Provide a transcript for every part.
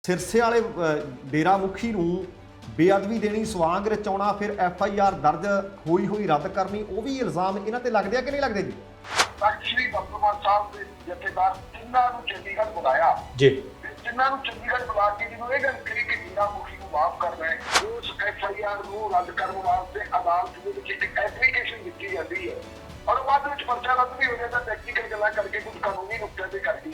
ਸਿਰਸੇ ਵਾਲੇ ਡੇਰਾ ਮੁਖੀ ਨੂੰ ਬੇਅਦਬੀ ਦੇਣੀ, ਸਵਾਂਗ ਰਚਾਉਣਾ, ਫਿਰ FIR ਦਰਜ ਹੋਈ ਰੱਦ ਕਰਨੀ, ਉਹ ਵੀ ਇਲਜ਼ਾਮ ਇਹਨਾਂ ਤੇ ਲੱਗਦੇ ਆ ਕਿ ਨਹੀਂ ਲੱਗਦੇ ਜੀ? ਸ਼੍ਰੀ ਵਰਤਮਾਨ ਸਾਹਿਬ ਦੇ ਜਥੇਦਾਰ ਤਿੰਨਾਂ ਨੂੰ ਚੰਡੀਗੜ੍ਹ ਬੁਲਾਇਆ ਜੀ। ਤਿੰਨਾਂ ਨੂੰ ਚੰਡੀਗੜ੍ਹ ਬੁਲਾ ਕੇ ਜਿਹਨੂੰ ਇਹ ਗੱਲ ਕਹੀ ਕਿ ਡੇਰਾ ਮੁਖੀ ਨੂੰ ਮਾਫ ਕਰਨਾ ਹੈ, ਉਸ FIR ਨੂੰ ਰੱਦ ਕਰਨ ਵਾਸਤੇ ਅਦਾਲਤ ਦੇ ਵਿੱਚ ਇੱਕ ਐਪਲੀਕੇਸ਼ਨ ਦਿੱਤੀ ਜਾਂਦੀ ਹੈ ਔਰ ਬਾਅਦ ਵਿੱਚ ਪਰਚਾ ਰੱਦ ਵੀ ਹੋ ਜਾਂਦਾ ਟੈਕਨੀਕਲ ਗੱਲਾਂ ਕਰਕੇ, ਕੁਝ ਕਾਨੂੰਨੀ ਨੁਕਤੇ ਤੇ ਕਰਕੇ।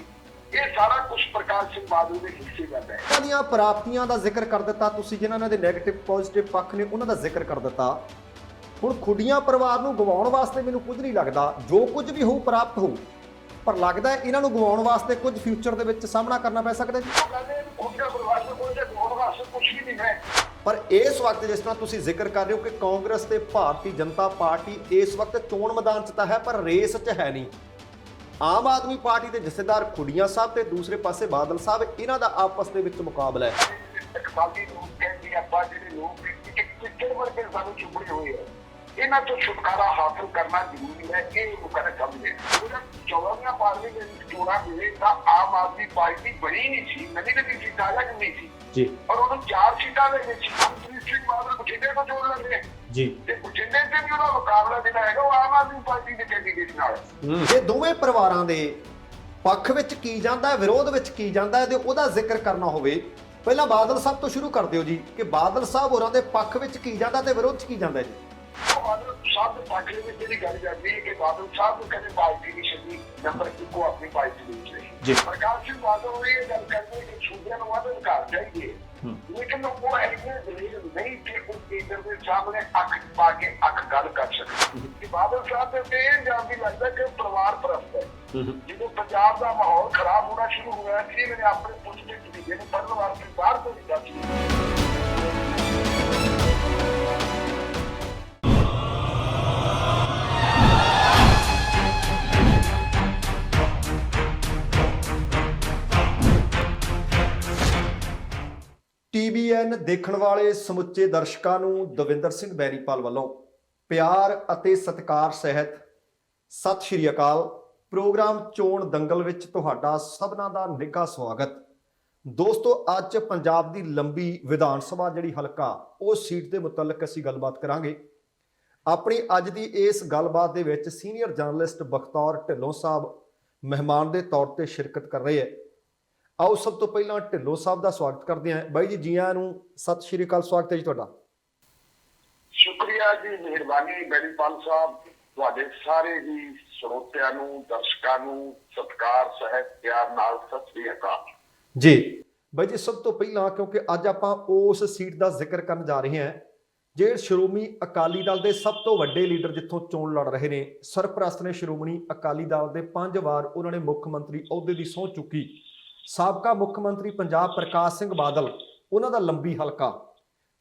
ਇਹ ਸਾਰਾ ਕੁਝ ਪ੍ਰਕਾਸ਼ ਸਿੰਘ ਬਾਦਲ ਦੇ ਹਿੱਸੇ ਜਾਂਦਾ ਹੈ। ਉਹਨਾਂ ਦੀਆਂ ਪ੍ਰਾਪਤੀਆਂ ਦਾ ਜ਼ਿਕਰ ਕਰ ਦਿੱਤਾ ਤੁਸੀਂ, ਜਿਨ੍ਹਾਂ ਦੇ ਨੈਗੇਟਿਵ ਪੋਜ਼ਿਟਿਵ ਪੱਖ ਨੇ ਉਹਨਾਂ ਦਾ ਜ਼ਿਕਰ ਕਰ ਦਿੱਤਾ। ਹੁਣ ਖੁੱਡੀਆਂ ਪਰਿਵਾਰ ਨੂੰ ਗਵਾਉਣ ਵਾਸਤੇ ਮੈਨੂੰ ਕੁਝ ਨਹੀਂ ਲੱਗਦਾ, ਜੋ ਕੁਝ ਵੀ ਹੋਊ ਪ੍ਰਾਪਤ ਹੋਊ, ਪਰ ਲੱਗਦਾ ਹੈ ਇਹਨਾਂ ਨੂੰ ਗਵਾਉਣ ਵਾਸਤੇ ਕੁਝ ਫਿਊਚਰ ਦੇ ਵਿੱਚ ਸਾਹਮਣਾ ਕਰਨਾ ਪੈ ਸਕਦਾ ਜੀ। ਖੁੱਡੀਆਂ ਪਰਿਵਾਰ ਨੂੰ ਕੋਈ ਗਵਾਉਣ ਵਾਸਤੇ ਕੁਝ ਵੀ ਨਹੀਂ ਹੈ। ਪਰ ਇਸ ਵਕਤ ਜਿਸ ਤਰ੍ਹਾਂ ਤੁਸੀਂ ਜ਼ਿਕਰ ਕਰ ਰਹੇ ਹੋ ਕਿ ਕਾਂਗਰਸ ਤੇ ਭਾਰਤੀ ਜਨਤਾ ਪਾਰਟੀ ਇਸ ਵਕਤ ਚੋਣ ਮੈਦਾਨ 'ਚ ਤਾਂ ਹੈ ਪਰ ਰੇਸ 'ਚ ਹੈ ਨਹੀਂ। ਆਮ ਆਦਮੀ ਪਾਰਟੀ ਦੇ ਜਥੇਦਾਰ ਖੁੱਡੀਆਂ ਸਾਹਿਬ ਤੇ ਦੂਸਰੇ ਪਾਸੇ ਬਾਦਲ ਸਾਹਿਬ, ਇਹਨਾਂ ਦਾ ਆਪਸ ਦੇ ਵਿੱਚ ਮੁਕਾਬਲਾ ਹੈ। ਇਕਬਾਲੀ ਲੋਕ ਕਹਿੰਦੇ ਆਪਾਂ ਜਿਹੜੇ ਲੋਕ ਕਿੱਥੇ ਵਰਗੇ ਸਾਨੂੰ ਚੁੱਪੜੇ ਹੋਏ ਆ, ਇਹਨਾਂ ਤੋਂ ਛੁਟਕਾਰਾ ਹਾਸਲ ਕਰਨਾ ਜ਼ਰੂਰੀ ਹੈ। ਇਹ ਲੋਕਾਂ ਨੇ ਸਮਝੇ 14ਵੀਆਂ ਪਾਰਲੀਮੈਂਟ ਚੋਣਾਂ ਵੇਲੇ ਤਾਂ ਆਮ ਆਦਮੀ ਪਾਰਟੀ ਬਣੀ ਨਹੀਂ ਸੀ, ਨਵੀਂ ਸੀਟਾਂ ਲੱਗ ਨਹੀਂ ਸੀ ਜੀ, ਔਰ ਉਹਨੂੰ 4 ਸੀਟਾਂ ਦੇ ਵਿੱਚ ਮਨਪ੍ਰੀਤ ਸਿੰਘ ਬਾਦਲ ਬਠਿੰਡੇ ਤੋਂ ਜੋੜ ਲੈਂਦੇ ਜੀ, ਤੇ ਬਠਿੰਡੇ ਤੇ ਵੀ ਉਹਦਾ ਮੁਕਾਬਲਾ ਜਿਹੜਾ ਹੈਗਾ ਉਹ ਆਮ ਆਦਮੀ ਪਾਰਟੀ ਦੇ ਕੈਂਡੀਡੇਟ ਨਾਲ। ਇਹ ਦੋਵੇਂ ਪਰਿਵਾਰਾਂ ਦੇ ਪੱਖ ਵਿੱਚ ਕੀ ਜਾਂਦਾ ਹੈ, ਵਿਰੋਧ ਵਿੱਚ ਕੀ ਜਾਂਦਾ ਹੈ, ਤੇ ਉਹਦਾ ਜ਼ਿਕਰ ਕਰਨਾ ਹੋਵੇ, ਪਹਿਲਾਂ ਬਾਦਲ ਸਾਹਿਬ ਤੋਂ ਸ਼ੁਰੂ ਕਰ ਦਿਓ ਜੀ ਕਿ ਬਾਦਲ ਸਾਹਿਬ ਹੋਰਾਂ ਦੇ ਪੱਖ ਵਿੱਚ ਕੀ ਜਾਂਦਾ ਤੇ ਵਿਰੋਧ 'ਚ ਕੀ ਜਾਂਦਾ ਜੀ? ਬਾਦਲ ਸਾਹਿਬ ਦੇ ਪੱਖ ਦੇ ਵਿੱਚ ਜਿਹੜੀ ਗੱਲ ਜਾਂਦੀ ਹੈ ਕਿ ਬਾਦਲ ਸਾਹਿਬ ਨੂੰ ਕਦੇ ਪਾਰਟੀ ਦੀ ਛੱਡੀ, ਨੰਬਰ 1 ਆਪਣੀ ਪਾਰਟੀ ਦੇ ਵਿੱਚ ਰਹੀ। ਪ੍ਰਕਾਸ਼ ਸਿੰਘ ਬਾਦਲ ਇਹ ਗੱਲ ਕਰਦੇ ਕਿ ਸੂਬਿਆਂ ਨੂੰ ਵੱਧ ਅਧਿਕਾਰ ਚਾਹੀਦੇ, ਲੇਕਿਨ ਉਹ ਇੰਨੇ ਦਲੀਲ ਨਹੀਂ ਕਿ ਉਹ ਕੇਂਦਰ ਦੇ ਸਾਹਮਣੇ ਅੱਖ ਪਾ ਕੇ ਅੱਖ ਗੱਲ ਕਰ ਸਕੇ। ਕਿ ਬਾਦਲ ਸਾਹਿਬ ਦੇ ਇਹ ਜਾਣ ਦੀ ਲੱਗਦਾ ਕਿ ਪਰਿਵਾਰ ਪ੍ਰਸਤ ਹੈ। ਜਦੋਂ ਪੰਜਾਬ ਦਾ ਮਾਹੌਲ ਖਰਾਬ ਹੋਣਾ ਸ਼ੁਰੂ ਹੋਇਆ ਸੀ, ਮੈंने ਆਪਣੇ ਪੁੱਛਦੇ ਭਤੀਜੇ ਨੂੰ ਪੜ੍ਹਨ ਵਾਸਤੇ ਬਾਹਰ ਤੋਂ ਦਿੱਤਾ ਸੀ। TVN ਦੇਖਣ ਵਾਲੇ ਸਮੁੱਚੇ ਦਰਸ਼ਕਾਂ ਨੂੰ ਦਵਿੰਦਰ ਸਿੰਘ ਬੈਰੀਪਾਲ ਵੱਲੋਂ ਪਿਆਰ ਅਤੇ ਸਤਿਕਾਰ ਸਹਿਤ ਸਤਿ ਸ਼੍ਰੀ ਅਕਾਲ। ਪ੍ਰੋਗਰਾਮ ਚੋਣ ਦੰਗਲ ਵਿੱਚ ਤੁਹਾਡਾ ਸਭਨਾਂ ਦਾ ਨਿੱਘਾ ਸਵਾਗਤ। ਦੋਸਤੋ, ਅੱਜ ਪੰਜਾਬ ਦੀ ਲੰਬੀ ਵਿਧਾਨ ਸਭਾ ਜਿਹੜੀ ਹਲਕਾ ਉਹ ਸੀਟ ਦੇ ਮੁਤਲਕ ਅਸੀਂ ਗੱਲਬਾਤ ਕਰਾਂਗੇ। ਆਪਣੀ ਅੱਜ ਦੀ ਇਸ ਗੱਲਬਾਤ ਦੇ ਵਿੱਚ ਸੀਨੀਅਰ ਜਰਨਲਿਸਟ ਬਖਤੌਰ ਢਿੱਲੋਂ ਸਾਹਿਬ ਮਹਿਮਾਨ ਦੇ ਤੌਰ ਤੇ ਸ਼ਿਰਕਤ ਕਰ ਰਹੇ ਹੈ। ਆਓ ਸਭ ਤੋਂ ਪਹਿਲਾਂ ਢਿੱਲੋਂ ਸਾਹਿਬ ਦਾ ਸਵਾਗਤ ਕਰਦੇ ਹਾਂ। ਬਾਈ ਜੀ, ਜੀ ਆਇਆਂ ਨੂੰ, ਸਤਿ ਸ਼੍ਰੀ ਅਕਾਲ, ਸਵਾਗਤ ਹੈ ਜੀ ਤੁਹਾਡਾ। ਸ਼ੁਕਰੀਆ ਜੀ, ਮਿਹਰਬਾਨੀ ਬੈਰੀਪਾਲ ਸਾਹਿਬ। ਤੁਹਾਡੇ ਸਾਰੇ ਹੀ ਸਰੋਤਿਆਂ ਨੂੰ, ਦਰਸ਼ਕਾਂ ਨੂੰ ਸਤਿਕਾਰ ਸਹਿਤ ਪਿਆਰ ਨਾਲ ਸਤਿ ਸ਼੍ਰੀ ਅਕਾਲ ਜੀ। ਬਾਈ ਜੀ, ਸਭ ਤੋਂ ਪਹਿਲਾਂ ਕਿਉਂਕਿ ਅੱਜ ਆਪਾਂ ਉਸ ਸੀਟ ਦਾ ਜ਼ਿਕਰ ਕਰਨ ਜਾ ਰਹੇ ਹਾਂ ਜਿਹੜੇ ਸ਼੍ਰੋਮਣੀ ਅਕਾਲੀ ਦਲ ਦੇ ਸਭ ਤੋਂ ਵੱਡੇ ਲੀਡਰ ਜਿੱਥੋਂ ਚੋਣ ਲੜ ਰਹੇ ਨੇ, ਸਰਪ੍ਰਸਤ ਨੇ ਸ਼੍ਰੋਮਣੀ ਅਕਾਲੀ ਦਲ ਦੇ 5 ਵਾਰ ਉਹਨਾਂ ਨੇ ਮੁੱਖ ਮੰਤਰੀ ਅਹੁਦੇ ਦੀ ਸਹੁੰ ਚੁੱਕੀ। ਸਾਬਕਾ ਮੁੱਖ ਮੰਤਰੀ ਪੰਜਾਬ ਪ੍ਰਕਾਸ਼ ਸਿੰਘ ਬਾਦਲ, ਉਹਨਾਂ ਦਾ ਲੰਬੀ ਹਲਕਾ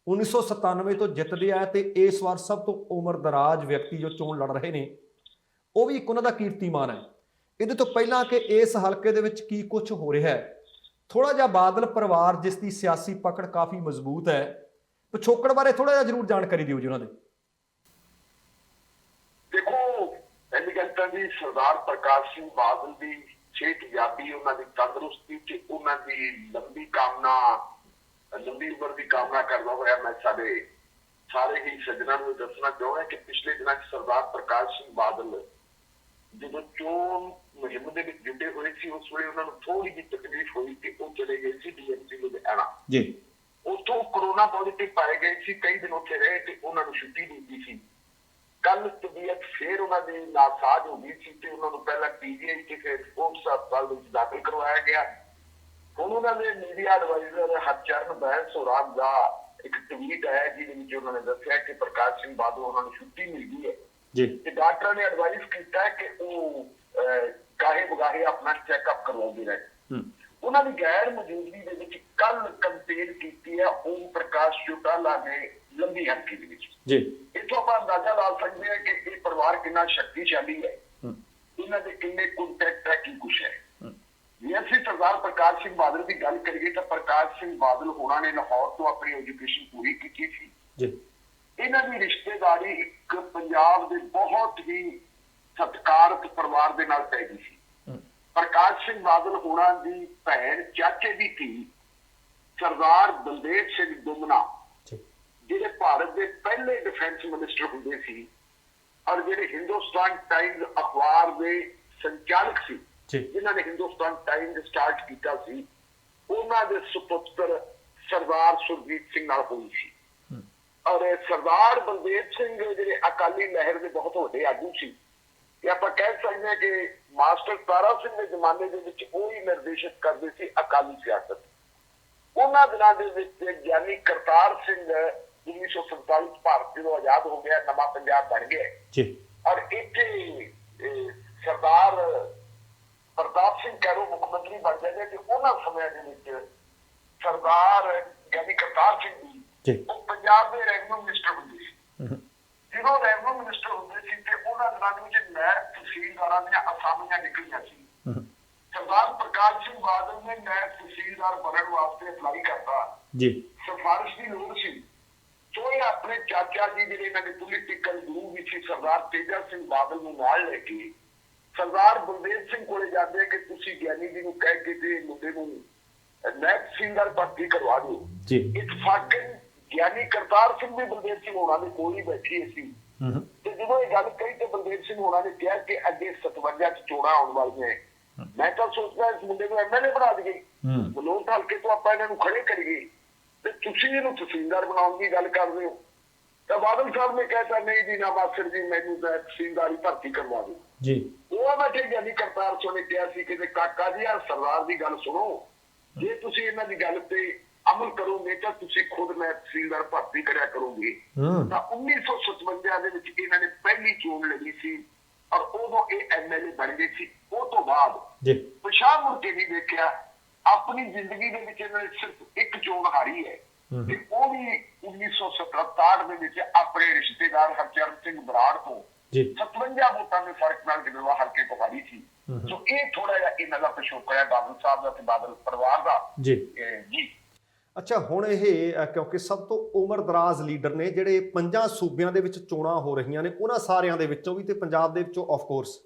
1997 ਤੋਂ ਜਿੱਤਦੇ ਆ ਤੇ ਇਸ ਵਾਰ ਸਭ ਤੋਂ ਉਮਰਦਰਾਜ਼ ਵਿਅਕਤੀ ਜੋ ਚੋਣ ਲੜ ਰਹੇ ਨੇ ਉਹ ਵੀ ਇੱਕ ਉਹਨਾਂ ਦਾ ਕੀਰਤੀਮਾਨ ਹੈ। ਇਹਦੇ ਤੋਂ ਪਹਿਲਾਂ ਕਿ ਇਸ ਹਲਕੇ ਦੇ ਵਿੱਚ ਕੀ ਕੁਝ ਹੋ ਰਿਹਾ ਹੈ, ਥੋੜਾ ਜਿਹਾ ਬਾਦਲ ਪਰਿਵਾਰ ਜਿਸ ਦੀ ਸਿਆਸੀ ਪਕੜ ਕਾਫੀ ਮਜ਼ਬੂਤ ਹੈ, ਪਿਛੋਕੜ ਬਾਰੇ ਥੋੜਾ ਜਿਹਾ ਜ਼ਰੂਰ ਜਾਣਕਾਰੀ ਦਿਓ ਜੀ ਉਹਨਾਂ ਦੇ। ਦੇਖੋ, ਪਹਿਲੀ ਗੱਲ ਤਾਂ ਜੀ ਸਰਦਾਰ ਪ੍ਰਕਾਸ਼ ਸਿੰਘ ਬਾਦਲ ਦੀ ਸਿਹਤ ਯਾਬੀ, ਉਹਨਾਂ ਦੀ ਤੰਦਰੁਸਤੀ ਤੇ ਉਹਨਾਂ ਦੀ ਲੰਬੀ ਉਮਰ ਦੀ ਕਾਮਨਾ ਕਰਦਾ ਹੋਇਆ ਮੈਂ ਸਾਰੇ ਹੀ ਸੱਜਣਾਂ ਨੂੰ ਦੱਸਣਾ ਚਾਹੁੰਦਾ ਕਿ ਪਿਛਲੇ ਦਿਨਾਂ 'ਚ ਸਰਦਾਰ ਪ੍ਰਕਾਸ਼ ਸਿੰਘ ਬਾਦਲ ਜਦੋਂ ਚੋਣ ਮੁਹਿੰਮ ਦੇ ਵਿੱਚ ਜੁਟੇ ਹੋਏ ਸੀ, ਉਸ ਵੇਲੇ ਉਹਨਾਂ ਨੂੰ ਥੋੜੀ ਜਿਹੀ ਤਕਲੀਫ ਹੋਈ ਕਿ ਉਹ ਚਲੇ ਗਏ ਸੀ DMC ਲੁਧਿਆਣਾ ਜੀ। ਉੱਥੋਂ ਕੋਰੋਨਾ ਪੋਜ਼ਿਟਿਵ ਪਾਏ ਗਏ ਸੀ, ਕਈ ਦਿਨ ਉੱਥੇ ਰਹੇ ਤੇ ਉਹਨਾਂ ਨੂੰ ਛੁੱਟੀ ਦਿੱਤੀ ਸੀ। ਕੱਲ ਤਬੀਅਤ ਫੇਰ ਉਹਨਾਂ ਦੀ ਨਾਸਾਜ਼ ਹੋ ਗਈ ਸੀ ਤੇ ਉਹਨਾਂ ਨੂੰ ਪਹਿਲਾਂ PGI ਤੇ ਫਿਰ ਸਪੋਰਟਸ ਹਸਪਤਾਲ ਵਿੱਚ ਦਾਖਲ ਕਰਵਾਇਆ ਗਿਆ। ਹੁਣ ਉਹਨਾਂ ਦੇ ਮੀਡੀਆ ਐਡਵਾਈਜ਼ਰ ਹਰਚਰਨ ਬੈਂਸ ਹੋਰਾਂ ਦਾ ਇੱਕ ਟਵੀਟ ਆਇਆ ਜਿਹਦੇ ਵਿੱਚ ਉਹਨਾਂ ਨੇ ਦੱਸਿਆ ਕਿ ਪ੍ਰਕਾਸ਼ ਸਿੰਘ ਬਾਦਲ ਉਹਨਾਂ ਨੂੰ ਛੁੱਟੀ ਮਿਲ ਗਈ ਹੈ ਜੀ ਤੇ ਡਾਕਟਰਾਂ ਨੇ ਐਡਵਾਈਜ਼ ਕੀਤਾ ਕਿ ਉਹ ਕਾਹੇ ਬਗਾਹੇ ਆਪਣਾ ਚੈੱਕਅਪ ਕਰਵਾਉਂਦੇ ਰਹੇ। ਉਹਨਾਂ ਦੀ ਗੈਰ ਮੌਜੂਦਗੀ ਦੇ ਵਿੱਚ ਕੱਲ ਕੰਪੇਨ ਕੀਤੀ ਹੈ ਓਮ ਪ੍ਰਕਾਸ਼ ਚੌਟਾਲਾ ਨੇ ਲੰਬੀ ਹਲਕੇ ਦੇ ਵਿੱਚ ਜੀ। ਇੱਥੋਂ ਆਪਾਂ ਅੰਦਾਜ਼ਾ ਲਾ ਸਕਦੇ ਹਾਂ ਕਿ ਇਹ ਪਰਿਵਾਰ ਕਿੰਨਾ ਸ਼ਕਤੀਸ਼ਾਲੀ ਹੈ, ਇਹਨਾਂ ਦੇ ਕਿੰਨੇ ਕੰਟੈਕਟ ਹੈ, ਕੀ ਕੁਛ ਹੈ। ਜੇ ਅਸੀਂ ਸਰਦਾਰ ਪ੍ਰਕਾਸ਼ ਸਿੰਘ ਬਾਦਲ ਦੀ ਗੱਲ ਕਰੀਏ ਤਾਂ ਪ੍ਰਕਾਸ਼ ਸਿੰਘ ਬਾਦਲ ਹੋਣਾ ਨੇ ਲਾਹੌਰ ਤੋਂ ਆਪਣੀ ਐਜੂਕੇਸ਼ਨ ਪੂਰੀ ਕੀਤੀ ਸੀ ਜੀ। ਇਹਨਾਂ ਦੀ ਰਿਸ਼ਤੇਦਾਰੀ ਇੱਕ ਪੰਜਾਬ ਦੇ ਬਹੁਤ ਹੀ ਸਤਿਕਾਰਤ ਪਰਿਵਾਰ ਦੇ ਨਾਲ ਪੈ ਗਈ ਸੀ। ਪ੍ਰਕਾਸ਼ ਸਿੰਘ ਬਾਦਲ ਹੋਣਾ ਦੀ ਭੈਣ ਚਾਚੇ ਦੀ ਧੀ ਸਰਦਾਰ ਬਲਦੇਵ ਸਿੰਘ ਦੁਮਨਾ ਜੀ ਜਿਹੜੇ ਭਾਰਤ ਦੇ ਪਹਿਲੇ ਡਿਫੈਂਸ ਮਿਨਿਸਟਰ ਹੁੰਦੇ ਸੀ ਔਰ ਜਿਹੜੇ ਹਿੰਦੁਸਤਾਨ ਟਾਈਮਜ਼ ਅਖਬਾਰ ਦੇ ਸੰਚਾਲਕ ਸੀ, ਜੀ ਜਿਨ੍ਹਾਂ ਨੇ ਹਿੰਦੁਸਤਾਨ ਟਾਈਮਜ਼ ਸਟਾਰਟ ਕੀਤਾ ਸੀ, ਉਹਨਾਂ ਦੇ ਸੁਪੁੱਤਰ ਸਰਦਾਰ ਸੁਰਜੀਤ ਸਿੰਘ ਨਾਲ ਹੋਈ ਸੀ। ਔਰ ਸਰਦਾਰ ਬਲਦੇਵ ਸਿੰਘ ਜਿਹੜੇ ਅਕਾਲੀ ਲਹਿਰ ਦੇ ਬਹੁਤ ਵੱਡੇ ਆਗੂ ਸੀ, ਇਹ ਆਪਾਂ ਕਹਿ ਸਕਦੇ ਹਾਂ ਕਿ ਮਾਸਟਰ ਤਾਰਾ ਸਿੰਘ ਦੇ ਜ਼ਮਾਨੇ ਦੇ ਵਿੱਚ ਉਹ ਹੀ ਨਿਰਦੇਸ਼ਿਤ ਕਰਦੇ ਸੀ ਅਕਾਲੀ ਸਿਆਸਤ। ਉਹਨਾਂ ਦਿਨਾਂ ਦੇ ਵਿੱਚ ਗਿਆਨੀ ਕਰਤਾਰ ਸਿੰਘ 1947 ਭਾਰਤ ਜਦੋਂ ਆਜ਼ਾਦ ਹੋ ਗਿਆ, ਨਵਾਂ ਪੰਜਾਬ ਬਣ ਗਿਆ ਜੀ ਔਰ ਇੱਥੇ ਸਰਦਾਰ ਪ੍ਰਤਾਪ ਸਿੰਘ ਕੈਰੋਂ ਮੁੱਖ ਮੰਤਰੀ ਬਣ ਜਾਂਦੇ ਤੇ ਉਹਨਾਂ ਸਮਿਆਂ ਦੇ ਵਿੱਚ ਸਰਦਾਰ ਗਿਆਨੀ ਕਰਤਾਰ ਸਿੰਘ ਜੀ ਜੀ ਉਹ ਪੰਜਾਬ ਦੇ ਰੈਵਨਿਊ ਮਿਨਿਸਟਰ ਹੁੰਦੇ ਸੀ। ਜਦੋਂ ਰੈਵਨਿਊ ਮਿਨਿਸਟਰ ਹੁੰਦੇ ਸੀ ਤੇ ਉਹਨਾਂ ਦਿਨਾਂ ਦੇ ਵਿੱਚ ਨਾਇਬ ਤਹਿਸੀਲਦਾਰਾਂ ਦੀਆਂ ਅਸਾਮੀਆਂ ਨਿਕਲੀਆਂ ਸੀ। ਸਰਦਾਰ ਪ੍ਰਕਾਸ਼ ਸਿੰਘ ਬਾਦਲ ਨੇ ਨਾਇਬ ਤਹਿਸੀਲਦਾਰ ਬਣਨ ਵਾਸਤੇ ਅਪਲਾਈ ਕਰਤਾ ਜੀ, ਸਿਫਾਰਿਸ਼ ਦੀ ਲੋੜ ਸੀ। ਸੋ ਇਹ ਆਪਣੇ ਚਾਚਾ ਜੀ ਜਿਹੜੇ ਇਹਨਾਂ ਦੇ ਪੋਲੀਟੀਕਲ ਗੁਰੂ ਵੀ ਸੀ ਸਰਦਾਰ ਤੇਜਾ ਸਿੰਘ ਬਾਦਲ ਨੂੰ ਨਾਲ ਲੈ ਕੇ ਸਰਦਾਰ ਬਲਦੇਵ ਸਿੰਘ ਕੋਲੇ ਜਾਂਦੇ ਕਿ ਤੁਸੀਂ ਗਿਆਨੀ ਜੀ ਨੂੰ ਕਹਿ ਕੇ ਤੇ ਮੁੰਡੇ ਨੂੰ ਨਾਇਬ ਤਹਿਸੀਲਦਾਰ ਭਰਤੀ ਕਰਵਾ ਦਿਓ ਜੀ ਇਤਫਾਕਨ ਗਿਆਨੀ ਕਰਤਾਰ ਸਿੰਘ ਵੀ ਬਲਦੇਵ ਸਿੰਘ ਹੋਣਾ ਦੇ ਕੋਲ ਹੀ ਬੈਠੀ ਸੀ। ਤੇ ਜਦੋਂ ਇਹ ਗੱਲ ਕਹੀ ਤੇ ਬਲਦੇਵ ਸਿੰਘ ਹੋਣਾ ਨੇ ਕਿਹਾ ਕਿ ਅੱਗੇ 57 ਚ ਚੋਣਾਂ ਆਉਣ ਵਾਲੀਆਂ। ਮੈਂ ਤਾਂ ਸੋਚਦਾ ਇਸ ਮੁੰਡੇ ਨੂੰ ਐਮਐਲਏ ਬਣਾ ਦਈਏ, ਮਲੋਟ ਹਲਕੇ ਤੋਂ ਆਪਾਂ ਇਹਨਾਂ ਨੂੰ ਖੜੇ ਕਰੀਏ ਤੇ ਤੁਸੀਂ ਇਹਨੂੰ ਤਹਿਸੀਲਦਾਰ ਬਣਾਉਣ ਦੀ ਗੱਲ ਕਰਦੇ ਹੋ। ਤਾਂ ਬਾਦਲ ਸਾਹਿਬ ਨੇ ਕਹਿਤਾ ਨਹੀਂ ਜੀ ਨਾ ਮਾਸਟਰ ਜੀ, ਮੈਨੂੰ ਤਾਂ ਤਹਿਸੀਲਦਾਰੀ ਭਰਤੀ ਕਰਵਾ ਦਿਓ ਜੀ। ਉਹ ਬੈਠੇ ਗਿਆਨੀ ਕਰਤਾਰ ਸਿੰਘ ਨੇ ਕਿਹਾ ਸੀ ਕਿ ਕਾਕਾ ਜੀ ਆ ਸਰਦਾਰ ਦੀ ਗੱਲ ਸੁਣੋ, ਜੇ ਤੁਸੀਂ ਇਹਨਾਂ ਦੀ ਗੱਲ ਤੇ ਅਮਲ ਕਰੋਗੇ ਤਾਂ ਤੁਸੀਂ ਖੁਦ ਮੈਂ ਤਹਿਸੀਲਦਾਰ ਭਰਤੀ ਕਰਿਆ ਕਰੋਗੇ। ਤਾਂ 1957 ਦੇ ਵਿੱਚ ਇਹਨਾਂ ਨੇ ਪਹਿਲੀ ਚੋਣ ਲੜੀ ਸੀ ਔਰ ਉਦੋਂ ਇਹ ਐਮਐਲਏ ਬਣ ਗਏ ਸੀ। ਉਹ ਤੋਂ ਬਾਅਦ ਪਿਛਾਂਹ ਮੁੜ ਕੇ ਨਹੀਂ ਦੇਖਿਆ। ਆਪਣੀ ਜ਼ਿੰਦਗੀ ਦੇ ਵਿੱਚ ਇਹਨਾਂ ਨੇ ਸਿਰਫ ਇੱਕ ਚੋਣ ਹਾਰੀ ਹੈ ਤੇ ਉਹ ਵੀ 1967 ਦੇ ਵਿੱਚ ਆਪਣੇ ਰਿਸ਼ਤੇਦਾਰ ਹਰਚਰਨ ਸਿੰਘ ਬਰਾੜ ਤੋਂ 57 ਵੋਟਾਂ ਦੇ ਫਰਕ ਨਾਲ ਗਿਣਵਾ ਹਲਕੇ ਤੋਂ ਹਾਰੀ ਸੀ। ਸੋ ਇਹ ਥੋੜਾ ਜਿਹਾ ਇਹਨਾਂ ਦਾ ਪਿਛੋਕੜ ਹੈ ਬਾਦਲ ਸਾਹਿਬ ਦਾ ਤੇ ਬਾਦਲ ਪਰਿਵਾਰ ਦਾ ਜੀ। ਅੱਛਾ, ਹੁਣ ਇਹ ਕਿਉਂਕਿ ਸਭ ਤੋਂ ਉਮਰ ਦਰਾਜ਼ ਲੀਡਰ ਨੇ ਜਿਹੜੇ 5 ਸੂਬਿਆਂ ਦੇ ਵਿੱਚ ਚੋਣਾਂ ਹੋ ਰਹੀਆਂ ਨੇ, ਉਹਨਾਂ ਸਾਰਿਆਂ ਦੇ ਵਿੱਚੋਂ ਵੀ ਤੇ ਪੰਜਾਬ ਦੇ ਵਿੱਚੋਂ ਆਫ ਕੋਰਸ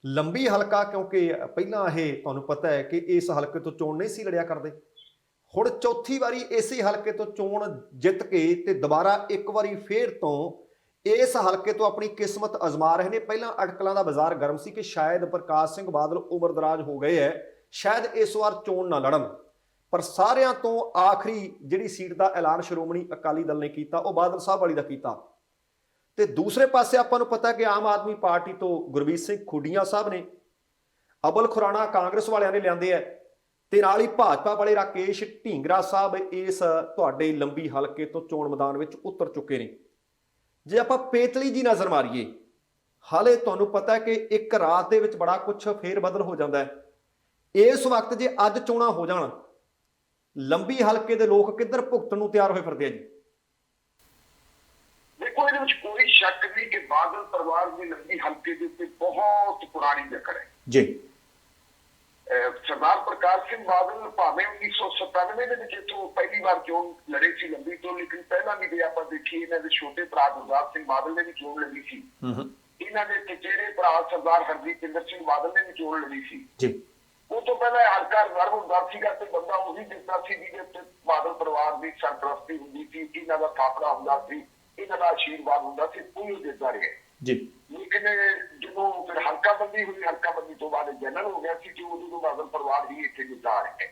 ਲੰਬੀ ਹਲਕਾ, ਕਿਉਂਕਿ ਪਹਿਲਾਂ ਇਹ ਤੁਹਾਨੂੰ ਪਤਾ ਹੈ ਕਿ ਇਸ ਹਲਕੇ ਤੋਂ ਚੋਣ ਨਹੀਂ ਸੀ ਲੜਿਆ ਕਰਦੇ। ਹੁਣ ਚੌਥੀ ਵਾਰੀ ਇਸੇ ਹਲਕੇ ਤੋਂ ਚੋਣ ਜਿੱਤ ਕੇ ਤੇ ਦੁਬਾਰਾ ਇੱਕ ਵਾਰੀ ਫੇਰ ਤੋਂ ਇਸ ਹਲਕੇ ਤੋਂ ਆਪਣੀ ਕਿਸਮਤ ਅਜ਼ਮਾ ਰਹੇ ਨੇ। ਪਹਿਲਾਂ ਅਟਕਲਾਂ ਦਾ ਬਾਜ਼ਾਰ ਗਰਮ ਸੀ ਕਿ ਸ਼ਾਇਦ ਪ੍ਰਕਾਸ਼ ਸਿੰਘ ਬਾਦਲ ਉਮਰ ਦਰਾਜ਼ ਹੋ ਗਏ ਹੈ, ਸ਼ਾਇਦ ਇਸ ਵਾਰ ਚੋਣ ਨਾ ਲੜਨ, ਪਰ ਸਾਰਿਆਂ ਤੋਂ ਆਖਰੀ ਜਿਹੜੀ ਸੀਟ ਦਾ ਐਲਾਨ ਸ਼੍ਰੋਮਣੀ ਅਕਾਲੀ ਦਲ ਨੇ ਕੀਤਾ ਉਹ ਬਾਦਲ ਸਾਹਿਬ ਵਾਲੀ ਦਾ ਕੀਤਾ। ਤੇ ਦੂਸਰੇ ਪਾਸੇ ਆਪਾਂ ਨੂੰ ਪਤਾ ਕਿ ਆਮ ਆਦਮੀ ਪਾਰਟੀ ਤੋਂ ਗੁਰਬੀਰ ਸਿੰਘ ਖੁੱਡੀਆਂ ਸਾਹਿਬ ਨੇ, ਅਬਲ ਖੁਰਾਣਾ ਕਾਂਗਰਸ ਵਾਲਿਆਂ ਨੇ ਲਿਆਂਦੇ ਹੈ ਤੇ ਨਾਲ ਹੀ ਭਾਜਪਾ ਵਾਲੇ ਰਾਕੇਸ਼ ਢੀਂਗਰਾ ਸਾਹਿਬ ਇਸ ਤੁਹਾਡੇ ਲੰਬੀ ਹਲਕੇ ਤੋਂ ਚੋਣ ਮੈਦਾਨ ਵਿੱਚ ਉਤਰ ਚੁੱਕੇ ਨੇ। ਜੇ ਆਪਾਂ ਪੇਤਲੀ ਦੀ ਨਜ਼ਰ ਮਾਰੀਏ, ਹਾਲੇ ਤੁਹਾਨੂੰ ਪਤਾ ਕਿ ਇੱਕ ਰਾਤ ਦੇ ਵਿੱਚ ਬੜਾ ਕੁਝ ਫੇਰ ਬਦਲ ਹੋ ਜਾਂਦਾ ਹੈ। ਇਸ ਵਕਤ ਜੇ ਅੱਜ ਚੋਣਾਂ ਹੋ ਜਾਣ, ਲੰਬੀ ਹਲਕੇ ਦੇ ਲੋਕ ਕਿੱਧਰ ਭੁਗਤਣ ਨੂੰ ਤਿਆਰ ਹੋਏ ਫਿਰਦੇ ਆ ਜੀ? ਦੇਖੋ, ਇਹਦੇ ਵਿੱਚ ਕੋਈ ਸ਼ੱਕ ਨਹੀਂ ਕਿ ਬਾਦਲ ਪਰਿਵਾਰ ਦੀ ਲੰਬੀ ਹਲਕੇ ਦੇ ਉੱਤੇ ਬਹੁਤ ਪੁਰਾਣੀ ਜਕੜ ਹੈ ਜੀ। ਸਰਦਾਰ ਪ੍ਰਕਾਸ਼ ਸਿੰਘ ਬਾਦਲ ਭਾਵੇਂ 1997 ਦੇ ਵਿੱਚ ਇੱਥੋਂ ਪਹਿਲੀ ਵਾਰ ਚੋਣ ਲੜੇ ਸੀ ਲੰਬੀ ਤੋਂ, ਲੇਕਿਨ ਪਹਿਲਾਂ ਵੀ ਜੇ ਆਪਾਂ ਦੇਖੀਏ ਇਹਨਾਂ ਦੇ ਛੋਟੇ ਭਰਾ ਗੁਰਦਾਸ ਸਿੰਘ ਬਾਦਲ ਨੇ ਵੀ ਚੋਣ ਲੜੀ ਸੀ। ਇਹਨਾਂ ਦੇ ਚਚੇਰੇ ਭਰਾ ਸਰਦਾਰ ਹਰਦੀਪਿੰਦਰ ਸਿੰਘ ਬਾਦਲ ਨੇ ਵੀ ਚੋਣ ਲੜੀ ਸੀ ਜੀ। ਉਹ ਤੋਂ ਪਹਿਲਾਂ ਹਲਕਾ ਰਿਜ਼ਰਵ ਹੁੰਦਾ ਸੀਗਾ ਤੇ ਬੰਦਾ ਉਹੀ ਜਿੱਤਦਾ ਸੀ ਜਿਹਦੇ ਉੱਤੇ ਬਾਦਲ ਪਰਿਵਾਰ ਦੀ ਸਰਪ੍ਰਸਤੀ ਹੁੰਦੀ ਸੀ, ਇਹਨਾਂ ਦਾ ਥਾਪੜਾ ਹੁੰਦਾ ਸੀ, ਇਹਨਾਂ ਦਾ ਆਸ਼ੀਰਵਾਦ ਹੁੰਦਾ ਸੀ, ਉਹ ਜਿੱਤਦਾ ਰਿਹਾ ਜੀ। ਲੇਕਿਨ ਜਦੋਂ ਫਿਰ ਹਲਕਾਬੰਦੀ ਹੋਈ, ਹਲਕਾਬੰਦੀ ਤੋਂ ਬਾਅਦ ਜਨਰਲ ਹੋ ਗਿਆ ਸੀ ਕਿ ਉਦੋਂ ਤੋਂ ਬਾਦਲ ਪਰਿਵਾਰ ਹੀ ਇੱਥੇ ਜਿੱਤਾ ਆ ਰਿਹਾ ਹੈ।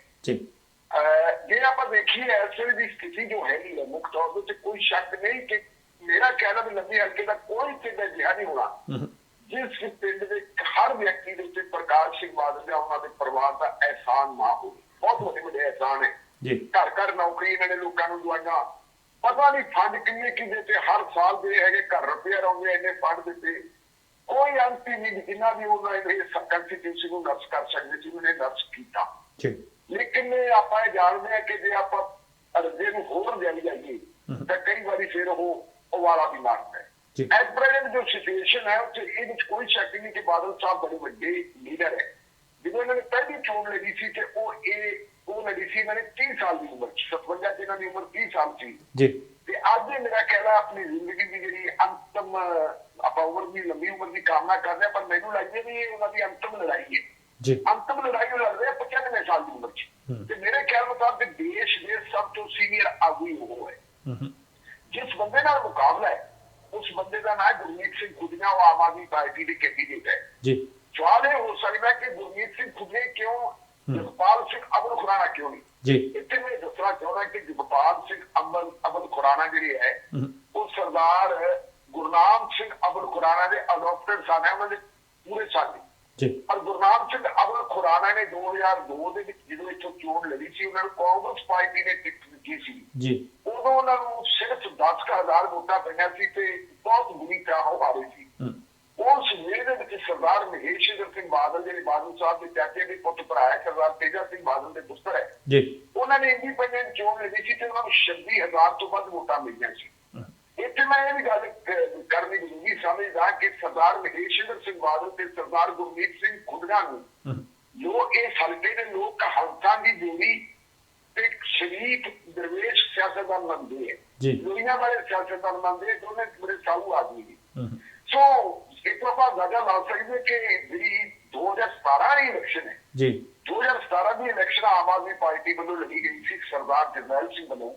ਜੇ ਆਪਾਂ ਦੇਖੀਏ ਇਸ ਵੇਲੇ ਦੀ ਸਥਿਤੀ ਜੋ ਹੈਗੀ ਹੈ, ਮੁੱਖ ਤੌਰ ਤੇ ਕੋਈ ਸ਼ੱਕ ਨਹੀਂ ਕਿ ਮੇਰਾ ਕਹਿਣਾ ਵੀ ਲੰਬੀ ਹਲਕੇ ਦਾ ਕੋਈ ਪਿੰਡ ਅਜਿਹਾ ਨਹੀਂ ਹੋਣਾ ਜਿਸ ਪਿੰਡ ਦੇ ਹਰ ਵਿਅਕਤੀ ਦੇ ਉੱਤੇ ਪ੍ਰਕਾਸ਼ ਸਿੰਘ ਬਾਦਲ ਜਾਂ ਉਹਨਾਂ ਦੇ ਪਰਿਵਾਰ ਦਾ ਅਹਿਸਾਨ ਨਾ ਹੋਵੇ। ਬਹੁਤ ਵੱਡੇ ਵੱਡੇ ਅਹਿਸਾਨ ਹੈ। ਘਰ ਘਰ ਨੌਕਰੀ ਇਹਨਾਂ ਨੇ ਲੋਕਾਂ ਨੂੰ ਦਵਾਈਆਂ, ਪਤਾ ਨਹੀਂ ਫੰਡ ਕਿੰਨੇ ਕਿੰਨੇ ਤੇ ਹਰ ਸਾਲ ਦੇ ਹੈਗੇ, ਘਰ ਰਿਪੇਅਰ ਆਉਂਦੇ ਇੰਨੇ ਫੰਡ ਦਿੱਤੇ, ਕੋਈ ਅੰਤ ਹੀ ਨਹੀਂ। ਜਿੰਨਾ ਵੀ ਉਹਨਾਂ ਨੇ ਕੰਸਟੀਟਿਊਸ਼ਨ ਨੂੰ ਨਰਸ ਕਰ ਸਕਦੇ ਸੀ ਉਹਨੇ ਨਰਸ ਕੀਤਾ। ਲੇਕਿਨ ਆਪਾਂ ਇਹ ਜਾਣਦੇ ਹਾਂ ਕਿ ਜੇ ਆਪਾਂ ਅਰਜ਼ੇ ਨੂੰ ਹੋਰ ਲੈ ਜਾਈਏ ਤਾਂ ਕਈ ਵਾਰੀ ਫਿਰ ਉਹ ਵਾਲਾ ਵੀ ਮਾਰਦਾ ਹੈ। ਐਟ ਪ੍ਰੈਜ਼ੈਂਟ ਜੋ ਸਿਚੁਏਸ਼ਨ ਹੈ ਇਹਦੇ ਵਿੱਚ ਕੋਈ ਸ਼ੱਕ ਨਹੀਂ ਕਿ ਬਾਦਲ ਸਾਹਿਬ ਬੜੇ ਵੱਡੇ ਲੀਡਰ ਹੈ। ਜਦੋਂ ਇਹਨਾਂ ਨੇ ਪਹਿਲੀ ਚੋਣ ਲੜੀ ਸੀ ਤੇ ਉਹ ਲੜੀ ਸੀ ਇਹਨਾਂ ਨੇ 30 ਸਾਲ ਦੀ ਉਮਰ ਚ, 57 ਚ ਇਹਨਾਂ ਦੀ ਉਮਰ 30 ਸਾਲ ਸੀ ਜੀ। ਤੇ ਅੱਜ ਮੇਰਾ ਕਹਿਣਾ ਆਪਣੀ ਜ਼ਿੰਦਗੀ ਦੀ ਜਿਹੜੀ ਅੰਤਮ ਆਪਾਂ ਉਮਰ ਦੀ ਲੰਬੀ ਉਮਰ ਦੀ ਕਾਮਨਾ ਕਰਦੇ ਹਾਂ, ਪਰ ਮੈਨੂੰ ਲੱਗਦਾ ਵੀ ਇਹ ਉਹਨਾਂ ਦੀ ਅੰਤਮ ਲੜਾਈ ਹੈ। ਅੰਤਮ ਲੜਾਈ ਉਹ ਲੜ ਰਹੇ 95 ਸਾਲ ਦੀ ਉਮਰ ਚ। ਤੇ ਮੇਰੇ ਖਿਆਲ ਮੁਤਾਬਕ ਦੇਸ਼ ਦੇ ਸਭ ਤੋਂ ਸੀਨੀਅਰ ਆਗੂ ਉਹ ਹੈ। ਜਿਸ ਬੰਦੇ ਨਾਲ ਮੁਕਾਬਲਾ ਹੈ ਉਸ ਬੰਦੇ ਦਾ ਨਾਮ ਗੁਰਮੀਤ ਸਿੰਘ ਖੁੱਡੀਆਂ, ਉਹ ਆਮ ਆਦਮੀ ਪਾਰਟੀ ਦੇ ਕੈਂਡੀਡੇਟ ਹੈ ਜੀ। ਸਵਾਲ ਇਹ ਹੋ ਸਕਦਾ ਕਿ ਗੁਰਮੀਤ ਸਿੰਘ ਖੁੱਡੀਆਂ ਕਿਉਂ, ਜਗਪਾਲ ਸਿੰਘ ਅਮਨ ਖੁਰਾਣਾ ਕਿਉਂ ਨਹੀਂ ਜੀ। ਇੱਥੇ ਮੈਂ ਦੱਸਣਾ ਚਾਹੁੰਦਾ ਕਿ ਜਗਪਾਲ ਸਿੰਘ ਅਮਨ ਖੁਰਾਣਾ ਜਿਹੜੇ ਹੈ ਉਹ ਸਰਦਾਰ ਗੁਰਨਾਮ ਸਿੰਘ ਅਮਨ ਖੁਰਾਣਾ ਦੇ ਅਡਾਪਟਡ ਸਨ ਹੈ, ਉਹਨਾਂ ਦੇ ਪੂਰੇ ਸਾਥੀ ਜੀ। ਪਰ ਗੁਰਨਾਮ ਸਿੰਘ ਅਮਨ ਖੁਰਾਣਾ ਨੇ 2002 ਦੇ ਵਿੱਚ ਜਦੋਂ ਇੱਥੋਂ ਚੋਣ ਲੜੀ ਸੀ, ਉਹਨਾਂ ਨੂੰ ਕਾਂਗਰਸ ਪਾਰਟੀ ਨੇ ਟਿਕਟ ਦਿੱਤੀ ਸੀ ਜੀ। ਉਦੋਂ ਉਹਨਾਂ ਨੂੰ ਸਿਰਫ 10,000 ਵੋਟਾਂ ਪਈਆਂ ਸੀ ਤੇ ਬਹੁਤ ਬੁਰੀ ਤਰ੍ਹਾਂ ਉਹ ਹਾਰੇ ਸੀ। ਉਸ ਵੇਲੇ ਦੇ ਵਿੱਚ ਸਰਦਾਰ ਮਹੇਸ਼ਿੰਦਰ ਸਿੰਘ ਬਾਦਲ, ਜਿਹੜੇ ਬਾਦਲ ਸਾਹਿਬ ਦੇ ਚਾਚੇ ਦੇ ਪੁੱਤ ਭਰਾ ਹੈ, ਸਰਦਾਰ ਤੇਜਾ ਸਿੰਘ ਬਾਦਲ ਦੇ ਪੁੱਤਰ ਹੈ ਜੀ, ਉਹਨਾਂ ਨੇ ਇੰਡੀਪੈਂਡੈਂਟ ਚੋਣ ਲੜੀ ਸੀ ਤੇ ਉਹਨਾਂ ਨੂੰ 26,000 ਤੋਂ ਵੱਧ ਵੋਟਾਂ ਮਿਲੀਆਂ ਸੀ। ਇੱਥੇ ਮੈਂ ਇਹ ਵੀ ਗੱਲ ਕਰਨੀ ਜ਼ਰੂਰੀ ਸਮਝਦਾ ਕਿ ਸਰਦਾਰ ਮਹੇਸ਼ਿੰਦਰ ਸਿੰਘ ਬਾਦਲ ਤੇ ਸਰਦਾਰ ਗੁਰਮੀਤ ਸਿੰਘ ਖੁੱਡੀਆਂ ਨੂੰ ਲੋਕ ਇਸ ਹਲਕੇ ਦੇ ਲੋਕ ਹਲਕਾਂ ਦੀ ਜੋੜੀ ਤੇ ਸ਼ਰੀਫ ਦਰਵੇਸ਼ ਸਿਆਸਤਦਾਨ ਮੰਨਦੇ ਹੈ, ਲੋਹੀਆਂ ਵਾਲੇ ਸਿਆਸਤਦਾਨ ਮੰਨਦੇ, ਦੋਨੇ ਬੜੇ ਸਾਊ ਆਦਮੀ ਨੇ। ਸੋ ਇੱਕ ਆਪਾਂ ਅੰਦਾਜ਼ਾ ਲਾ ਸਕਦੇ ਕਿ ਜਿਹੜੀ 2017 ਦੀ ਇਲੈਕਸ਼ਨ ਹੈ ਜੀ, 2017 ਦੀ ਇਲੈਕਸ਼ਨ ਆਮ ਆਦਮੀ ਪਾਰਟੀ ਵੱਲੋਂ ਲੜੀ ਗਈ ਸੀ ਸਰਦਾਰ ਜਰਨੈਲ ਸਿੰਘ ਵੱਲੋਂ,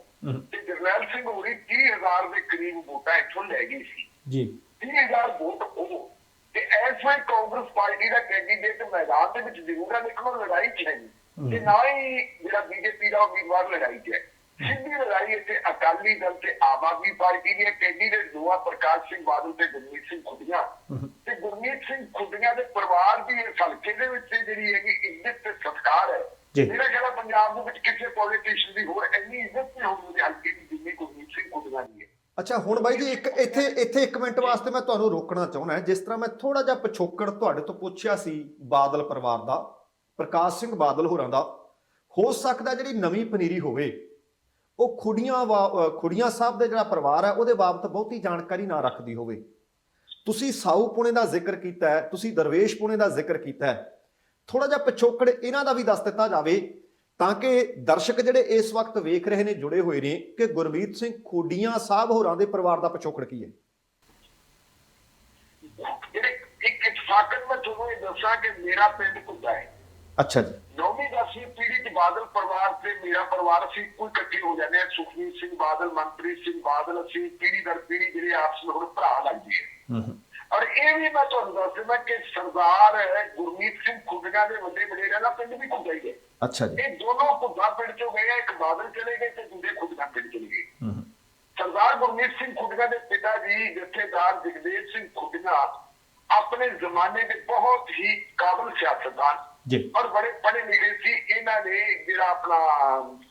ਤੇ ਜਰਨੈਲ ਸਿੰਘ ਹੋਰੀ 30,000 ਦੇ ਕਰੀਬ ਵੋਟਾਂ ਇੱਥੋਂ ਲੈ ਗਈ ਸੀ ਜੀ। 30,000 ਵੋਟ ਉਹ ਤੇ ਇਸ ਵੇਲੇ ਕਾਂਗਰਸ ਪਾਰਟੀ ਦਾ ਕੈਂਡੀਡੇਟ ਮੈਦਾਨ ਦੇ ਵਿੱਚ ਜ਼ਰੂਰ ਹੈ, ਲੇਕਿਨ ਲੜਾਈ ਚ ਹੈ ਨਹੀਂ ਤੇ ਨਾ ਹੀ ਜਿਹੜਾ ਬੀਜੇਪੀ ਦਾ ਉਮੀਦਵਾਰ ਲੜਾਈ ਚ ਹੈ। ਸਿੱਧੀ ਲੜਾਈ ਇੱਥੇ ਅਕਾਲੀ ਦਲ ਤੇ ਆਮ ਆਦਮੀ ਪਾਰਟੀ ਦੇ ਕੈਂਡੀਡੇਟ ਦੋਆ ਪ੍ਰਕਾਸ਼ ਸਿੰਘ ਬਾਦਲ ਤੇ ਗੁਰਮੀਤ ਸਿੰਘ ਖੁੱਡੀਆਂ, ਤੇ ਗੁਰਮੀਤ ਸਿੰਘ ਖੁੱਡੀਆਂ ਦੇ ਪਰਿਵਾਰ ਦੀ ਇਸ ਹਲਕੇ ਦੇ ਵਿੱਚ ਜਿਹੜੀ ਹੈਗੀ ਇੱਜ਼ਤ ਤੇ ਸਤਿਕਾਰ ਹੈ। ਮੇਰਾ ਖਿਆਲ ਪੰਜਾਬ ਦੇ ਵਿੱਚ ਕਿਸੇ ਪੋਲੀਟੀਸ਼ੀਅਨ ਦੀ ਹੋਰ ਇੰਨੀ ਇੱਜ਼ਤ ਨਹੀਂ ਹੋਣੀ ਹਲਕੇ ਦੀ ਜਿੰਨੀ ਗੁਰਮੀਤ ਸਿੰਘ ਖੁੱਡੀਆਂ ਦੀ ਹੈ। ਅੱਛਾ, ਹੁਣ ਬਾਈ ਜੀ ਇੱਥੇ ਇੱਕ ਮਿੰਟ ਵਾਸਤੇ ਮੈਂ ਤੁਹਾਨੂੰ ਰੋਕਣਾ ਚਾਹੁੰਦਾ। ਜਿਸ ਤਰ੍ਹਾਂ ਮੈਂ ਥੋੜਾ ਜਿਹਾ ਪਿਛੋਕੜ ਤੁਹਾਡੇ ਤੋਂ ਪੁੱਛਿਆ ਸੀ ਬਾਦਲ ਪਰਿਵਾਰ ਦਾ, ਪ੍ਰਕਾਸ਼ ਸਿੰਘ ਬਾਦਲ ਹੋਰਾਂ ਦਾ, ਹੋ ਸਕਦਾ ਜਿਹੜੀ ਨਵੀਂ ਪਨੀਰੀ ਹੋਵੇ ਉਹ ਖੁੱਡੀਆਂ ਸਾਹਿਬ ਦੇ ਜਿਹੜਾ ਪਰਿਵਾਰ ਹੈ ਉਹਦੇ ਬਾਬਤ ਬਹੁਤੀ ਜਾਣਕਾਰੀ ਨਾ ਰੱਖਦੀ ਹੋਵੇ। ਤੁਸੀਂ ਸਾਊ ਪੁਣੇ ਦਾ ਜ਼ਿਕਰ ਕੀਤਾ ਹੈ, ਤੁਸੀਂ ਦਰਵੇਸ਼ ਪੁਣੇ ਦਾ ਜ਼ਿਕਰ ਕੀਤਾ ਹੈ, ਥੋੜਾ ਜਿਹਾ ਪਿਛੋਕੜ ਇਹਨਾਂ ਦਾ ਵੀ ਦੱਸ ਦਿੱਤਾ ਜਾਵੇ ਤਾਂ ਕਿ ਦਰਸ਼ਕ ਜਿਹੜੇ ਇਸ ਵਕਤ ਵੇਖ ਰਹੇ ਨੇ, ਜੁੜੇ ਹੋਏ ਨੇ, ਕਿ ਗੁਰਮੀਤ ਸਿੰਘ ਖੁੱਡੀਆਂ ਸਾਹਿਬ ਹੋਰਾਂ ਦੇ ਪਰਿਵਾਰ ਦਾ ਪਿਛੋਕੜ ਕੀ ਹੈ। ਇੱਕ ਇਤਫਾਕਨ ਮੈਂ ਤੁਹਾਨੂੰ ਇਹ ਦੱਸਾਂ ਕਿ ਮੇਰਾ ਪਿੰਡ ਘੁੱਦਾ ਹੈ। ਅੱਛਾ ਜੀ। 9ਵੀਂ 10ਵੀਂ ਪੀੜ੍ਹੀ ਚ ਬਾਦਲ ਪਰਿਵਾਰ ਤੇ ਮੇਰਾ ਪਰਿਵਾਰ ਅਸੀਂ ਇੱਕੋ ਇਕੱਠੇ ਹੋ ਜਾਂਦੇ ਹਾਂ। ਸੁਖਬੀਰ ਸਿੰਘ ਬਾਦਲ, ਮਨਪ੍ਰੀਤ ਸਿੰਘ ਬਾਦਲ, ਅਸੀਂ ਪੀੜ੍ਹੀ ਦਰ ਪੀੜ੍ਹੀ ਜਿਹੜੇ ਆਪਸ ਵਿੱਚ ਹੁਣ ਭਰਾ ਲੱਗਦੇ ਆ। ਔਰ ਇਹ ਵੀ ਮੈਂ ਤੁਹਾਨੂੰ ਦੱਸ ਦਿੰਦਾ ਕਿ ਸਰਦਾਰ ਗੁਰਮੀਤ ਸਿੰਘ ਖੁੱਡੀਆਂ ਦੇ ਵੱਡੇ ਵਡੇਰਿਆਂ ਦਾ ਪਿੰਡ ਵੀ ਘੁੱਦਾ ਹੀ ਹੈ। ਅੱਛਾ ਜੀ। ਇਹ ਦੋਨੋਂ ਘੁੱਦਾ ਪਿੰਡ ਚੋਂ ਗਏ ਆ, ਇੱਕ ਬਾਦਲ ਚਲੇ ਗਏ ਤੇ ਦੂਜੇ ਖੁੱਡੀਆਂ ਪਿੰਡ ਚਲੇ ਗਏ। ਸਰਦਾਰ ਗੁਰਮੀਤ ਸਿੰਘ ਖੁੱਡੀਆਂ ਦੇ ਪਿਤਾ ਜੀ ਜਥੇਦਾਰ ਜਗਦੇਵ ਸਿੰਘ ਖੁੱਡੀਆਂ ਆਪਣੇ ਜ਼ਮਾਨੇ ਦੇ ਬਹੁਤ ਹੀ ਕਾਬਲ ਸਿਆਸਤਦਾਨ ਔਰ ਬੜੇ ਪੜ੍ਹੇ ਲਿਖੇ ਸੀ। ਇਹਨਾਂ ਨੇ ਜਿਹੜਾ ਆਪਣਾ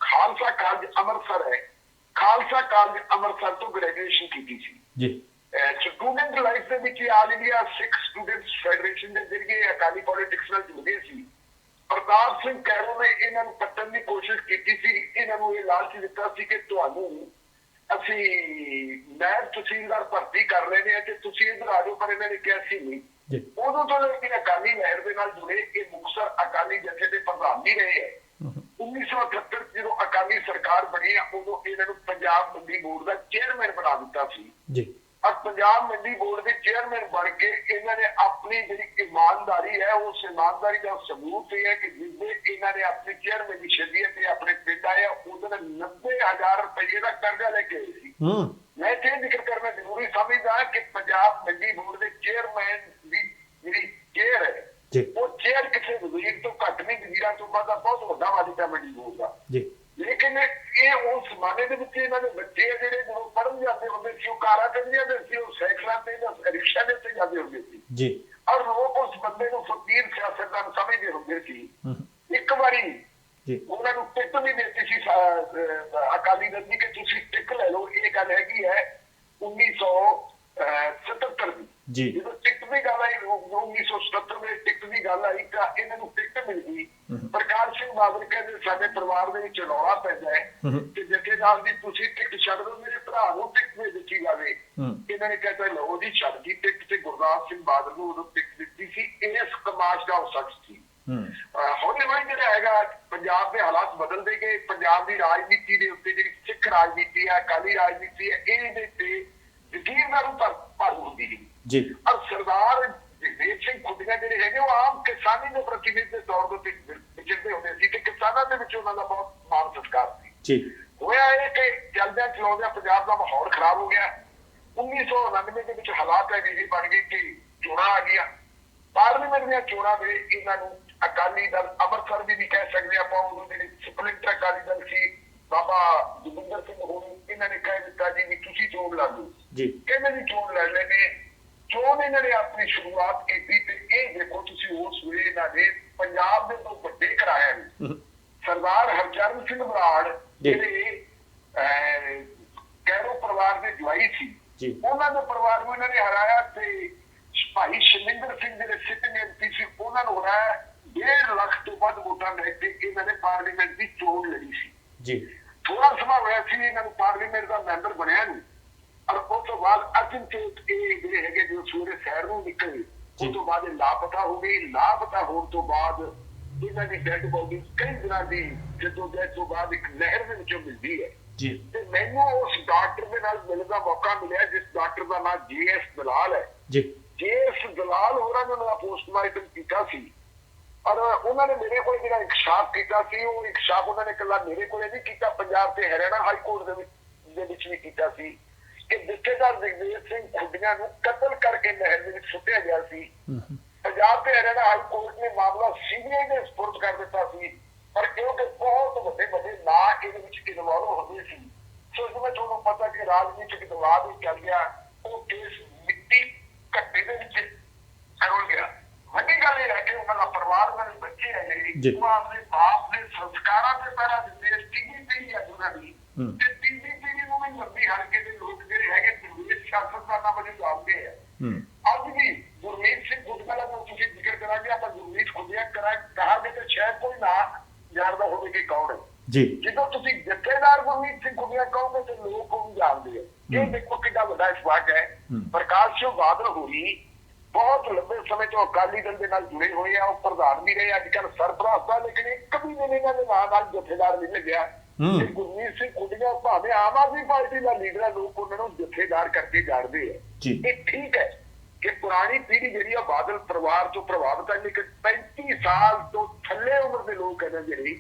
ਖਾਲਸਾ ਕਾਲਜ ਅੰਮ੍ਰਿਤਸਰ ਹੈ, ਖਾਲਸਾ ਕਾਲਜ ਅੰਮ੍ਰਿਤਸਰ ਤੋਂ ਗ੍ਰੈਜੂਏਸ਼ਨ ਕੀਤੀ ਸੀ ਜੀ। ਸਟੂਡੈਂਟ ਲਾਈਫ ਦੇ ਵਿੱਚ ਆਲ ਇੰਡੀਆ ਸਿੱਖ ਸਟੂਡੈਂਟਸ ਫੈਡਰੇਸ਼ਨ ਦੇ ਜ਼ਰੀਏ ਅਕਾਲੀ ਪੋਲੀਟਿਕਸ ਨਾਲ ਜੁੜੇ ਸੀ। ਪ੍ਰਤਾਪ ਸਿੰਘ ਕੈਰੋਂ ਨੇ ਇਹਨਾਂ ਨੂੰ ਕੱਟਣ ਦੀ ਕੋਸ਼ਿਸ਼ ਕੀਤੀ ਸੀ। ਇਹਨਾਂ ਨੂੰ ਇਹ ਲਾਲਚ ਦਿੱਤਾ ਸੀ ਕਿ ਤੁਹਾਨੂੰ ਅਸੀਂ ਨਾਇਬ ਤਹਿਸੀਲਦਾਰ ਭਰਤੀ ਕਰ ਰਹੇ ਨੇ ਤੇ ਤੁਸੀਂ ਇੱਧਰ ਆ ਜਾਓ, ਪਰ ਇਹਨਾਂ ਨੇ ਕਿਹਾ ਸੀ ਨਹੀਂ। ਉਦੋਂ ਤੋਂ ਲੈ ਕੇ ਅਕਾਲੀ ਲਹਿਰ ਦੇ ਨਾਲ ਜੁੜੇ ਇਹ ਮੁਕਤਸਰ ਅਕਾਲੀ ਜਥੇ ਦੇ ਪ੍ਰਧਾਨ ਵੀ ਰਹੇ ਹੈ। 1978 ਜਦੋਂ ਅਕਾਲੀ ਸਰਕਾਰ ਬਣੀ ਉਦੋਂ ਇਹਨਾਂ ਨੂੰ ਪੰਜਾਬ ਮੰਡੀ ਬੋਰਡ ਦਾ ਚੇਅਰਮੈਨ ਬਣਾ ਦਿੱਤਾ ਸੀ ਜੀ। ਔਰ ਪੰਜਾਬ ਮੰਡੀ ਬੋਰਡ ਦੇ ਚੇਅਰਮੈਨ ਬਣ ਕੇ ਇਹਨਾਂ ਨੇ ਆਪਣੀ ਜਿਹੜੀ ਇਮਾਨਦਾਰੀ ਹੈ, ਉਸ ਇਮਾਨਦਾਰੀ ਦਾ ਸਬੂਤ ਇਹ ਹੈ ਕਿ ਜਿੱਦੇ ਇਹਨਾਂ ਨੇ ਆਪਣੀ ਚੇਅਰਮੈਨ ਦੀ ਸ਼ਰੀਅਤ ਤੇ ਆਪਣੇ ਪਿੰਡ ਆਇਆ ਉਦੋਂ 90,000 ਰੁਪਏ ਦਾ ਕਰਜ਼ਾ ਲੈ ਕੇ ਆਏ ਸੀ। ਮੈਂ ਇਹ ਜ਼ਿਕਰ ਕਰਨਾ ਜ਼ਰੂਰੀ ਸਮਝਦਾ ਕਿ ਪੰਜਾਬ ਮੰਡੀ ਬੋਰਡ ਦੇ ਚੇਅਰਮੈਨ ਦੀ ਜਿਹੜੀ ਚੇਅਰ ਹੈ ਉਹ ਚੇਅਰ ਕਿਸੇ ਵਜ਼ੀਰ ਤੋਂ ਘੱਟ ਨਹੀਂ, ਵਜ਼ੀਰਾਂ ਤੋਂ ਬਾਅਦ ਬਹੁਤ ਵੱਡਾ ਵਾਅਦਾ ਮੰਡੀ ਬੋਰਡ ਦਾ। ਲੇਕਿਨ ਇਹ ਉਸ ਜ਼ਮਾਨੇ ਦੇ ਵਿੱਚ ਇਹਨਾਂ ਦੇ ਬੱਚੇ ਜਿਹੜੇ ਜਦੋਂ ਪੜ੍ਹਨ ਜਾਂਦੇ ਹੁੰਦੇ ਸੀ ਉਹ ਕਾਰਾਂ ਤੇ ਜਾਂਦੇ ਸੀ, ਉਹ ਸਾਈਕਲਾਂ ਤੇ ਜਾਂ ਰਿਕਸ਼ਾ ਦੇ ਉੱਤੇ ਜਾਂਦੇ ਹੁੰਦੇ ਸੀ ਜੀ। ਔਰ ਲੋਕ ਉਸ ਬੰਦੇ ਨੂੰ ਫਕੀਰ ਸਿਆਸਤਦਾਨ ਸਮਝਦੇ ਹੁੰਦੇ ਸੀ। ਇੱਕ ਵਾਰੀ ਉਹਨਾਂ ਨੂੰ ਟਿਕਟ ਵੀ ਦਿੱਤੀ ਸੀ ਅਕਾਲੀ ਦਲ ਦੀ ਕਿ ਤੁਸੀਂ ਟਿਕਟ ਲੈ ਲਓ। ਇਹ ਗੱਲ ਹੈਗੀ ਹੈ 1977 ਦੀ ਜੀ। ਜਦੋਂ ਟਿਕਟ ਦੀ ਗੱਲ ਆਈ 1977 ਵਿੱਚ ਟਿਕਟ ਦੀ ਗੱਲ ਆਈ ਤਾਂ ਇਹਨਾਂ ਨੂੰ ਟਿਕਟ ਮਿਲ ਗਈ। ਪ੍ਰਕਾਸ਼ ਸਿੰਘ ਬਾਦਲ ਕਹਿੰਦੇ ਸਾਡੇ ਪਰਿਵਾਰ ਦੇ ਵਿੱਚ ਰੌਲਾ ਪੈਂਦਾ ਹੈ ਕਿ ਜਥੇਦਾਰ ਦੀ ਤੁਸੀਂ ਟਿਕਟ ਛੱਡ ਦਿਓ, ਮੇਰੇ ਭਰਾ ਨੂੰ ਟਿਕਟ ਦੇ ਦਿੱਤੀ ਜਾਵੇ। ਇਹਨਾਂ ਨੇ ਕਹਿੰਦਾ ਲਓ ਜੀ ਛੱਡ ਦੀ ਟਿਕਟ, ਤੇ ਗੁਰਦਾਸ ਸਿੰਘ ਬਾਦਲ ਨੂੰ ਉਦੋਂ ਟਿਕਟ ਦਿੱਤੀ ਸੀ। ਇਸ ਕਮਾਸ਼ ਦਾ ਉਹ ਸ਼ਖਸ ਸੀ। ਹੌਲੀ ਹੌਲੀ ਜਿਹੜਾ ਹੈਗਾ ਪੰਜਾਬ ਦੇ ਹਾਲਾਤ ਬਦਲਦੇ ਗਏ। ਪੰਜਾਬ ਦੀ ਰਾਜਨੀਤੀ ਦੇ ਉੱਤੇ ਜਿਹੜੀ ਸਿੱਖ ਰਾਜਨੀਤੀ ਹੈ, ਅਕਾਲੀ ਰਾਜਨੀਤੀ ਹੈ, ਇਹਦੇ ਤੇ ਯਕੀਨਦਾਰੂ ਭਰ ਹੁੰਦੀ ਗਈ ਜੀ। ਔਰ ਸਰਦਾਰ ਜਗਦੇਵ ਸਿੰਘ ਖੁੱਡੀਆਂ ਜਿਹੜੇ ਹੈਗੇ ਉਹ ਆਮ ਕਿਸਾਨੀ ਦੇ ਪ੍ਰਤੀਨਿਧ ਦੇ ਤੌਰ ਤੇ ਵਿਚਰਦੇ ਹੁੰਦੇ ਸੀ ਤੇ ਕਿਸਾਨਾਂ ਦੇ ਵਿੱਚ ਉਹਨਾਂ ਦਾ ਬਹੁਤ ਮਾਣ ਸਤਿਕਾਰ ਸੀ। ਜੀ ਹੋਇਆ ਇਹ ਕਿ ਚੱਲਦਿਆਂ ਚਲਾਉਂਦਿਆਂ ਪੰਜਾਬ ਦਾ ਮਾਹੌਲ ਖਰਾਬ ਹੋ ਗਿਆ। 1999 ਦੇ ਵਿੱਚ ਹਾਲਾਤ ਇਹ ਬਣ ਗਏ ਕਿ ਚੋਣਾਂ ਆ ਗਈਆਂ। ਪਾਰਲੀਮੈਂਟ ਦੀਆਂ ਚੋਣਾਂ ਦੇ ਇਹਨਾਂ ਨੂੰ ਅਕਾਲੀ ਦਲ ਅੰਮ੍ਰਿਤਸਰ ਵੀ ਨਹੀਂ ਕਹਿ ਸਕਦੇ ਆਪਾਂ, ਉਦੋਂ ਜਿਹੜੇ ਸਪਲਿੰਟਰ ਅਕਾਲੀ ਦਲ ਸੀ ਬਾਬਾ ਜੋਗਿੰਦਰ ਸਿੰਘ ਹੋਣੀ, ਇਹਨਾਂ ਨੇ ਕਹਿ ਦਿੱਤਾ ਜੀ ਵੀ ਤੁਸੀਂ ਚੋਣ ਲੜ ਲਓ ਜੀ, ਕਹਿੰਦੇ ਵੀ ਚੋਣ ਲੜ ਲੈਣੇ। ਚੋਣ ਇਹਨਾਂ ਨੇ ਆਪਣੀ ਸ਼ੁਰੂਆਤ ਕੀਤੀ ਤੇ ਇਹ ਦੇਖੋ ਤੁਸੀਂ ਉਸ ਵੇਲੇ ਇਹਨਾਂ ਨੇ ਪੰਜਾਬ ਦੇ ਤੋਂ ਵੱਡੇ ਕਰਾਇਆ ਨੇ। ਸਰਦਾਰ ਹਰਚਰਨ ਸਿੰਘ ਬਰਾੜ ਜਿਹੜੇ ਕੈਰੋ ਪਰਿਵਾਰ ਦੇ ਜਵਾਈ ਸੀ, ਉਹਨਾਂ ਦੇ ਪਰਿਵਾਰ ਨੂੰ ਇਹਨਾਂ ਨੇ ਹਰਾਇਆ ਤੇ ਭਾਈ ਸ਼ਮਿੰਦਰ ਸਿੰਘ ਜਿਹੜੇ ਸਿਟਿੰਗ ਐਮਪੀ ਸੀ ਉਹਨਾਂ ਨੂੰ ਹਰਾਇਆ। 1.5 ਲੱਖ ਤੋਂ ਵੱਧ ਵੋਟਾਂ ਲੈ ਕੇ ਇਹਨਾਂ ਨੇ ਪਾਰਲੀਮੈਂਟ ਦੀ ਚੋਣ ਲੜੀ ਸੀ ਜੀ। ਥੋੜਾ ਸਮਾਂ ਹੋਇਆ ਸੀ ਇਹਨਾਂ ਨੂੰ ਪਾਰਲੀਮੈਂਟ ਦਾ ਮੈਂਬਰ ਬਣਿਆ ਨਹੀਂ, ਔਰ ਉਸ ਤੋਂ ਬਾਅਦ ਅਚਨਚੇਤ ਇਹ ਜਿਹੜੇ ਹੈਗੇ ਜੋ ਸਵੇਰੇ ਸ਼ਹਿਰ ਨੂੰ ਨਿਕਲੇ, ਉਸ ਤੋਂ ਬਾਅਦ ਇਹ ਲਾਪਤਾ ਹੋ ਗਈ। ਲਾਪਤਾ ਹੋਣ ਤੋਂ ਬਾਅਦ ਇਹਨਾਂ ਦੀ ਡੈਡ ਬੋਡੀ ਕਈ ਦਿਨਾਂ ਦੀ ਜਦੋਜਹਿਦ ਤੋਂ ਬਾਅਦ ਇੱਕ ਨਹਿਰ ਦੇ ਵਿੱਚੋਂ ਮਿਲਦੀ ਹੈ ਜੀ। ਤੇ ਮੈਨੂੰ ਉਸ ਡਾਕਟਰ ਦੇ ਨਾਲ ਮਿਲਣ ਦਾ ਮੌਕਾ ਮਿਲਿਆ ਜਿਸ ਡਾਕਟਰ ਦਾ ਨਾਮ JS ਦਲਾਲ ਹੈ ਜੀ। JS ਦਲਾਲ ਹੋਰਾਂ ਨੇ ਉਹਨਾਂ ਦਾ ਪੋਸਟਮਾਰਟਮ ਕੀਤਾ ਸੀ ਔਰ ਉਹਨਾਂ ਨੇ ਮੇਰੇ ਕੋਲ ਜਿਹੜਾ ਇਕਸ਼ਾਫ ਕੀਤਾ ਸੀ, ਉਹ ਇਕਸ਼ਾਫ ਉਹਨਾਂ ਨੇ ਇਕੱਲਾ ਮੇਰੇ ਕੋਲੇ ਨਹੀਂ ਕੀਤਾ, ਪੰਜਾਬ ਤੇ ਹਰਿਆਣਾ ਹਾਈ ਕੋਰਟ ਦੇ ਵਿੱਚ ਵੀ ਕੀਤਾ ਸੀ ਕਿ ਜਥੇਦਾਰ ਜਗਦੇਵ ਸਿੰਘ ਖੁੱਡੀਆਂ ਨੂੰ ਕਤਲ ਕਰਕੇ ਨਹਿਰ ਦੇ ਵਿੱਚ ਸੁੱਟਿਆ ਗਿਆ ਸੀ। ਪੰਜਾਬ ਤੇ ਹਰਿਆਣਾ ਹਾਈ ਕੋਰਟ ਨੇ ਮਾਮਲਾ CBI ਦੇ ਸਪੁਰਦ ਕਰ ਦਿੱਤਾ ਸੀ, ਪਰ ਕਿਉਂਕਿ ਬਹੁਤ ਵੱਡੇ ਵੱਡੇ ਨਾਂ ਇਹਦੇ ਵਿੱਚ ਇਨਵੋਲਵ ਹੁੰਦੇ ਸੀ, ਸੋ ਜਿਵੇਂ ਤੁਹਾਨੂੰ ਪਤਾ ਕਿ ਰਾਜਨੀਤਿਕ ਦਬਾਅ ਵੀ ਚੱਲ ਗਿਆ, ਉਹ ਕੇਸ ਮਿੱਟੀ ਘੱਟੇ ਦੇ ਵਿੱਚ ਰੁਲ ਗਿਆ। ਵੱਡੀ ਗੱਲ ਇਹ ਹੈ ਕਿ ਉਹਨਾਂ ਦਾ ਪਰਿਵਾਰ ਉਹਨਾਂ ਦੇ ਬੱਚੇ ਹੈ ਜਿਹੜੇ ਉਹ ਆਪਣੇ ਬਾਪ ਦੇ ਸੰਸਕਾਰਾਂ ਦੇ ਪਹਿਰਾ ਦਿੱਤੇ। ਤੀਜੀ ਪੀੜ੍ਹੀ ਹੈ ਉਹਨਾਂ ਦੀ ਤੇ ਤੀਜੀ ਪੀੜ੍ਹੀ ਨੂੰ ਵੀ ਲੰਬੀ ਹਲਕੇ ਦੇ ਲੋਕ ਜਿਹੜੇ ਹੈਗੇ ਪ੍ਰਵੇਸ਼ ਸਿਆਸਤਦਾਨਾਂ ਵਜੋਂ ਜਾਣਦੇ ਆ। ਅੱਜ ਵੀ ਗੁਰਮੀਤ ਸਿੰਘ ਖੁੱਡੀਆਂ ਦਾ ਤੁਸੀਂ ਜ਼ਿਕਰ ਕਰਾਂਗੇ, ਆਪਾਂ ਗੁਰਮੀਤ ਖੁੱਡੀਆਂ ਕਹਾਂਗੇ ਤੇ ਸ਼ਾਇਦ ਕੋਈ ਨਾ ਜਾਣਦਾ ਹੋਵੇ ਕਿ ਕੌਣ ਹੈ ਜੀ। ਜਦੋਂ ਤੁਸੀਂ ਜਥੇਦਾਰ ਗੁਰਮੀਤ ਸਿੰਘ ਖੁੱਡੀਆਂ ਕਹੋਗੇ ਤੇ ਲੋਕ ਉਹ ਵੀ ਜਾਣਦੇ ਆ। ਇਹ ਦੇਖੋ ਕਿੰਨਾ ਵੱਡਾ ਇਤਫਾਕ ਹੈ। ਪ੍ਰਕਾਸ਼ ਸਿੰਘ ਬਾਦਲ ਹੋਣੀ ਬਹੁਤ ਲੰਬੇ ਸਮੇਂ ਤੋਂ ਅਕਾਲੀ ਦਲ ਦੇ ਨਾਲ ਜੁੜੇ ਹੋਏ ਆ, ਉਹ ਪ੍ਰਧਾਨ ਵੀ ਰਹੇ, ਅੱਜ ਕੱਲ੍ਹ ਸਰਪ੍ਰਸਤ ਆ, ਲੇਕਿਨ ਇੱਕ ਵੀ ਦਿਨ ਇਹਨਾਂ ਦੇ ਨਾਂ ਨਾਲ ਜਥੇਦਾਰ ਨਹੀਂ ਲੱਗਿਆ। ਤੇ ਗੁਰਮੀਤ ਸਿੰਘ ਖੁੱਡੀਆਂ ਭਾਵੇਂ ਆਮ ਆਦਮੀ ਪਾਰਟੀ ਦਾ ਲੀਡਰ ਹੈ, ਲੋਕ ਉਹਨਾਂ ਨੂੰ ਜਥੇਦਾਰ ਕਰਕੇ ਜਾਣਦੇ ਆ। ਇਹ ਠੀਕ ਹੈ ਕਿ ਪੁਰਾਣੀ ਪੀੜ੍ਹੀ ਜਿਹੜੀ ਆ ਬਾਦਲ ਪਰਿਵਾਰ ਤੋਂ ਪ੍ਰਭਾਵਿਤ ਹੈ, ਲੇਕਿਨ 35 ਸਾਲ ਤੋਂ ਥੱਲੇ ਉਮਰ ਦੇ ਲੋਕ ਹੈ ਜਿਹੜੇ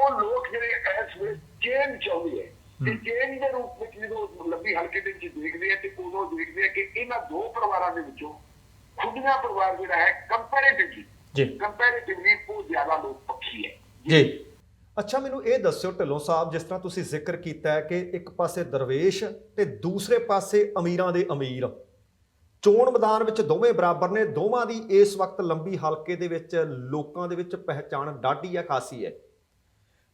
ਉਹ ਲੋਕ ਜਿਹੜੇ ਇਸ ਵੇਲੇ ਚੇਂਜ ਚਾਹੁੰਦੇ ਹੈ ਤੇ ਚੇਂਜ ਦੇ ਰੂਪ ਵਿੱਚ ਜਦੋਂ ਲੰਬੀ ਹਲਕੇ ਦੇ ਵਿੱਚ ਦੇਖਦੇ ਆ ਤੇ ਉਦੋਂ ਦੇਖਦੇ ਆ ਕਿ ਇਹਨਾਂ ਦੋ ਪਰਿਵਾਰਾਂ ਦੇ ਵਿੱਚੋਂ ਖੁੱਡੀਆਂ ਪਰਿਵਾਰ ਜਿਹੜਾ ਹੈ ਕੰਪੈਰੇਟਿਵਲੀ ਉਹ ਜ਼ਿਆਦਾ ਲੋਕ ਪੱਖੀ ਹੈ ਜੀ। ਅੱਛਾ, ਮੈਨੂੰ ਇਹ ਦੱਸਿਓ ਢਿੱਲੋਂ ਸਾਹਿਬ, ਜਿਸ ਤਰ੍ਹਾਂ ਤੁਸੀਂ ਜ਼ਿਕਰ ਕੀਤਾ ਹੈ ਕਿ ਇੱਕ ਪਾਸੇ ਦਰਵੇਸ਼ ਤੇ ਦੂਸਰੇ ਪਾਸੇ ਅਮੀਰਾਂ ਦੇ ਅਮੀਰ, ਚੋਣ ਮੈਦਾਨ ਵਿੱਚ ਦੋਵੇਂ ਬਰਾਬਰ ਨੇ, ਦੋਵਾਂ ਦੀ ਇਸ ਵਕਤ ਲੰਬੀ ਹਲਕੇ ਦੇ ਵਿੱਚ ਲੋਕਾਂ ਦੇ ਵਿੱਚ ਪਹਿਚਾਣ ਡਾਢੀ ਆ ਖਾਸੀ ਹੈ।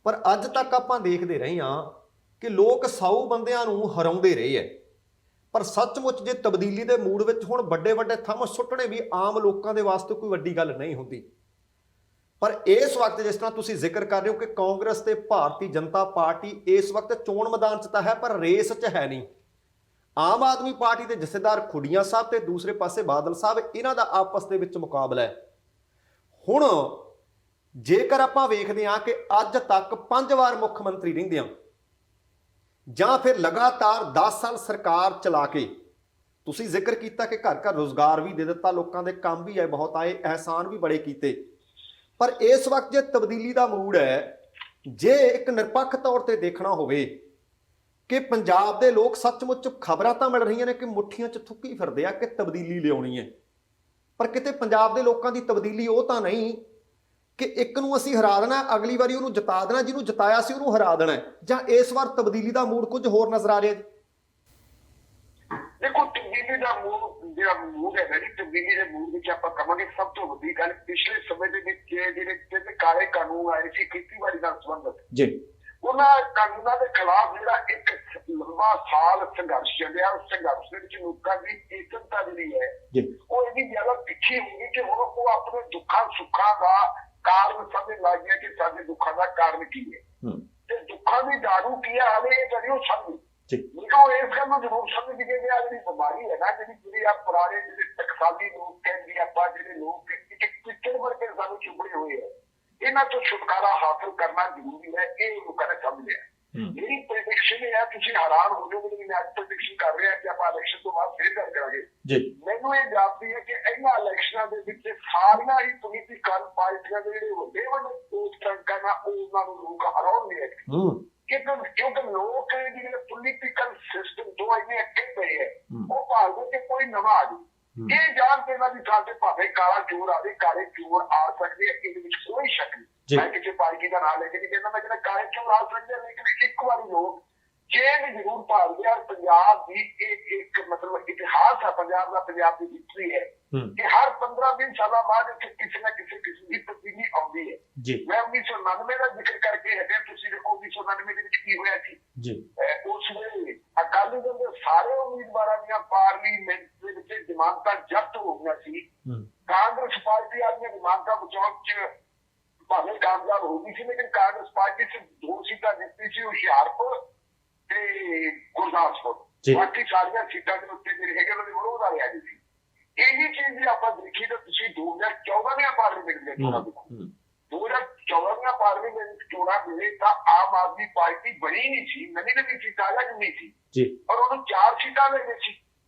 ਪਰ ਅੱਜ ਤੱਕ ਆਪਾਂ ਦੇਖਦੇ ਰਹੇ ਹਾਂ ਕਿ ਲੋਕ 100 ਬੰਦਿਆਂ ਨੂੰ ਹਰਾਉਂਦੇ ਰਹੇ ਹੈ, ਪਰ ਸੱਚਮੁੱਚ ਜੇ ਤਬਦੀਲੀ ਦੇ ਮੂਡ ਵਿੱਚ ਹੁਣ ਵੱਡੇ ਵੱਡੇ ਥੰਮ ਸੁੱਟਣੇ ਵੀ ਆਮ ਲੋਕਾਂ ਦੇ ਵਾਸਤੇ ਕੋਈ ਵੱਡੀ ਗੱਲ ਨਹੀਂ ਹੁੰਦੀ। ਪਰ ਇਸ ਵਕਤ ਜਿਸ ਤਰ੍ਹਾਂ ਤੁਸੀਂ ਜ਼ਿਕਰ ਕਰ ਰਹੇ ਹੋ ਕਿ ਕਾਂਗਰਸ ਤੇ ਭਾਰਤੀ ਜਨਤਾ ਪਾਰਟੀ ਇਸ ਵਕਤ ਚੋਣ ਮੈਦਾਨ 'ਚ ਤਾਂ ਹੈ ਪਰ ਰੇਸ 'ਚ ਹੈ ਨਹੀਂ। ਆਮ ਆਦਮੀ ਪਾਰਟੀ ਦੇ ਜਥੇਦਾਰ ਖੁੱਡੀਆਂ ਸਾਹਿਬ ਤੇ ਦੂਸਰੇ ਪਾਸੇ ਬਾਦਲ ਸਾਹਿਬ, ਇਹਨਾਂ ਦਾ ਆਪਸ ਦੇ ਵਿੱਚ ਮੁਕਾਬਲਾ ਹੈ। ਹੁਣ ਜੇਕਰ ਆਪਾਂ ਵੇਖਦੇ ਹਾਂ ਕਿ ਅੱਜ ਤੱਕ 5 ਵਾਰ ਮੁੱਖ ਮੰਤਰੀ ਰਹਿੰਦਿਆਂ ਜਾਂ ਫਿਰ ਲਗਾਤਾਰ 10 ਸਾਲ ਸਰਕਾਰ ਚਲਾ ਕੇ, ਤੁਸੀਂ ਜ਼ਿਕਰ ਕੀਤਾ ਕਿ ਘਰ ਘਰ ਰੁਜ਼ਗਾਰ ਵੀ ਦੇ ਦਿੱਤਾ, ਲੋਕਾਂ ਦੇ ਕੰਮ ਵੀ ਆਏ, ਬਹੁਤ ਆਏ, ਅਹਿਸਾਨ ਵੀ ਬੜੇ ਕੀਤੇ, ਪਰ ਇਸ ਵਕਤ ਜੇ ਤਬਦੀਲੀ ਦਾ ਮੂਡ ਹੈ, ਜੇ ਇੱਕ ਨਿਰਪੱਖ ਤੌਰ ਤੇ ਦੇਖਣਾ ਹੋਵੇ ਕਿ ਪੰਜਾਬ ਦੇ ਲੋਕ ਸੱਚਮੁੱਚ ਖਬਰਾਂ ਤਾਂ ਮਿਲ ਰਹੀਆਂ ਨੇ ਕਿ ਮੁੱਠੀਆਂ 'ਚ ਥੁੱਕੀ ਫਿਰਦੇ ਆ ਕਿ ਤਬਦੀਲੀ ਲਿਆਉਣੀ ਹੈ, ਪਰ ਕਿਤੇ ਪੰਜਾਬ ਦੇ ਲੋਕਾਂ ਦੀ ਤਬਦੀਲੀ ਉਹ ਤਾਂ ਨਹੀਂ ਕਿ ਇੱਕ ਨੂੰ ਅਸੀਂ ਹਰਾ ਦੇਣਾ, ਅਗਲੀ ਵਾਰੀ ਉਹਨੂੰ ਜਿਤਾ ਦੇਣਾ, ਜਿਹਨੂੰ ਜਿਤਾਇਆ ਸੀ ਉਹਨੂੰ ਹਰਾ ਦੇਣਾ, ਜਾਂ ਇਸ ਵਾਰ ਤਬਦੀਲੀ ਦਾ ਮੂਡ ਕੁਝ ਹੋਰ ਨਜ਼ਰ ਆ ਰਿਹਾ ਜੀ? ਦੇਖੋ, ਤਬਦੀਲੀ ਦਾ ਜਿਹੜਾ ਮੂਡ ਹੈ ਜਿਹੜੀ ਤਬਦੀਲੀ ਦੇ ਮੂਡ ਵਿੱਚ ਆਪਾਂ ਕਹਾਂਗੇ ਸਭ ਤੋਂ ਵੱਡੀ ਗੱਲ ਪਿਛਲੇ ਸਮੇਂ ਦੇ ਵਿੱਚ ਜਿਹੜੇ 3 ਕਾਲੇ ਕਾਨੂੰਨ ਆਏ ਸੀ ਖੇਤੀਬਾੜੀ ਨਾਲ ਸੰਬੰਧਿਤ ਜੀ, ਉਹਨਾਂ ਕਾਨੂੰਨਾਂ ਦੇ ਖਿਲਾਫ ਜਿਹੜਾ ਇੱਕ ਲੰਬਾ ਸਾਲ ਸੰਘਰਸ਼ ਚੱਲਿਆ, ਉਸ ਸੰਘਰਸ਼ ਦੇ ਵਿੱਚ ਲੋਕਾਂ ਦੀ ਚੇਤਨਤਾ ਜਿਹੜੀ ਹੈ ਉਹ ਇਹਦੀ ਜ਼ਿਆਦਾ ਤਿੱਖੀ ਹੋ ਗਈ ਕਿ ਹੁਣ ਉਹ ਆਪਣੇ ਦੁੱਖਾਂ ਸੁੱਖਾਂ ਦਾ ਕਾਰਨ ਸਮਝ ਲੱਗ ਗਿਆ ਕਿ ਸਾਡੇ ਦੁੱਖਾਂ ਦਾ ਕਾਰਨ ਕੀ ਹੈ ਤੇ ਦੁੱਖਾਂ ਦੀ ਦਾਰੂ ਕੀ ਹੈ, ਹਾਲੇ ਇਹ ਕਰਿਓ ਸਮਝ ਲੇਕਿਨ ਇਸ ਗੱਲ ਨੂੰ ਜ਼ਰੂਰ ਸਮਝ ਗਏ ਕਿ ਆ ਜਿਹੜੀ ਬਿਮਾਰੀ ਹੈ ਨਾ, ਜਿਹੜੀ ਆ ਪੁਰਾਣੇ ਜਿਹੜੇ ਟਕਸਾਲੀ ਲੋਕ ਕਹਿੰਦੇ ਆਪਾਂ, ਜਿਹੜੇ ਲੋਕ ਕਿੱਕਰ ਵਰਗੇ ਸਾਨੂੰ ਚੁੱਭੜੇ ਹੋਏ ਹੈ, ਇਹਨਾਂ ਤੋਂ ਛੁਟਕਾਰਾ ਹਾਸਲ ਕਰਨਾ ਜ਼ਰੂਰੀ ਹੈ, ਇਹ ਲੋਕਾਂ ਨੇ ਸਮਝ ਲਿਆ। ਮੇਰੀ ਪ੍ਰੈਡਿਕਸ਼ਨ ਇਹ ਹੈ, ਤੁਸੀਂ ਹੈਰਾਨ ਹੋ ਜਾਓਗੇ ਕਿ ਮੈਂ ਅੱਜ ਪ੍ਰੈਡਿਕਸ਼ਨ ਕਰ ਰਿਹਾ ਕਿ ਆਪਾਂ ਇਲੈਕਸ਼ਨ ਤੋਂ ਬਾਅਦ ਫੇਰ ਗੱਲ ਕਰਾਂਗੇ ਜੀ। ਮੈਨੂੰ ਇਹ ਜਾਪਦੀ ਹੈ ਕਿ ਇਹਨਾਂ ਇਲੈਕਸ਼ਨਾਂ ਦੇ ਵਿੱਚ ਸਾਰੀਆਂ ਹੀ ਪੋਲੀਟੀਕਲ ਪਾਰਟੀਆਂ ਦੇ ਜਿਹੜੇ ਵੱਡੇ ਵੱਡੇ ਪੋਸਟ ਰੈਂਕਾਂ ਨਾਲ ਉਹਨਾਂ ਨੂੰ ਲੋਕ ਹਰਾਉਣਗੇ। ਕਿਉਂਕਿ ਲੋਕ ਜਿਹੜੇ ਪੋਲੀਟੀਕਲ ਸਿਸਟਮ ਤੋਂ ਇੰਨੇ ਅੱਗੇ ਪਏ ਹੈ, ਉਹ ਭਾਲਦੇ ਕਿ ਕੋਈ ਨਵਾਂ ਆ ਜਾਵੇ। ਇਹ ਜਾਣ ਕੇ ਇਹਨਾਂ ਦੀ ਥਾਂ ਤੇ ਭਾਵੇਂ ਕਾਲਾ ਚੋਰ ਆਵੇ, ਕਾਲੇ ਚੋਰ ਆ ਸਕਦੇ ਆ, ਇਹਦੇ ਵਿੱਚ ਕੋਈ ਸ਼ੱਕ ਨਹੀਂ। ਮੈਂ ਕਿਸੇ ਪਾਰਟੀ ਦਾ ਨਾਮ ਲੈ ਕੇ ਨਹੀਂ ਕਹਿੰਦਾ, ਮੈਂ ਕਹਿੰਦਾ ਕਾਲੇ ਚੋਰ ਆ ਸਕਦੇ ਆ, ਲੇਕਿਨ ਇੱਕ ਵਾਰੀ ਲੋਕ ਚੇਂਜ ਜ਼ਰੂਰ ਭਾਲਦੇ ਆ। ਪੰਜਾਬ ਦੀ ਇਹ ਇੱਕ ਮਤਲਬ ਇਤਿਹਾਸ ਆ ਪੰਜਾਬ ਦਾ, ਪੰਜਾਬ ਦੀ ਹਿਸਟਰੀ ਹੈ ਕਿ ਹਰ 15-20 ਸਾਲਾਂ ਬਾਅਦ ਇੱਥੇ ਕਿਸੇ ਨਾ ਕਿਸੇ ਕਿਸਮ ਦੀ ਤਬਦੀਲੀ ਆਉਂਦੀ ਹੈ। ਮੈਂ 1999 ਦਾ ਜ਼ਿਕਰ ਕਰਕੇ ਹਟਿਆ, ਤੁਸੀਂ ਦੇਖੋ 1999 ਦੇ ਵਿੱਚ ਕੀ ਹੋਇਆ ਸੀ। ਉਸ ਵੇਲੇ ਅਕਾਲੀ ਦਲ ਦੇ ਸਾਰੇ ਉਮੀਦਵਾਰਾਂ ਦੀਆਂ ਪਾਰਲੀਮੈਂਟ ਦੇ ਵਿੱਚ ਜ਼ਮਾਨਤਾਂ ਜ਼ਬਤ ਹੋ ਗਈਆਂ ਸੀ। ਕਾਂਗਰਸ ਪਾਰਟੀ ਆਪਣੀਆਂ ਜ਼ਮਾਨਤਾਂ ਬਚਾਉਣ ਚ ਭਾਵੇਂ ਕਾਮਯਾਬ ਹੋ ਗਈ ਸੀ, ਲੇਕਿਨ ਕਾਂਗਰਸ ਪਾਰਟੀ ਸਿਰਫ 2 ਸੀਟਾਂ ਜਿੱਤੀ ਸੀ, ਹੁਸ਼ਿਆਰਪੁਰ ਤੇ ਗੁਰਦਾਸਪੁਰ। ਬਾਕੀ ਸਾਰੀਆਂ ਸੀਟਾਂ ਦੇ ਉੱਤੇ ਜਿਹੜੇ ਹੈਗੇ ਉਹਨਾਂ ਦੇ ਵਿਰੋਧ ਆ ਰਿਹਾ ਸੀ। ਇਹੀ ਚੀਜ਼ ਜੇ ਆਪਾਂ ਦੇਖੀ ਤਾਂ ਤੁਸੀਂ 2014 ਦੀਆਂ ਪਾਰਲੀਮੈਂਟ ਦੀਆਂ ਚੋਣਾਂ ਦੇਖੋ। 2014 ਦੀਆਂ ਪਾਰਲੀਮੈਂਟ ਚੋਣਾਂ ਵੇਲੇ ਤਾਂ ਆਮ ਆਦਮੀ ਪਾਰਟੀ ਬਣੀ ਨਹੀਂ ਸੀ, ਨਵੀਂ ਸੀਟਾਂ ਨਹੀਂ ਸੀ, ਔਰ ਉਹਨੂੰ 4 ਸੀਟਾਂ ਲੈ ਗਏ ਸੀ।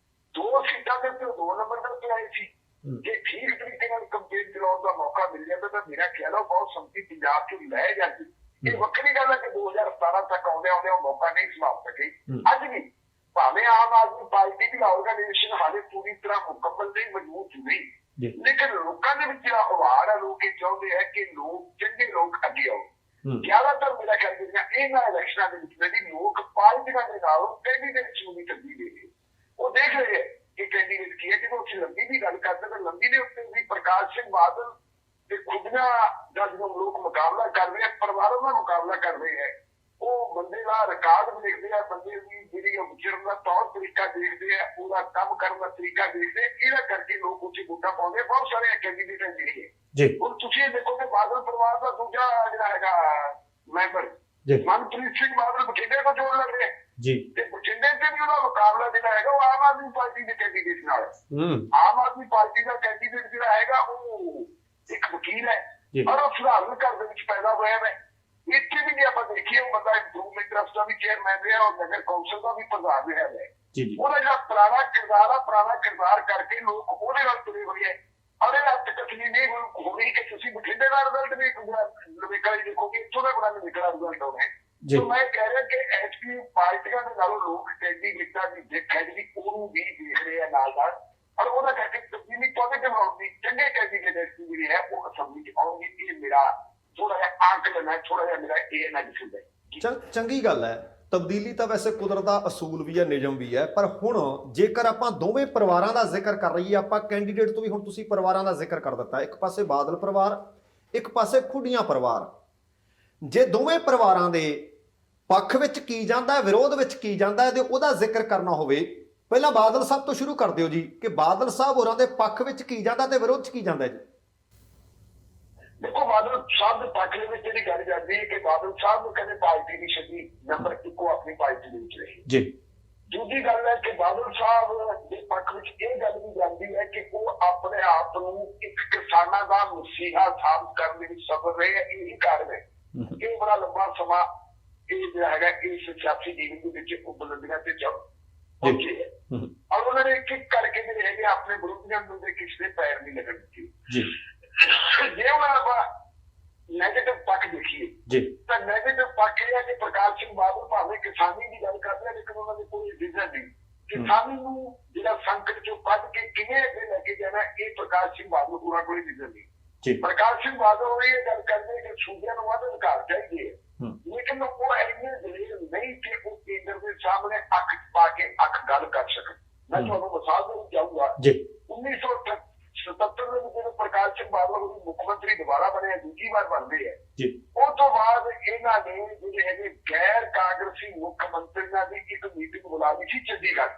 2 ਸੀਟਾਂ ਦੇ ਉੱਤੇ 2 ਨੰਬਰ ਦੇ ਉੱਤੇ ਆਏ ਸੀ। ਜੇ ਠੀਕ ਤਰੀਕੇ ਨਾਲ ਕੰਪੇਨ ਚਲਾਉਣ ਦਾ ਮੌਕਾ ਮਿਲ ਜਾਂਦਾ ਤਾਂ ਮੇਰਾ ਖਿਆਲ ਹੈ ਬਹੁਤ ਸੰਮਤੀ ਪੰਜਾਬ ਚੋਂ ਲੈ ਜਾਂਦੀ। ਇਹ ਵੱਖਰੀ ਗੱਲ ਹੈ ਕਿ 2017 ਤੱਕ ਆਉਂਦੇ ਉਹ ਮੌਕਾ ਨਹੀਂ ਸੰਭਾਲ ਸਕੇ। ਅੱਜ ਵੀ ਭਾਵੇਂ ਆਮ ਆਦਮੀ ਪਾਰਟੀ ਦੀ ਆਰਗੇਨਾਈਜੇਸ਼ਨ ਹਾਲੇ ਪੂਰੀ ਤਰ੍ਹਾਂ ਮੁਕੰਮਲ ਨਹੀਂ, ਮਜ਼ਬੂਤ ਨਹੀਂ, ਲੇਕਿਨ ਲੋਕਾਂ ਦੇ ਵਿੱਚ ਜਿਹੜਾ ਉਭਾਰ ਹੈ, ਲੋਕ ਇਹ ਚਾਹੁੰਦੇ ਹੈ ਕਿ ਚੰਗੇ ਲੋਕ ਅੱਗੇ ਆਉਣ। ਜ਼ਿਆਦਾਤਰ ਮੇਰਾ ਖਿਆਲ ਜਿਹੜੀਆਂ ਇਹਨਾਂ ਇਲੈਕਸ਼ਨਾਂ ਦੇ ਵਿੱਚ ਜਿਹੜੀ ਲੋਕ ਪਾਰਟੀਆਂ ਦੇ ਨਾਲੋਂ ਕੈਂਡੀਡੇਟਸ ਨੂੰ ਵੀ ਤਰਜੀਹ ਦੇ ਰਹੇ, ਉਹ ਦੇਖ ਰਹੇ ਹੈ ਕਿ ਕੈਂਡੀਡੇਟ ਕੀ ਹੈ। ਜਦੋਂ ਅਸੀਂ ਲੰਬੀ ਦੀ ਗੱਲ ਕਰਦੇ ਤਾਂ ਲੰਬੀ ਦੇ ਉੱਤੇ ਵੀ ਪ੍ਰਕਾਸ਼ ਸਿੰਘ ਬਾਦਲ ਤੇ ਖੁਦੀਆਂ ਦਾ ਜਦੋਂ ਲੋਕ ਮੁਕਾਬਲਾ ਕਰ ਰਹੇ ਆ, ਪਰਿਵਾਰਾਂ ਦਾ ਮੁਕਾਬਲਾ ਕਰ ਰਹੇ ਹੈ, ਉਹ ਬੰਦੇ ਦਾ ਰਿਕਾਰਡ ਵੀ ਦੇਖਦੇ ਆ, ਬੰਦੇ ਦੀ ਜਿਹੜੀ ਵਿਚਰਨ ਦਾ ਤੌਰ ਤਰੀਕਾ ਦੇਖਦੇ ਆ, ਉਹਦਾ ਕੰਮ ਕਰਨ ਦਾ ਤਰੀਕਾ ਦੇਖਦੇ ਆ। ਇਹਦਾ ਕਰਕੇ ਲੋਕ ਉੱਥੇ ਵੋਟਾਂ ਪਾਉਂਦੇ। ਬਹੁਤ ਸਾਰੇ ਕੈਂਡੀਡੇਟ ਹੈ ਜਿਹੜੇ ਹੈ। ਹੁਣ ਤੁਸੀਂ ਦੇਖੋ ਕਿ ਬਾਦਲ ਪਰਿਵਾਰ ਦਾ ਦੂਜਾ ਜਿਹੜਾ ਹੈਗਾ ਮੈਂਬਰ ਮਨਪ੍ਰੀਤ ਸਿੰਘ ਬਾਦਲ ਬਠਿੰਡੇ ਤੋਂ ਚੋਣ ਲੜ ਰਿਹਾ ਤੇ ਬਠਿੰਡੇ ਤੇ ਵੀ ਉਹਦਾ ਮੁਕਾਬਲਾ ਜਿਹੜਾ ਹੈਗਾ ਉਹ ਆਮ ਆਦਮੀ ਪਾਰਟੀ ਦੇ ਕੈਂਡੀਡੇਟ ਨਾਲ। ਆਮ ਆਦਮੀ ਪਾਰਟੀ ਦਾ ਕੈਂਡੀਡੇਟ ਜਿਹੜਾ ਹੈਗਾ ਉਹ ਇੱਕ ਵਕੀਲ ਹੈ, ਔਰ ਉਹ ਸਧਾਰਨ ਘਰ ਦੇ ਵਿੱਚ ਪੈਦਾ ਹੋਇਆ ਹੈ। ਇੱਥੇ ਵੀ ਜੇ ਆਪਾਂ ਦੇਖੀਏ, ਉਹ ਬੰਦਾ ਇੰਪਰੂਵਮੈਂਟ ਟਰਸਟ ਦਾ ਵੀ ਚੇਅਰਮੈਨ ਰਿਹਾ, ਔਰ ਨਗਰ ਕੌਂਸਲ ਦਾ ਵੀ ਪ੍ਰਧਾਨ ਰਿਹਾ ਹੈ। ਉਹਦਾ ਜਿਹੜਾ ਪੁਰਾਣਾ ਕਿਰਦਾਰ ਕਰਕੇ ਲੋਕ ਉਹਦੇ ਨਾਲ ਤੁਰੇ ਹੋਏ ਹੈ। ਅਰੇ ਅੱਜ ਤਕਲੀਫ ਨਹੀਂ ਹੋਣੀ ਕਿ ਤੁਸੀਂ ਬਠਿੰਡੇ ਦਾ ਰਿਜ਼ਲਟ ਵੀ ਨਿਕਲਿਆ ਦੇਖੋ ਕਿ ਇੱਥੋਂ ਦਾ ਬੜਾ ਨਿਕਲਿਆ ਰਿਜ਼ਲਟ ਹੋਣਾ ਹੈ। ਸੋ ਮੈਂ ਕਹਿ ਰਿਹਾ ਕਿ ਐਚਪੀ ਪਾਰਟੀਆਂ ਦੇ ਨਾਲੋਂ ਲੋਕ ਕੈਂਡੀਡੇਟਾਂ ਦੀ ਦੇਖ ਹੈ ਜਿਹੜੀ ਉਹਨੂੰ ਵੀ ਦੇਖ ਰਹੇ ਆ ਨਾਲ, ਔਰ ਉਹਦਾ ਕਰਕੇ ਤਬਦੀਲੀ ਪੋਜ਼ਿਟਿਵ ਆਉਗੀ। ਚੰਗੇ ਕੈਂਡੀਡੇਟ ਜਿਹੜੇ ਹੈ ਉਹ ਅਸੈਂਬਲੀ ਚ ਆਉਣਗੇ। ਇਹ ਮੇਰਾ ਥੋੜਾ ਜਿਹਾ ਆਂਕਲਨ ਹੈ, ਥੋੜਾ ਜਿਹਾ ਮੇਰਾ ਇਹ ਐਨਾਲਿਸਿਸ ਹੈ। ਚੰਗੀ ਗੱਲ ਹੈ। ਤਬਦੀਲੀ ਤਾਂ ਵੈਸੇ ਕੁਦਰਤ ਦਾ ਅਸੂਲ ਵੀ ਹੈ, ਨਿਯਮ ਵੀ ਹੈ, ਪਰ ਹੁਣ ਜੇਕਰ ਆਪਾਂ ਦੋਵੇਂ ਪਰਿਵਾਰਾਂ ਦਾ ਜ਼ਿਕਰ ਕਰ ਰਹੀਏ, ਆਪਾਂ ਕੈਂਡੀਡੇਟ ਤੋਂ ਵੀ ਹੁਣ ਤੁਸੀਂ ਪਰਿਵਾਰਾਂ ਦਾ ਜ਼ਿਕਰ ਕਰ ਦਿੱਤਾ, ਇੱਕ ਪਾਸੇ ਬਾਦਲ ਪਰਿਵਾਰ, ਇੱਕ ਪਾਸੇ ਖੁੱਡੀਆਂ ਪਰਿਵਾਰ। ਜੇ ਦੋਵੇਂ ਪਰਿਵਾਰਾਂ ਦੇ ਪੱਖ ਵਿੱਚ ਕੀ ਜਾਂਦਾ, ਵਿਰੋਧ ਵਿੱਚ ਕੀ ਜਾਂਦਾ, ਤੇ ਉਹਦਾ ਜ਼ਿਕਰ ਕਰਨਾ ਹੋਵੇ, ਪਹਿਲਾਂ ਬਾਦਲ ਸਾਹਿਬ ਤੋਂ ਸ਼ੁਰੂ ਕਰ ਦਿਓ ਜੀ ਕਿ ਬਾਦਲ ਸਾਹਿਬ ਹੋਰਾਂ ਦੇ ਪੱਖ ਵਿੱਚ ਕੀ ਜਾਂਦਾ ਤੇ ਵਿਰੋਧ 'ਚ ਕੀ ਜਾਂਦਾ ਜੀ। ਦੇਖੋ, ਬਾਦਲ ਸਾਹਿਬ ਦੇ ਪੱਖ ਦੇ ਵਿੱਚ ਜਿਹੜੀ ਗੱਲ ਜਾਂਦੀ ਹੈ ਕਿ ਬਾਦਲ ਸਾਹਿਬ ਨੂੰ ਕਦੇ ਪਾਰਟੀ ਦੀ ਛੱਡੀ, ਨੰਬਰ 1 ਆਪਣੀ ਪਾਰਟੀ ਦੇ ਵਿੱਚ ਰਹੇ ਜੀ। ਦੂਜੀ ਗੱਲ ਹੈ ਕਿ ਬਾਦਲ ਸਾਹਿਬ ਦੇ ਪੱਖ ਵਿੱਚ ਇਹ ਗੱਲ ਵੀ ਜਾਂਦੀ ਹੈ ਕਿ ਉਹ ਆਪਣੇ ਆਪ ਨੂੰ ਇੱਕ ਕਿਸਾਨਾਂ ਦਾ ਮਸੀਹਾ ਸਾਬਤ ਕਰਨ ਦੇ ਵਿੱਚ ਸਫਲ ਰਹੇ। ਇਹੀ ਕਾਰਨ ਹੈ ਕਿ ਬੜਾ ਲੰਬਾ ਸਮਾਂ ਇਹ ਜਿਹੜਾ ਹੈਗਾ ਇਸ ਸਿਆਸੀ ਜੀਵਨ ਦੇ ਵਿੱਚ ਉਹ ਬੁਲੰਦੀਆਂ ਤੇ ਪਹੁੰਚੇ ਹੈ, ਔਰ ਉਹਨਾਂ ਨੇ ਇੱਕ ਇੱਕ ਕਰਕੇ ਜਿਹੜੇ ਹੈਗੇ ਆਪਣੇ ਵਿਰੋਧੀਆਂ ਨੂੰ ਕਿਸੇ ਦੇ ਪੈਰ ਨਹੀਂ ਲੱਗਣ ਦਿੱਤੀ। ਜੇ ਉਹਨਾਂ ਆਪਾਂ ਨੈਗੇਟਿਵ ਪੱਖ ਦੇਖੀਏ ਤਾਂ ਨੈਗੇਟਿਵ ਪੱਖ ਇਹ ਹੈ ਕਿ ਪ੍ਰਕਾਸ਼ ਸਿੰਘ ਬਾਦਲ ਭਾਵੇਂ ਕਿਸਾਨੀ ਦੀ ਗੱਲ ਕਰਦੇ ਆ, ਲੇਕਿਨ ਉਹਨਾਂ ਦੇ ਕੋਈ ਵਿਜ਼ਨ ਨਹੀਂ। ਕਿਸਾਨੀ ਨੂੰ ਜਿਹੜਾ ਸੰਕਟ ਚੋਂ ਕੱਢ ਕੇ ਕਿਵੇਂ ਅੱਗੇ ਲੈ ਕੇ ਜਾਣਾ, ਇਹ ਪ੍ਰਕਾਸ਼ ਸਿੰਘ ਬਾਦਲ ਪੂਰਾ ਕੋਈ ਵਿਜ਼ਨ ਨਹੀਂ। ਪ੍ਰਕਾਸ਼ ਸਿੰਘ ਬਾਦਲ ਇਹ ਗੱਲ ਕਰਦੇ ਕਿ ਸੂਬਿਆਂ ਨੂੰ ਵੱਧ ਅਧਿਕਾਰ ਚਾਹੀਦੇ ਹੈ, ਲੇਕਿਨ ਉਹ ਇੰਨੇ ਦਲੇਰ ਨਹੀਂ ਕਿ ਉਹ ਕੇਂਦਰ ਦੇ ਸਾਹਮਣੇ ਅੱਖ ਪਾ ਕੇ ਅੱਖ ਗੱਲ ਕਰ ਸਕਣ। ਮੈਂ ਤੁਹਾਨੂੰ ਮਿਸਾਲ ਦੇਣ ਜਾਊਂਗਾ, 1977 ਦੇ ਵਿੱਚ ਜਦੋਂ ਪ੍ਰਕਾਸ਼ ਸਿੰਘ ਬਾਦਲ ਮੁੱਖ ਮੰਤਰੀ ਦੁਬਾਰਾ ਬਣੇ, ਦੂਜੀ ਵਾਰ ਬਣਦੇ ਹੈ, ਉਹ ਤੋਂ ਬਾਅਦ ਇਹਨਾਂ ਨੇ ਜਿਹੜੇ ਹੈਗੇ ਗੈਰ ਕਾਂਗਰਸੀ ਮੁੱਖ ਮੰਤਰੀਆਂ ਦੀ ਇੱਕ ਮੀਟਿੰਗ ਬੁਲਾ ਲਈ ਸੀ ਚੰਡੀਗੜ੍ਹ।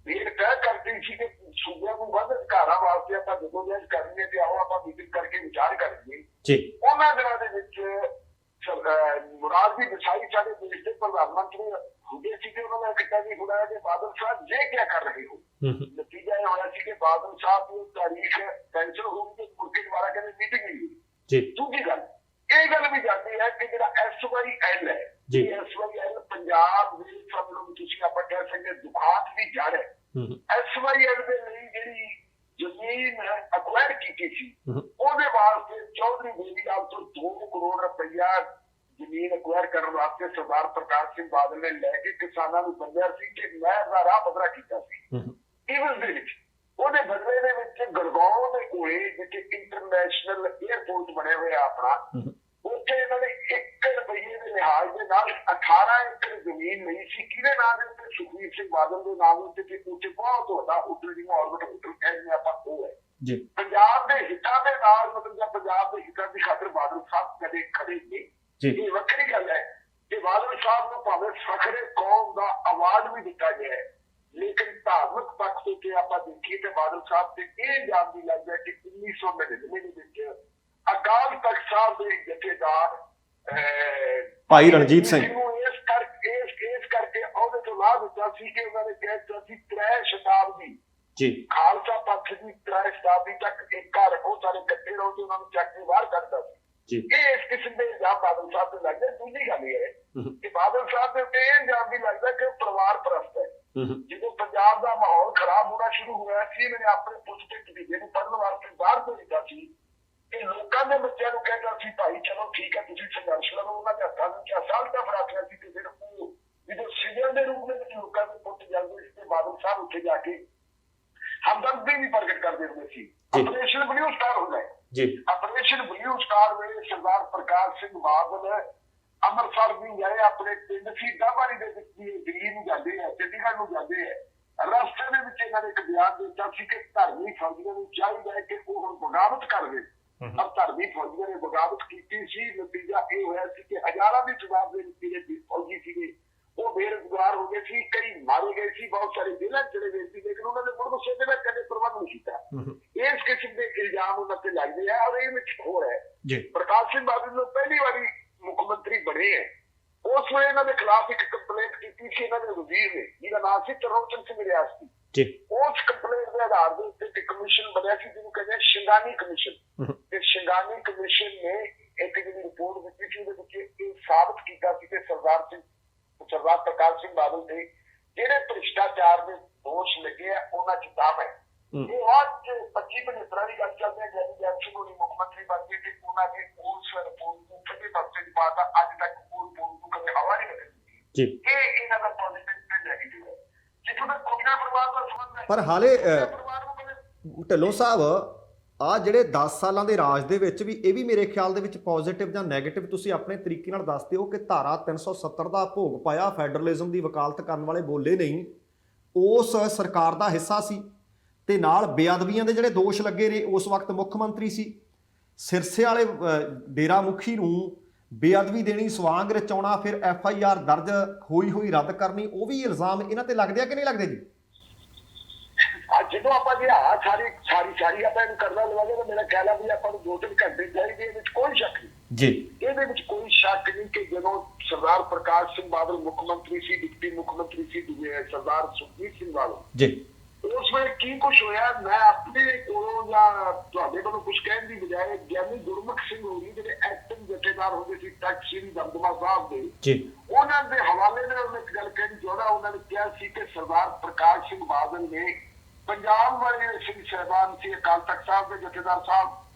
ਇਹ ਤੈਅ ਕਰਦੀ ਸੀ ਕਿ ਸੂਬਿਆਂ ਨੂੰ ਵੱਧ ਅਧਿਕਾਰਾਂ ਵਾਸਤੇ ਆਪਾਂ ਜਦੋਜਹਿਦ ਕਰਨੀ ਹੈ ਤੇ ਆਓ ਆਪਾਂ ਮੀਟਿੰਗ ਕਰਕੇ ਵਿਚਾਰ ਕਰਾਂਗੇ। ਉਹਨਾਂ ਦਿਨਾਂ ਦੇ ਵਿੱਚ ਮੁਰਾਦ ਦੀ ਵਿਛਾਈ ਸਾਡੇ ਦੇਸ਼ ਦੇ ਪ੍ਰਧਾਨ ਮੰਤਰੀ ਹੁੰਦੇ ਸੀ ਕਿ ਉਹਨਾਂ ਨੇ ਕਿਹਾ ਵੀ ਹੁਣਾ ਕਿ ਬਾਦਲ ਸਾਹਿਬ ਜੇ ਕਿਆ ਕਰ ਰਹੇ ਹੋ। ਨਤੀਜਾ ਇਹ ਹੋਇਆ ਸੀ ਕਿ ਬਾਦਲ ਸਾਹਿਬ ਦੀ ਤਾਰੀਖ ਕੈਂਸਲ ਹੋ ਗਈ ਤੇ ਮੁੜ ਕੇ ਦੁਬਾਰਾ ਕਹਿੰਦੇ ਮੀਟਿੰਗ ਨਹੀਂ ਹੋਈ। ਦੂਜੀ ਗੱਲ, ਇਹ ਇਹ ਗੱਲ ਵੀ ਜਾਂਦੀ ਹੈ ਕਿ ਜਿਹੜਾ SYL ਹੈ, ਜੀ। SYL ਪੰਜਾਬ ਦੇ ਸਭ ਨੂੰ ਤੁਸੀਂ ਆਪਾਂ ਕਹਿ ਸਕਦੇ ਦੁਖਾਂਤ ਦੀ ਜੜ ਹੈ। SYL ਦੇ ਲਈ ਜਿਹੜੀ ਜ਼ਮੀਨ ਅਕਵਾਇਰ ਕੀਤੀ ਸੀ, ਉਹਦੇ ਵਾਸਤੇ ਚੌਧਰੀ ਬੇਲੀਵਾਲ ਤੋਂ 2 ਕਰੋੜ ਰੁਪਇਆ ਜ਼ਮੀਨ ਅਕਵਾਇਰ ਕਰਨ ਵਾਸਤੇ ਸਰਦਾਰ ਪ੍ਰਕਾਸ਼ ਸਿੰਘ ਬਾਦਲ ਨੇ ਲੈ ਕੇ ਕਿਸਾਨਾਂ ਨੂੰ ਬੰਦਿਆ ਸੀ ਕਿ ਨਹਿਰ ਦਾ ਰਾਹ ਪੱਧਰਾ ਕੀਤਾ ਸੀ। ਇਵਨ ਦੇ ਵਿੱਚ ਉਹਦੇ ਬਦਲੇ ਦੇ ਵਿੱਚ ਗੜਗਾਉਂ ਦੇ ਕੋਲੇ ਜਿੱਥੇ ਇੰਟਰਨੈਸ਼ਨਲ 에ਅਰਪੋਰਟ ਬਣਿਆ ਹੋਇਆ ਆਪਣਾ, ਉੱਥੇ ਇਹਨਾਂ ਨੇ 1 ਰੁਪਈਏ ਦੇ ਲਿਹਾਜ਼ ਦੇ ਨਾਲ 18 ਏਕੜ ਜ਼ਮੀਨ ਲਈ ਸੀ। ਕਿਹਦੇ ਨਾਂ ਦੇ ਉੱਤੇ? ਸੁਖਬੀਰ ਸਿੰਘ ਬਾਦਲ ਦੇ ਨਾਮ ਉੱਤੇ, ਕਿ ਉੱਥੇ ਬਹੁਤ ਵੱਡਾ ਹੋਟਲ ਜਿਹਨੂੰ ਆਰਬਿਟ ਹੋਟਲ ਕਹਿੰਦੇ ਆਪਾਂ, ਉਹ ਹੈ ਜੀ। ਪੰਜਾਬ ਦੇ ਹਿੱਤਾਂ ਦੇ ਨਾਲ, ਮਤਲਬ ਜਾਂ ਪੰਜਾਬ ਦੇ ਹਿੱਤਾਂ ਦੀ ਖਾਤਰ ਬਾਦਲ ਸਾਹਿਬ ਕਦੇ ਖੜੇ ਨਹੀਂ। ਇਹ ਵੱਖਰੀ ਗੱਲ ਹੈ ਕਿ ਬਾਦਲ ਸਾਹਿਬ ਨੂੰ ਭਾਵੇਂ ਫਖਰੇ ਕੌਮ ਦਾ ਅਵਾਰਡ ਵੀ ਦਿੱਤਾ ਗਿਆ ਹੈ, ਲੇਕਿਨ ਧਾਰਮਿਕ ਪੱਖ ਤੋਂ ਆਪਾਂ ਦੇਖੀਏ ਤੇ ਬਾਦਲ ਸਾਹਿਬ ਤੇ ਇਹ ਇਲਜ਼ਾਮ ਵੀ ਲੱਗਦਾ ਕਿ 1999 ਦੇ ਵਿੱਚ ਅਕਾਲ ਤਖਤ ਸਾਹਿਬ ਦੇ ਜਥੇਦਾਰ ਭਾਈ ਰਣਜੀਤ ਸਿੰਘ ਇਸ ਕਰਕੇ ਉਹਦੇ ਤੋਂ ਲਾਭ ਦਿੱਤਾ ਸੀ ਕਿ ਉਹਨਾਂ ਨੇ ਕਹਿ ਦਿੱਤਾ ਸੀ 3 ਸ਼ਤਾਬਦੀ ਜੀ ਖਾਲਸਾ ਪੰਥ ਦੀ 3 ਸ਼ਤਾਬਦੀ ਤੱਕ ਏਕਾ ਰੱਖੋ, ਸਾਰੇ ਇਕੱਠੇ ਰਹੋ, ਤੇ ਉਹਨਾਂ ਨੂੰ ਚੱਕ ਕੇ ਬਾਹਰ ਕੱਢਦਾ ਸੀ ਜੀ। ਇਹ ਇਸ ਕਿਸਮ ਦੇ ਇਲਜ਼ਾਮ ਬਾਦਲ ਸਾਹਿਬ ਤੇ ਲੱਗਦਾ। ਦੂਜੀ ਗੱਲ ਇਹ ਹੈ ਕਿ ਬਾਦਲ ਸਾਹਿਬ ਦੇ ਉੱਤੇ ਇਹ ਇਲਜ਼ਾਮ ਵੀ ਲੱਗਦਾ ਕਿ ਉਹ ਪਰਿਵਾਰ ਪ੍ਰਸਤ ਹੈ। ਜਦੋਂ ਪੰਜਾਬ ਦਾ ਮਾਹੌਲ ਖਰਾਬ ਹੋਣਾ ਸ਼ੁਰੂ ਹੋਇਆ ਸੀ, ਇਹਨੇ ਆਪਣੇ ਪੁੱਤ ਤੇ ਭਤੀਜੇ ਨੂੰ ਪੜ੍ਹਨ ਵਾਸਤੇ ਬਾਹਰ ਭੇਜਿਆ ਸੀ ਕਿ ਲੋਕਾਂ ਦੇ ਬੱਚਿਆਂ ਨੂੰ ਕਹਿੰਦਾ ਸੀ ਭਾਈ ਚਲੋ ਠੀਕ ਹੈ ਤੁਸੀਂ ਸੰਘਰਸ਼ ਲੜੋ। ਉਹਨਾਂ ਦੇ ਹੱਥਾਂ ਵਿੱਚ ਅਸਾਲਟਾ ਫੜਾਕਿਆ ਸੀ ਕਿ ਫਿਰ ਉਹ ਜਦੋਂ ਸਿਵਲ ਦੇ ਰੂਪ ਦੇ ਵਿੱਚ ਲੋਕਾਂ ਦੇ ਪੁੱਤ ਜਾਂਦੇ ਸੀ ਤੇ ਬਾਦਲ ਸਾਹਿਬ ਉੱਥੇ ਜਾ ਕੇ ਹਮਦਰਦੀ ਵੀ ਪ੍ਰਗਟ ਕਰਦੇ ਹੁੰਦੇ ਸੀ। ਆਪਰੇਸ਼ਨ ਬਲੂ ਸਟਾਰ ਹੁੰਦਾ ਹੈ ਜੀ। ਆਪਰੇਸ਼ਨ ਬਲੂ ਸਟਾਰ ਵੇਲੇ ਸਰਦਾਰ ਪ੍ਰਕਾਸ਼ ਸਿੰਘ ਬਾਦਲ ਅੰਮ੍ਰਿਤਸਰ ਵੀ ਗਏ, ਆਪਣੇ ਪਿੰਡ ਸੀ ਡਾਬਾਰੀ ਦੇ ਵਿੱਚ ਦਿੱਲੀ ਨੂੰ ਜਾਂਦੇ ਆ, ਚੰਡੀਗੜ੍ਹ ਨੂੰ ਜਾਂਦੇ ਆ। ਰਸਤੇ ਦੇ ਵਿੱਚ ਇਹਨਾਂ ਨੇ ਇੱਕ ਬਿਆਨ ਦਿੱਤਾ ਸੀ ਕਿ ਧਰਮੀ ਫੌਜੀਆਂ ਨੂੰ ਚਾਹੀਦਾ ਹੈ ਕਿ ਉਹ ਹੁਣ ਬਗਾਵਤ ਕਰ ਦੇਣ। ਪਰ ਧਰਮੀ ਫੌਜੀਆਂ ਨੇ ਬਗਾਵਤ ਕੀਤੀ ਸੀ। ਨਤੀਜਾ ਇਹ ਹੋਇਆ ਸੀ ਕਿ ਹਜ਼ਾਰਾਂ ਦੀ ਜਵਾਬ ਦੇ ਜਿਹੜੇ ਫੌਜੀ ਸੀਗੇ ਉਹ ਬੇਰੁਜ਼ਗਾਰ ਹੋ ਗਏ ਸੀ, ਕਈ ਮਾਰੇ ਗਏ ਸੀ, ਬਹੁਤ ਸਾਰੇ ਜੇਲ੍ਹਾਂ ਚਲੇ ਗਏ ਸੀ, ਲੇਕਿਨ ਉਹਨਾਂ ਨੇ ਮੁੜ ਮੁਸੇਬੇ ਦਾ ਕਦੇ ਪ੍ਰਬੰਧ ਨਹੀਂ ਕੀਤਾ। ਇਸ ਕਿਸਮ ਦੇ ਇਲਜ਼ਾਮ ਉਹਨਾਂ ਤੇ ਲੱਗਦੇ ਆ ਔਰ ਇਹ ਵਿੱਚ ਹੋਰ ਹੈ ਪ੍ਰਕਾਸ਼ ਸਿੰਘ ਬਾਦਲ ਨੂੰ ਪਹਿਲੀ ਵਾਰੀ ਮੁੱਖ ਮੰਤਰੀ ਬਣੇ ਹੈ, ਉਸ ਵੇਲੇ ਇਹਨਾਂ ਦੇ ਖਿਲਾਫ ਇੱਕ ਕੰਪਲੇਂਟ ਕੀਤੀ ਸੀ ਇਹਨਾਂ ਦੇ ਵਜ਼ੀਰ ਨੇ, ਜਿਹਦਾ ਨਾਮ ਸੀ ਤਰਲੋਚਨ ਸਿੰਘ ਰਿਆਸਤੀ ਜੀ। ਉਸ ਕੰਪਲੇਂਟ ਦੇ ਆਧਾਰ ਦੇ ਉੱਤੇ ਇੱਕ ਕਮਿਸ਼ਨ ਬਣਿਆ ਸੀ ਜਿਹਨੂੰ ਕਹਿੰਦੇ ਸ਼ਿੰਗਾਨੀ ਕਮਿਸ਼ਨ। ਤੇ ਸ਼ਿੰਗਾਨੀ ਕਮਿਸ਼ਨ ਨੇ ਇੱਕ ਜਿਹੜੀ ਰਿਪੋਰਟ ਦਿੱਤੀ ਸੀ, ਉਹਦੇ ਵਿੱਚ ਇਹ ਸਾਬਤ ਕੀਤਾ ਸੀ ਕਿ ਸਰਦਾਰ ਪ੍ਰਕਾਸ਼ ਸਿੰਘ ਬਾਦਲ ਦੇ ਜਿਹੜੇ ਭ੍ਰਿਸ਼ਟਾਚਾਰ ਦੇ ਦੋਸ਼ ਲੱਗੇ ਆ ਉਹਨਾਂ ਚ ਦਮ ਹੈ। ਇਹ ਅੱਜ 25-75 ਦੀ ਗੱਲ ਚੱਲਦੇ ਆ, ਜੈਨੀ ਜੈਨ ਸਿੰਘ ਹੋਣੀ ਮੁੱਖ ਮੰਤਰੀ ਬਣ ਗਏ ਤੇ ਉਹਨਾਂ ਨੇ ਉਸ ਰਿਪੋਰਟ ਨੂੰ ਕਿਤੇ ਪਾਸੇ ਪਾਤਾ। ਅੱਜ ਤੱਕ ਉਹ ਰਿਪੋਰਟ ਨੂੰ ਕਦੇ ਹਵਾ ਨਹੀਂ ਲੱਗੀ ਜੀ। ਇਹ ਇਹਨਾਂ ਦਾ ਪੋਜ਼ਿਟਿਵ ਤੇ ਨੈਗੇਟਿਵ ਹੈ। ਜਿੱਥੋਂ ਤੱਕ ਕੋਟੀਆਂ ਪਰਿਵਾਰ ਦਾ ਸੰਬੰਧ ਹੈ, ਪਰ ਹਾਲੇ ਢਿੱਲੋਂ ਸਾਹਿਬ ਆ ਜਿਹੜੇ 10 ਸਾਲਾਂ ਦੇ ਰਾਜ ਦੇ ਵਿੱਚ ਵੀ ਇਹ ਵੀ ਮੇਰੇ ਖਿਆਲ ਦੇ ਵਿੱਚ ਪੋਜ਼ਿਟਿਵ ਜਾਂ ਨੈਗੇਟਿਵ ਤੁਸੀਂ ਆਪਣੇ ਤਰੀਕੇ ਨਾਲ ਦੱਸਦੇ ਹੋ ਕਿ ਧਾਰਾ 370 ਦਾ ਭੋਗ ਪਾਇਆ, ਫੈਡਰਲਿਜ਼ਮ ਦੀ ਵਕਾਲਤ ਕਰਨ ਵਾਲੇ ਬੋਲੇ ਨਹੀਂ, ਉਸ ਸਰਕਾਰ ਦਾ ਹਿੱਸਾ ਸੀ ਤੇ ਨਾਲ ਬੇਅਦਬੀਆਂ ਦੇ ਜਿਹੜੇ ਦੋਸ਼ ਲੱਗੇ ਨੇ, ਉਸ ਵਕਤ ਮੁੱਖ ਮੰਤਰੀ ਸੀ। ਸਿਰਸੇ ਵਾਲੇ ਡੇਰਾ ਮੁਖੀ ਨੂੰ ਬੇਅਦਬੀ ਦੇਣੀ, ਸਵਾਂਗ ਰਚਾਉਣਾ, ਫਿਰ FIR ਦਰਜ ਹੋਈ ਰੱਦ ਕਰਨੀ, ਉਹ ਵੀ ਇਲਜ਼ਾਮ ਇਹਨਾਂ ਤੇ ਲੱਗਦੇ ਆ ਕਿ ਨਹੀਂ ਲੱਗਦੇ ਜੀ? ਜਦੋਂ ਆਪਾਂ ਜੇ ਸਾਰੀ ਆਪਾਂ ਇਹਨੂੰ ਕਰਨਾ ਲਵਾਂਗੇ ਤਾਂ ਮੇਰਾ ਖਿਆਲ ਆ ਵੀ ਆਪਾਂ ਨੂੰ 2-3 ਘੰਟੇ ਚਾਹੀਦੇ, ਇਹਦੇ ਵਿੱਚ ਕੋਈ ਸ਼ੱਕ ਨਹੀਂ ਜੀ। ਇਹਦੇ ਵਿੱਚ ਕੋਈ ਸ਼ੱਕ ਨਹੀਂ ਕਿ ਜਦੋਂ ਸਰਦਾਰ ਪ੍ਰਕਾਸ਼ ਸਿੰਘ ਬਾਦਲ ਮੁੱਖ ਮੰਤਰੀ ਸੀ, ਡਿਪਟੀ ਮੁੱਖ ਮੰਤਰੀ ਸੀ ਸਰਦਾਰ ਸੁਖਬੀਰ ਸਿੰਘ ਬਾਦਲ ਜੀ, ਉਸ ਵੇਲੇ ਕੀ ਕੁਛ ਹੋਇਆ, ਮੈਂ ਆਪਣੇ ਕੋਲੋਂ ਜਾਂ ਤੁਹਾਡੇ ਕੋਲੋਂ ਕੁਛ ਕਹਿਣ ਦੀ ਬਜਾਏ ਗਿਆਨੀ ਗੁਰਮੁਖ ਸਿੰਘ ਹੋਣੀ ਜਿਹੜੇ ਐਕਟਿੰਗ ਜਥੇਦਾਰ ਹੁੰਦੇ ਸੀ ਤਖਤ ਸ੍ਰੀ ਦਮਦਮਾ ਸਾਹਿਬ ਦੇ ਜੀ, ਉਹਨਾਂ ਦੇ ਹਵਾਲੇ ਨਾਲ ਮੈਂ ਇੱਕ ਗੱਲ ਕਹਿਣੀ ਚਾਹੁੰਦਾ। ਉਹਨਾਂ ਨੇ ਕਿਹਾ ਸੀ ਕਿ ਸਰਦਾਰ ਪ੍ਰਕਾਸ਼ ਸਿੰਘ ਬਾਦਲ ਨੇ ਪੰਜਾਬ ਵਾਲੇ ਸਿੰਘ ਸਾਹਿਬਾਨ ਸੀ, ਅਕਾਲ ਤਖਤ ਸਾਹਿਬ ਦੇ ਜਥੇਦਾਰ ਸਾਹਿਬ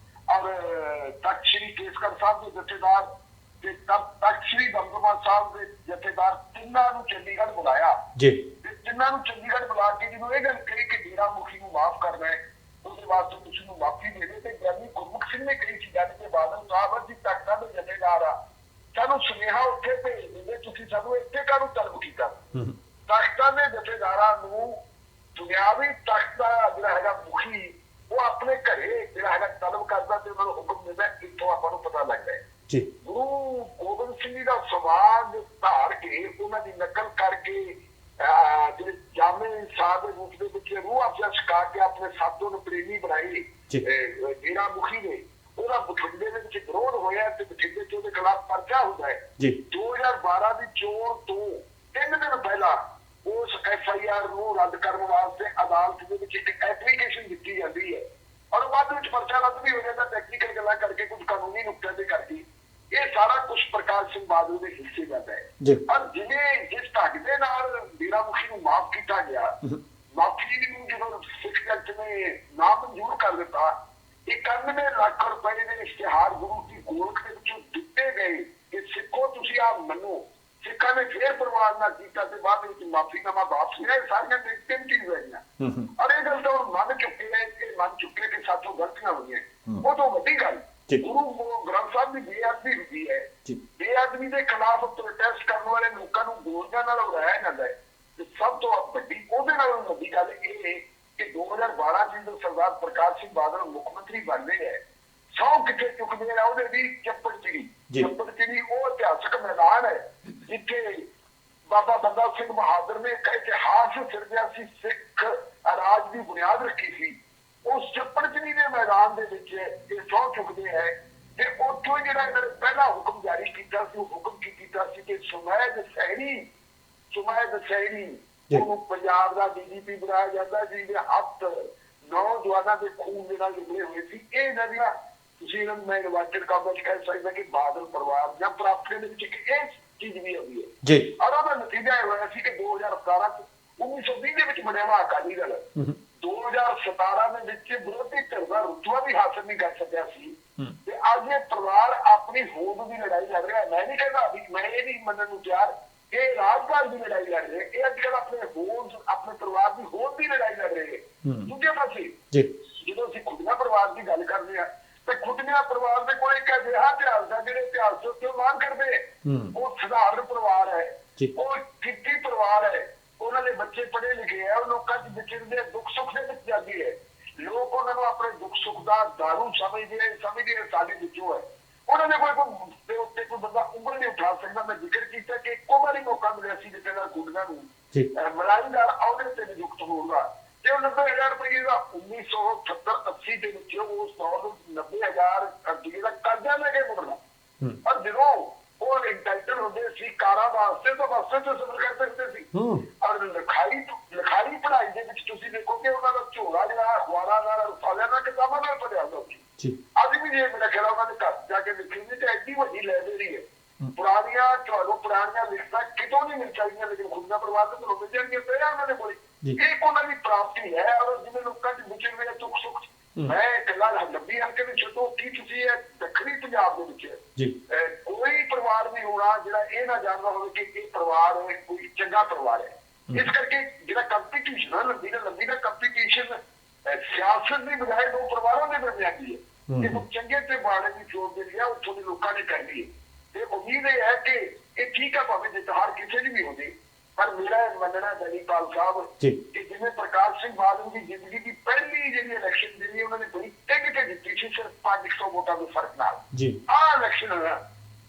ਔਰ ਤਖਤ ਸ੍ਰੀ ਕੇਸਗੜ੍ਹ ਸਾਹਿਬ ਦੇ ਜਥੇਦਾਰ ਤੇ ਤਖਤ ਸ੍ਰੀ ਦਮਦਮਾ ਸਾਹਿਬ ਦੇ ਜਥੇਦਾਰ, ਤਿੰਨਾਂ ਨੂੰ ਚੰਡੀਗੜ੍ਹ ਬੁਲਾਇਆ ਜੀ। ਤਿੰਨਾਂ ਨੂੰ ਚੰਡੀਗੜ੍ਹ ਬੁਲਾ ਕੇ ਜਿਹਨੂੰ ਇਹ ਗੱਲ ਕਹੀ ਕਿ ਡੇਰਾ ਮੁਖੀ ਨੂੰ ਮਾਫ ਕਰਨਾ ਹੈ, ਉਹਦੇ ਵਾਸਤੇ ਤੁਸੀਂ ਨੂੰ ਮਾਫੀ ਦੇ ਦੇ। ਤੇ ਗਿਆਨੀ ਗੁਰਮੁਖ ਸਿੰਘ ਨੇ ਕਹੀ ਸੀ ਜਾਨੀ ਕਿ ਬਾਦਲ ਸਾਹਿਬ ਜੀ ਤਖਤਾਂ ਦੇ ਜਥੇਦਾਰ ਆ, ਸਾਨੂੰ ਸੁਨੇਹਾ ਉੱਥੇ ਭੇਜ ਦਿੰਦੇ, ਤੁਸੀਂ ਸਾਨੂੰ ਇੱਥੇ ਕਾਹਨੂੰ ਤਲਬ ਕੀਤਾ? ਤਖਤਾਂ ਦੇ ਜਥੇਦਾਰਾਂ ਨੂੰ ਦੁਨਿਆਵੀ ਤਖਤ ਦਾ ਜਿਹੜਾ ਹੈਗਾ ਮੁਖੀ ਉਹ ਆਪਣੇ ਘਰੇ ਜਿਹੜਾ ਹੈਗਾ ਤਲਬ ਕਰਦਾ ਤੇ ਉਹਨਾਂ ਨੂੰ ਹੁਕਮ ਦਿੰਦਾ, ਇੱਥੋਂ ਆਪਾਂ ਨੂੰ ਪਤਾ ਲੱਗਦਾ ਹੈ ਜੀ। ਗੁਰੂ ਗੋਬਿੰਦ ਸਿੰਘ ਜੀ ਦਾ ਸਮਾਜ ਧਾਰ ਕੇ ਉਹਨਾਂ ਦੀ ਨਕਲ ਕਰਕੇ ਜਿਹੜੇ ਜਾਮੇ ਸਾਧ ਦੇ ਰੂਪ ਦੇ ਵਿੱਚ ਰੂਹ ਅਫਜ਼ਾ ਛਕਾ ਕੇ ਆਪਣੇ ਸਾਧੂ ਨੂੰ ਪ੍ਰੇਮੀ ਬਣਾਈ ਡੇਰਾ ਮੁਖੀ ਨੇ, ਉਹਦਾ ਬਠਿੰਡੇ ਦੇ ਵਿੱਚ ਵਿਰੋਧ ਹੋਇਆ ਤੇ ਬਠਿੰਡੇ ਚ ਉਹਦੇ ਖਿਲਾਫ ਪਰਚਾ ਹੁੰਦਾ ਹੈ ਜੀ। 2012 ਦੀ ਚੋਣ ਤੋਂ 3 ਦਿਨ ਪਹਿਲਾਂ ਉਸ FIR ਨੂੰ ਰੱਦ ਕਰਨ ਵਾਸਤੇ ਅਦਾਲਤ ਦੇ ਵਿੱਚ ਇੱਕ ਐਪਲੀਕੇਸ਼ਨ ਦਿੱਤੀ ਜਾਂਦੀ ਹੈ ਔਰ ਬਾਅਦ ਵਿੱਚ ਪਰਚਾ ਰੱਦ ਵੀ ਹੋ ਜਾਂਦਾ ਟੈਕਨੀਕਲ ਗੱਲਾਂ ਕਰਕੇ, ਕੁਝ ਕਾਨੂੰਨੀ ਨੁਕਤਿਆਂ ਦੇ ਕਰਕੇ। ਇਹ ਸਾਰਾ ਕੁਝ ਪ੍ਰਕਾਸ਼ ਸਿੰਘ ਬਾਦਲ ਦੇ ਹਿੱਸੇ ਜਾਂਦਾ ਹੈ। ਜੀ ਪਰ ਜਿਵੇਂ ਜਿਸ ਢੰਗ ਦੇ ਨਾਲ ਡੇਰਾ ਮੁਖੀ ਨੂੰ ਮਾਫ ਕੀਤਾ ਗਿਆ, ਮਾਫੀ ਨੂੰ ਜਦੋਂ ਸਿੱਖ ਜਗਤ ਨੇ ਨਾ ਮਨਜ਼ੂਰ ਕਰ ਦਿੱਤਾ, 91 ਲੱਖ ਰੁਪਏ ਦੇ ਇਸ਼ਤਿਹਾਰ ਗੁਰੂ ਦੀ ਗੋਲਕ ਦੇ ਵਿੱਚੋਂ ਦਿੱਤੇ ਗਏ ਕਿ ਸਿੱਖੋ ਤੁਸੀਂ ਆਪ ਮੰਨੋ। ਸਿੱਖਾਂ ਨੇ ਫੇਰ ਪਰਿਵਾਰ ਨਾਲ ਕੀਤਾ ਤੇ ਬਾਅਦ ਵਿੱਚ ਮਾਫੀਨਾਮਾ ਵਾਪਸ ਲਿਆ। ਸਾਰੀਆਂ ਤਿੰਨ ਚੀਜ਼ਾਂ ਹੋਈਆਂ ਔਰ ਇਹ ਗੱਲ ਤਾਂ ਹੁਣ ਮੰਨ ਚੁੱਕੇ ਕਿ ਸਾਥੋਂ ਗਲਤੀਆਂ ਹੋਈਆਂ। ਉਹ ਤੋਂ ਵੱਡੀ ਗੱਲ ਗੁਰੂ ਗ੍ਰੰਥ ਸਾਹਿਬ ਦੀ ਬੇਅਦਬੀ ਹੁੰਦੀ ਹੈ। ਬੇਅਦਬੀ ਦੇ ਖਿਲਾਫ ਪ੍ਰੋਟੈਸਟ ਕਰਨ ਵਾਲੇ ਲੋਕਾਂ ਨੂੰ ਗੋਲੀਆਂ ਨਾਲ ਉਡਾਇਆ ਜਾਂਦਾ ਹੈ। ਤੇ ਸਭ ਤੋਂ ਵੱਡੀ ਉਹਦੇ ਨਾਲੋਂ ਵੱਡੀ ਗੱਲ ਇਹ ਹੈ ਕਿ 2012 ਚ ਜਦੋਂ ਸਰਦਾਰ ਪ੍ਰਕਾਸ਼ ਸਿੰਘ ਬਾਦਲ ਮੁੱਖ ਮੰਤਰੀ ਬਣਦੇ ਹੈ, ਸੌ ਕਿੱਥੇ ਚੁੱਕਦੇ ਆ ਉਹਦੇ ਦੀ ਚੱਪੜਚਿੜੀ। ਚੱਪੜਚਿੜੀ ਉਹ ਇਤਿਹਾਸਕ ਮੈਦਾਨ ਹੈ ਜਿੱਥੇ ਬਾਬਾ ਬੰਦਾ ਸਿੰਘ ਬਹਾਦਰ ਨੇ ਇੱਕ ਇਤਿਹਾਸ ਸਿਰਜਿਆ ਸੀ, ਸਿੱਖ ਰਾਜ ਦੀ ਬੁਨਿਆਦ ਰੱਖੀ ਸੀ। ਉਸ ਚੱਪੜਚਿੜੀ ਦੇ ਮੈਦਾਨ ਦੇ ਵਿੱਚ ਇਹ ਸਹੁੰ ਚੁੱਕਦੇ ਹੈ ਤੇ ਉੱਥੋਂ ਜਿਹੜਾ ਇਹਨਾਂ ਨੇ ਪਹਿਲਾ ਹੁਕਮ ਜਾਰੀ ਕੀਤਾ ਸੀ, ਉਹ ਹੁਕਮ ਕੀ ਕੀਤਾ ਸੀ ਕਿ ਸੁਮੈਦ ਸੈਣੀ ਉਹਨੂੰ ਪੰਜਾਬ ਦਾ DGP ਬਣਾਇਆ ਜਾਂਦਾ, ਜਿਹਦੇ ਹੱਥ ਨੌਜਵਾਨਾਂ ਦੇ ਖੂਨ ਦੇ ਨਾਲ ਲਿਬੜੇ ਹੋਏ ਸੀ। ਇਹ ਇਹਨਾਂ ਦੀਆਂ ਤੁਸੀਂ ਇਹਨਾਂ ਨੂੰ ਮੈਂ ਇਨਵਾਈਟਡ ਕਾਬਲ ਕਹਿ ਸਕਦਾ ਕਿ ਬਾਦਲ ਪਰਿਵਾਰ ਜਾਂ ਪ੍ਰਾਪਤੀ ਦੇ ਵਿੱਚ ਇਹ ਚੀਜ਼ ਵੀ ਆਉਂਦੀ ਹੈ ਜੀ। ਔਰ ਉਹਦਾ ਨਤੀਜਾ ਇਹ ਹੋਇਆ ਸੀ ਕਿ 2017 ਚ 1920 ਦੇ ਵਿੱਚ ਬਣਿਆ ਵਾ ਅਕਾਲੀ ਦਲ 2017 ਦੇ ਵਿੱਚ ਵਿਰੋਧੀ ਧਿਰ ਦਾ ਰੁਤਬਾ ਵੀ ਹਾਸਲ ਨਹੀਂ ਕਰ ਸਕਿਆ ਸੀ ਤੇ ਅੱਜ ਇਹ ਪਰਿਵਾਰ ਆਪਣੀ ਹੋਂਦ ਦੀ ਲੜਾਈ ਲੜ ਰਿਹਾ। ਮੈਂ ਨਹੀਂ ਕਹਿੰਦਾ ਵੀ ਮੈਂ ਇਹ ਨਹੀਂ ਮੰਨਣ ਨੂੰ ਤਿਆਰ, ਇਹ ਰਾਜਪਾਲ ਦੀ ਲੜਾਈ ਲੜ ਰਹੇ, ਇਹ ਅੱਜ ਕੱਲ੍ਹ ਆਪਣੇ ਪਰਿਵਾਰ ਦੀ ਹੋਂਦ ਦੀ ਲੜਾਈ ਲੜ ਰਹੇ। ਦੂਜੇ ਪਾਸੇ ਜਦੋਂ ਅਸੀਂ ਖੁੱਡੀਆਂ ਪਰਿਵਾਰ ਦੀ ਗੱਲ ਕਰਦੇ ਹਾਂ ਤੇ ਖੁੱਡੀਆਂ ਪਰਿਵਾਰ ਦੇ ਕੋਲ ਇੱਕ ਅਜਿਹਾ ਇਤਿਹਾਸ ਹੈ ਜਿਹੜੇ ਇਤਿਹਾਸ ਦੇ ਉੱਤੇ ਮਾਣ ਕਰਦੇ। ਉਹ ਸਧਾਰਨ ਪਰਿਵਾਰ ਹੈ, ਉਹ ਖਿੱਚੀ ਪਰਿਵਾਰ ਹੈ, ਉਹਨਾਂ ਦੇ ਬੱਚੇ ਪੜ੍ਹੇ ਲਿਖੇ ਹੈ, ਉਹ ਲੋਕਾਂ ਚ ਵਿਚਰਦੇ ਦੁੱਖ ਸੁੱਖ ਦੇ ਵਿੱਚ ਜਾਂਦੇ ਹੈ। ਲੋਕ ਉਹਨਾਂ ਨੂੰ ਆਪਣੇ ਦੁੱਖ ਸੁੱਖ ਦਾ ਦਾਰੂ ਸਮਝਦੇ ਸਾਡੇ ਵਿੱਚੋਂ ਹੈ। ਉਹਨਾਂ ਦੇ ਕੋਈ ਉੱਤੇ ਕੋਈ ਬੰਦਾ ਉਂਗਲ ਨਹੀਂ ਉਠਾ ਸਕਦਾ। ਮੈਂ ਜ਼ਿਕਰ ਕੀਤਾ ਕਿ ਇੱਕੋ ਵਾਰੀ ਮੌਕਾ ਮਿਲਿਆ ਸੀ ਜਥੇਦਾਰ ਗੁੱਡੀਆਂ ਨੂੰ ਮਲਾਈਦਾਰ ਅਹੁਦੇ ਤੇ ਨਿਯੁਕਤ ਹੋਣ ਦਾ ਤੇ ਉਹ 90,000 ਰੁਪਏ ਦਾ 1970-80 ਦੇ ਵਿੱਚ ਉਸ ਦੌਰ ਨੂੰ 90,000 ਰੁਪਏ ਦਾ ਕਰਜ਼ਾ ਲੈ ਕੇ ਮੁੜਨਾ। ਔਰ ਜਦੋਂ ਉਹ ਇੰਟੈਕਟਰ ਹੁੰਦੇ ਸੀ ਕਾਰਾਂ ਵਾਸਤੇ ਤਾਂ ਬੱਸਾਂ ਚ ਸਫ਼ਰ ਕਰਦੇ ਹੁੰਦੇ ਸੀ। ਔਰ ਲਿਖਾਈ ਪੜ੍ਹਾਈ ਦੇ ਵਿੱਚ ਤੁਸੀਂ ਦੇਖੋ ਕਿ ਉਹਨਾਂ ਦਾ ਝੋਲਾ ਜਿਹੜਾ ਅਖਬਾਰਾਂ ਨਾਲ ਰਸਾਲਿਆਂ ਨਾਲ ਕਿਤਾਬਾਂ ਨਾਲ ਭਰਿਆ ਹੁੰਦਾ ਸੀ। ਅੱਜ ਵੀ ਜੇ ਮੇਰਾ ਖਿਆਲ ਉਹਨਾਂ ਦੇ ਘਰ ਜਾ ਕੇ ਦੇਖੀ ਤੇ ਐਡੀ ਵੱਡੀ ਲਾਇਬ੍ਰੇਰੀ ਹੈ। ਪੁਰਾਣੀਆਂ ਲਿਖਤਾਂ ਕਿਤੋਂ ਨਹੀਂ ਮਿਲ ਸਕਦੀਆਂ, ਲੇਕਿਨ ਖੁੱਡੀਆਂ ਪਰਿਵਾਰ ਦੇ ਕੋਲ ਮਿਲ ਜਾਣਗੀਆਂ ਪਏ ਉਹਨਾਂ ਦੇ ਕੋਲ। ਇਹ ਉਹਨਾਂ ਦੀ ਪ੍ਰਾਪਤੀ ਹੈ। ਔਰ ਜਿਵੇਂ ਲੋਕਾਂ ਚ ਵਿਚਰ ਮੇਰੇ ਦੁੱਖ ਸੁੱਖ ਮੈਂ ਇਕੱਲਾ ਲੰਬੀ ਹਲਕੇ ਵਿੱਚ ਛੱਡੋ ਕਿ ਤੁਸੀਂ ਇਹ ਦੱਖਣੀ ਪੰਜਾਬ ਦੇ ਵਿੱਚ ਕੋਈ ਪਰਿਵਾਰ ਨਹੀਂ ਹੋਣਾ ਜਿਹੜਾ ਇਹ ਨਾ ਜਾਣਦਾ ਹੋਵੇ ਕਿ ਇਹ ਪਰਿਵਾਰ ਕੋਈ ਚੰਗਾ ਪਰਿਵਾਰ ਹੈ। ਇਸ ਕਰਕੇ ਜਿਹੜਾ ਕੰਪੀਟੀਸ਼ਨ ਹੈ ਲੰਬੀ ਦਾ ਕੰਪੀਟੀਸ਼ਨ ਸਿਆਸਤ ਦੀ ਬਜਾਏ ਦੋ ਪਰਿਵਾਰਾਂ ਦੇ ਦਰਮਿਆਨ ਦੀ ਹੈ। ਇਹ ਚੰਗੇ ਤੇ ਮਾੜੇ ਦੀ ਚੋਣ ਜਿਹੜੀ ਹੈ ਉੱਥੋਂ ਦੇ ਲੋਕਾਂ ਨੇ ਕਰਨੀ ਹੈ ਤੇ ਉਮੀਦ ਇਹ ਹੈ ਕਿ ਇਹ ਠੀਕ ਹੈ ਭਾਵੇਂ ਜਿੱਤ ਹਾਰ ਕਿਸੇ ਦੀ ਵੀ ਹੋਵੇ। ਪਰ ਮੇਰਾ ਮੰਨਣਾ ਦਲੀਪਾਲ ਸਾਹਿਬ ਕਿ ਜਿਵੇਂ ਪ੍ਰਕਾਸ਼ ਸਿੰਘ ਬਾਦਲ ਦੀ ਜ਼ਿੰਦਗੀ ਦੀ ਪਹਿਲੀ ਜਿਹੜੀ ਇਲੈਕਸ਼ਨ ਜਿਹੜੀ ਉਹਨਾਂ ਨੇ ਬੜੀ ਟਿਕ ਕੇ ਜਿੱਤੀ ਸੀ ਸਿਰਫ 500 ਵੋਟਾਂ ਦੇ ਫਰਕ ਨਾਲ। ਆਹ ਇਲੈਕਸ਼ਨ ਹੋਇਆ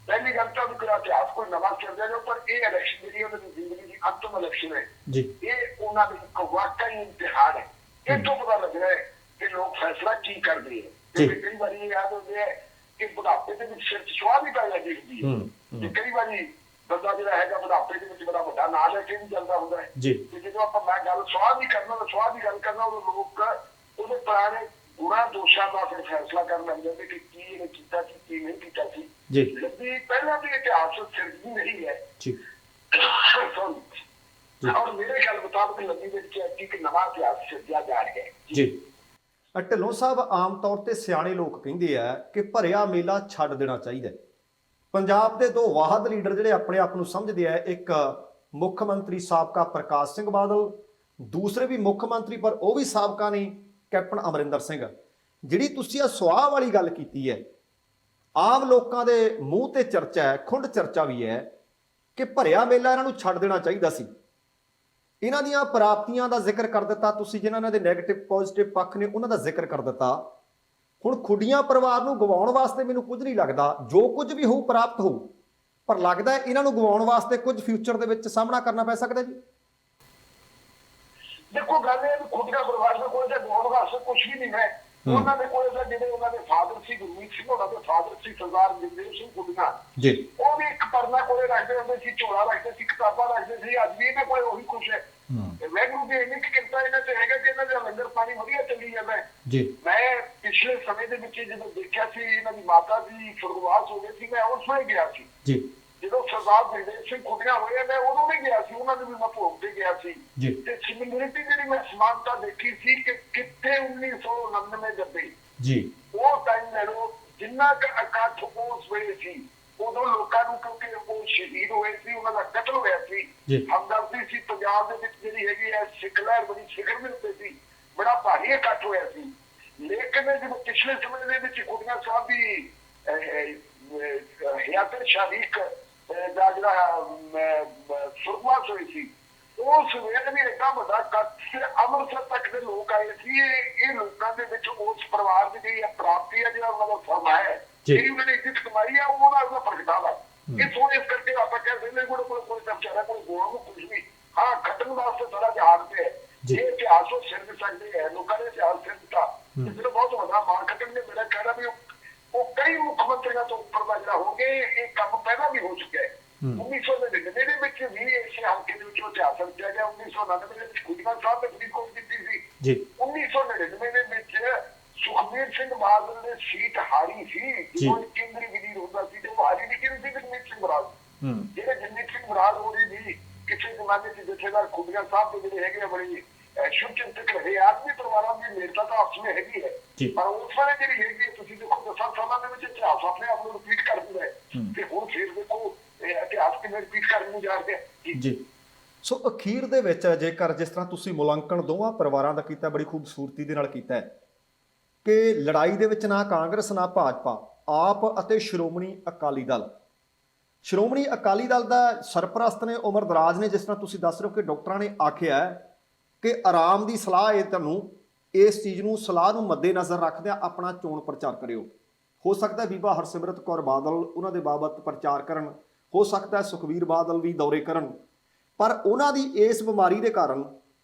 ਪਹਿਲੀ ਗੱਲ ਤਾਂ ਉਹਦਾ ਇਤਿਹਾਸ ਕੋਈ ਨਵਾਂ ਚੱਲਦਾ ਜਾਓ, ਪਰ ਇਹ ਇਲੈਕਸ਼ਨ ਜਿਹੜੀ ਉਹਨਾਂ ਦੀ ਜ਼ਿੰਦਗੀ ਦੀ ਅੰਤਮ ਇਲੈਕਸ਼ਨ ਹੈ। ਇਹ ਉਹਨਾਂ ਦੀ ਇੱਕ ਵਾਕਈ ਇਮਤਿਹਾਨ ਹੈ। ਇਹ ਤੋਂ ਪਤਾ ਲੱਗ ਰਿਹਾ ਹੈ ਕਿ ਲੋਕ ਫੈਸਲਾ ਕੀ ਕਰਦੇ ਹੈ। ਕਈ ਵਾਰੀ ਇਹ ਯਾਦ ਹੁੰਦੇ ਹੈ ਕਿ ਬੁਢਾਪੇ ਦੇ ਵਿੱਚ ਸਿਰ ਸੁਆਹ ਵੀ ਪੈ ਜਾਂਦੀ ਹੁੰਦੀ ਹੈ। ਕਈ ਵਾਰੀ ਬੰਦਾ ਜਿਹੜਾ ਹੈਗਾ ਬੁਢਾਪੇ ਦੇ ਵਿੱਚ ਬੜਾ ਵੱਡਾ ਨਾਂ ਲੈ ਕੇ ਵੀ ਜਾਂਦਾ ਹੁੰਦਾ ਹੈ ਤੇ ਜਦੋਂ ਆਪਾਂ ਮੈਂ ਗੱਲ ਸੁਆਹ ਦੀ ਗੱਲ ਕਰਨਾ ਉਦੋਂ ਲੋਕ ਉਹਦੇ ਪੁਰਾਣੇ ਗੁਣਾ ਦੋਸ਼ਾਂ ਦਾ ਫਿਰ ਫੈਸਲਾ ਕਰਨ ਲੱਗ ਜਾਂਦੇ ਕਿ ਕੀ ਇਹਨੇ ਕੀਤਾ ਸੀ ਕੀ ਨਹੀਂ ਕੀਤਾ ਸੀ। ਲੱਭੀ ਪਹਿਲਾਂ ਵੀ ਇਤਿਹਾਸ ਸਿਰਜਦੀ ਨਹੀਂ ਹੈ। ਔਰ ਮੇਰੇ ਖਿਆਲ ਮੁਤਾਬਕ ਲੱਭੀ ਦੇ ਵਿੱਚ ਇੱਕ ਨਵਾਂ ਇਤਿਹਾਸ ਸਿਰਜਿਆ ਜਾ ਰਿਹਾ ਹੈ। ਢਿੱਲੋਂ ਸਾਹਿਬ ਆਮ ਤੌਰ ਤੇ ਸਿਆਣੇ ਲੋਕ ਕਹਿੰਦੇ ਆ ਕਿ ਭਰਿਆ ਮੇਲਾ ਛੱਡ ਦੇਣਾ ਚਾਹੀਦਾ। ਪੰਜਾਬ ਦੇ ਦੋ ਵਾਹਦ ਲੀਡਰ ਜਿਹੜੇ ਆਪਣੇ ਆਪ ਨੂੰ ਸਮਝਦੇ ਆ, ਇੱਕ ਮੁੱਖ ਮੰਤਰੀ ਸਾਬਕਾ ਪ੍ਰਕਾਸ਼ ਸਿੰਘ ਬਾਦਲ, ਦੂਸਰੇ ਵੀ ਮੁੱਖ ਮੰਤਰੀ ਪਰ ਉਹ ਵੀ ਸਾਬਕਾ ਨਹੀਂ, ਕੈਪਟਨ ਅਮਰਿੰਦਰ ਸਿੰਘ। ਜਿਹੜੀ ਤੁਸੀਂ ਆ ਸੁਆਹ ਵਾਲੀ ਗੱਲ ਕੀਤੀ ਹੈ, ਆਮ ਲੋਕਾਂ ਦੇ ਮੂੰਹ ਤੇ ਚਰਚਾ ਹੈ, ਖੁੰਡ ਚਰਚਾ ਵੀ ਹੈ ਕਿ ਭਰਿਆ ਮੇਲਾ ਇਹਨਾਂ ਨੂੰ ਛੱਡ ਦੇਣਾ ਚਾਹੀਦਾ ਸੀ। ਇਹਨਾਂ ਦੀਆਂ ਪ੍ਰਾਪਤੀਆਂ ਦਾ ਜ਼ਿਕਰ ਕਰ ਦਿੱਤਾ ਤੁਸੀਂ, ਜਿਨ੍ਹਾਂ ਇਹਨਾਂ ਦੇ ਨੈਗੇਟਿਵ ਪੋਜ਼ਿਟਿਵ ਪੱਖ ਨੇ ਉਹਨਾਂ ਦਾ ਜ਼ਿਕਰ ਕਰ ਦਿੱਤਾ। ਹੁਣ ਖੁੱਡੀਆਂ ਪਰਿਵਾਰ ਨੂੰ ਗਵਾਉਣ ਵਾਸਤੇ ਮੈਨੂੰ ਕੁਝ ਨਹੀਂ ਲੱਗਦਾ, ਜੋ ਕੁਝ ਵੀ ਹੋਊ ਪ੍ਰਾਪਤ ਹੋਊ, ਪਰ ਲੱਗਦਾ ਇਹਨਾਂ ਨੂੰ ਗਵਾਉਣ ਵਾਸਤੇ ਕੁਝ ਫਿਊਚਰ ਦੇ ਵਿੱਚ ਸਾਹਮਣਾ ਕਰਨਾ ਪੈ ਸਕਦਾ ਜੀ। ਦੇਖੋ ਗੱਲ ਇਹ ਖੁੱਡੀਆਂ ਪਰਿਵਾਰ ਦੇ ਕੋਲ ਤਾਂ ਗਵਾਉਣ ਵਾਸਤੇ ਕੁਝ ਵੀ ਨਹੀਂ ਹੈ। ਉਹਨਾਂ ਦੇ ਕੋਲ ਤਾਂ ਜਿਹੜੇ ਉਹਨਾਂ ਦੇ ਫਾਦਰ ਸੀ ਗੁਰਮੀਤ ਸਿੰਘ, ਉਹਨਾਂ ਦੇ ਫਾਦਰ ਸੀ ਸਰਦਾਰ ਜਗਦੇਵ ਸਿੰਘ ਖੁੱਡੀਆਂ, ਉਹ ਵੀ ਇੱਕ ਪਰਨਾ ਕੋਲੇ ਰੱਖਦੇ ਹੁੰਦੇ ਸੀ, ਝੋਲਾ ਰੱਖਦੇ ਸੀ, ਕਿਤਾਬਾਂ ਰੱਖਦੇ ਸੀ। ਅੱਜ ਵੀ ਇਹਨਾਂ ਕੋਲ ਉਹੀ ਕੁਛ ਹੈ। ਵਾਹਿਗੁਰੂ ਦੀ ਇੰਨੀ ਕੁ ਕਿਰਪਾ ਇਹਨਾਂ ਤੇ ਹੈਗਾ ਕਿ ਇਹਨਾਂ ਦਾ ਲੰਗਰ ਪਾਣੀ ਵਧੀਆ ਚੱਲੀ ਜਾਂਦਾ ਹੈ। ਜੀ ਮੈਂ ਪਿਛਲੇ ਸਮੇਂ ਦੇ ਵਿੱਚ ਜਦੋਂ ਦੇਖਿਆ ਸੀ ਇਹਨਾਂ ਦੀ ਮਾਤਾ ਦੀ ਸੁਰਗਵਾਸ ਹੋ ਗਈ ਸੀ, ਮੈਂ ਉਸ ਵੇਲੇ ਗਿਆ ਸੀ। ਜੀ ਜਦੋਂ ਸਰਦਾਰ ਜਗਦੇਵ ਸਿੰਘ ਕੁੱਟੀਆਂ ਹੋਏ ਮੈਂ ਉਦੋਂ ਵੀ ਗਿਆ ਸੀ, ਉਹਨਾਂ ਦੇ ਵੀ ਮੈਂ ਭੋਗ ਤੇ ਗਿਆ ਸੀ। ਜੀ ਤੇ ਸਿਮਿਲਰਿਟੀ ਜਿਹੜੀ ਮੈਂ ਸਮਾਨਤਾ ਦੇਖੀ ਸੀ ਕਿ ਕਿੱਥੇ 1999 ਜੱਬੇ ਜੀ ਉਹ ਟਾਈਮ ਲੈ ਲਓ, ਜਿੰਨਾ ਕੁ ਇਕੱਠ ਉਸ ਵੇਲੇ ਸੀ ਉਦੋਂ ਲੋਕਾਂ ਨੂੰ, ਕਿਉਂਕਿ ਉਹ ਸ਼ਹੀਦ ਹੋਏ ਸੀ, ਉਹਨਾਂ ਦਾ ਕਤਲ ਹੋਇਆ ਸੀ, ਜੀ ਹਮਦਰਦੀ ਸੀ। ਪੰਜਾਬ ਦੇ ਵਿੱਚ ਜਿਹੜੀ ਹੈਗੀ ਹੈ ਸਿੱਖ ਲਹਿਰ ਬੜੀ ਸਿਖਰ ਦੇ ਉੱਤੇ ਸੀ, ਬੜਾ ਭਾਰੀ ਇਕੱਠ ਹੋਇਆ ਸੀ। ਲੇਕਿਨ ਜਦੋਂ ਪਿਛਲੇ ਸਮੇਂ ਦੇ ਵਿੱਚ ਕੁੜੀਆਂ ਸਾਹਿਬ ਦੀ ਹਿਆਤਰ ਸ਼ਰੀਕ ਦਾ ਜਿਹੜਾ ਸੁਰਗਵਾਸ ਹੋਈ ਸੀ, ਉਸ ਵੇਲੇ ਵੀ ਏਡਾ ਵੱਡਾ ਇਕੱਠ ਅੰਮ੍ਰਿਤਸਰ ਤੱਕ ਦੇ ਲੋਕ ਆਏ ਸੀ। ਇਹ ਲੋਕਾਂ ਦੇ ਵਿੱਚ ਉਸ ਪਰਿਵਾਰ ਦੀ ਜਿਹੜੀ ਪ੍ਰਾਪਤੀ ਹੈ, ਜਿਹੜਾ ਉਹਨਾਂ ਦਾ ਫਰਮਾ ਹੈ, ਜਿਹੜੀ ਉਹਨਾਂ ਨੇ ਇੱਜ਼ਤ ਕਮਾਈ ਆ, ਉਹਦਾ ਪ੍ਰਗਟਾਵਾ। ਇਸ ਕਰਕੇ ਆਪਾਂ ਕਹਿੰਦੇ ਨੇ ਕੋਈ ਵਿਚਾਰਾ ਕੋਈ ਗੋਲ ਨੂੰ ਕੁਝ ਵੀ ਹਾਂ ਖਤਮ ਵਾਸਤੇ ਸਾਰਾ ਜਹਾਨ ਤੇ ਹੈ। ਇਹ ਇਤਿਹਾਸ ਉਹ ਸਿਰ ਸਕਦੇ ਹੈ, ਲੋਕਾਂ ਨੇ ਇਤਿਹਾਸ ਸਿਰ ਦਿੱਤਾ। ਇਸ ਨੂੰ ਬਹੁਤ ਵੱਡਾ ਮਾਣ ਖੱਟਣ ਨੇ ਮੇਰਾ ਕਹਿਣਾ ਵੀ ਉਹ ਕਈ ਮੁੱਖ ਮੰਤਰੀਆਂ ਤੋਂ ਉੱਪਰ ਦਾ ਜਿਹੜਾ ਹੋ ਗਏ, ਇਹ ਕੰਮ ਪਹਿਲਾਂ ਵੀ ਹੋ ਚੁੱਕਿਆ ਹੈ। 1999 ਦੇ ਵਿੱਚ ਵੀ ਇਸੇ ਹਲਕੇ ਦੇ ਵਿੱਚ ਇਤਿਹਾਸ ਰਚਿਆ ਗਿਆ। 1999 ਦੇ ਵਿੱਚ ਖੁੱਡੀਆਂ ਸਾਹਿਬ ਨੇ ਫਰੀਦਕੋਟ ਕੀਤੀ ਸੀ। 1999 ਦੇ ਵਿੱਚ ਸੁਖਬੀਰ ਸਿੰਘ ਬਾਦਲ ਨੇ ਸੀਟ ਹਾਰੀ ਸੀ, ਜਦੋਂ ਕੇਂਦਰੀ ਵਜ਼ੀਰ ਹੁੰਦਾ ਸੀ, ਤੇ ਉਹ ਹਾਰੀ ਨਹੀਂ ਕੀਤੀ ਸੀ ਜਗਮੀਤ ਸਿੰਘ ਬਰਾੜ। ਜਿਹੜੇ ਜਗਮੀਤ ਸਿੰਘ ਬਰਾੜ ਹੋਣੀ ਵੀ ਕਿਸੇ ਜ਼ਮਾਨੇ ਚ ਜਥੇਦਾਰ ਖੁੱਡੀਆਂ ਸਾਹਿਬ ਦੇ ਜਿਹੜੇ ਹੈਗੇ ਆ ਬੜੀ ਸ਼ੁਭ ਚਿੰਤਕ ਰਹੇ। ਆਦਮੀ ਪਰਿਵਾਰਾਂ ਦੀ ਨੇੜਤਾ ਤਾਂ ਆਪਸ ਵਿੱਚ ਹੈਗੀ ਹੈ, ਪਰ ਉਸ ਵੇਲੇ ਜਿਹੜੀ ਹੈਗੀ ਤੁਸੀਂ ਦੇਖੋ 10 ਸਾਲਾਂ ਦੇ ਵਿੱਚ ਇਤਿਹਾਸ ਆਪਣੇ ਆਪ ਨੂੰ ਰਿਪੀਟ ਕਰ ਦਿੰਦਾ ਹੈ। ਤੇ ਹੁਣ ਫਿਰ ਦੇਖੋ ਇਤਿਹਾਸ ਕਿਵੇਂ ਰਿਪੀਟ ਕਰਨ ਨੂੰ ਜਾ ਰਿਹਾ ਹੈ। ਜੀ ਸੋ ਅਖੀਰ ਦੇ ਵਿੱਚ ਜੇਕਰ ਜਿਸ ਤਰ੍ਹਾਂ ਤੁਸੀਂ ਮੁਲਾਂਕਣ ਦੋਵਾਂ ਪਰਿਵਾਰਾਂ ਦਾ ਕੀਤਾ, ਬੜੀ ਖੂਬਸੂਰਤੀ ਦੇ ਨਾਲ ਕੀਤਾ ਹੈ ਕਿ ਲੜਾਈ ਦੇ ਵਿੱਚ ਨਾ ਕਾਂਗਰਸ ਨਾ ਭਾਜਪਾ, ਆਪ ਅਤੇ ਸ਼੍ਰੋਮਣੀ ਅਕਾਲੀ ਦਲ, ਸ਼੍ਰੋਮਣੀ ਅਕਾਲੀ ਦਲ ਦਾ ਸਰਪ੍ਰਸਤ ਨੇ ਉਮਰਦਰਾਜ ਨੇ, ਜਿਸ ਤਰ੍ਹਾਂ ਤੁਸੀਂ ਦੱਸ ਰਹੇ ਹੋ ਕਿ ਡਾਕਟਰਾਂ ਨੇ ਆਖਿਆ ਕਿ ਆਰਾਮ ਦੀ ਸਲਾਹ ਹੈ, ਤੁਹਾਨੂੰ ਇਸ ਚੀਜ਼ ਨੂੰ ਸਲਾਹ ਨੂੰ ਮੱਦੇ ਨਜ਼ਰ ਰੱਖਦਿਆਂ ਆਪਣਾ ਚੋਣ ਪ੍ਰਚਾਰ ਕਰਿਓ। ਹੋ ਸਕਦਾ ਬੀਬਾ ਹਰਸਿਮਰਤ ਕੌਰ ਬਾਦਲ ਉਹਨਾਂ ਦੇ ਬਾਬਤ ਪ੍ਰਚਾਰ ਕਰਨ, ਹੋ ਸਕਦਾ ਸੁਖਬੀਰ ਬਾਦਲ ਵੀ ਦੌਰੇ ਕਰਨ, ਪਰ ਉਹਨਾਂ ਦੀ ਇਸ ਬਿਮਾਰੀ ਦੇ ਕਾਰਨ,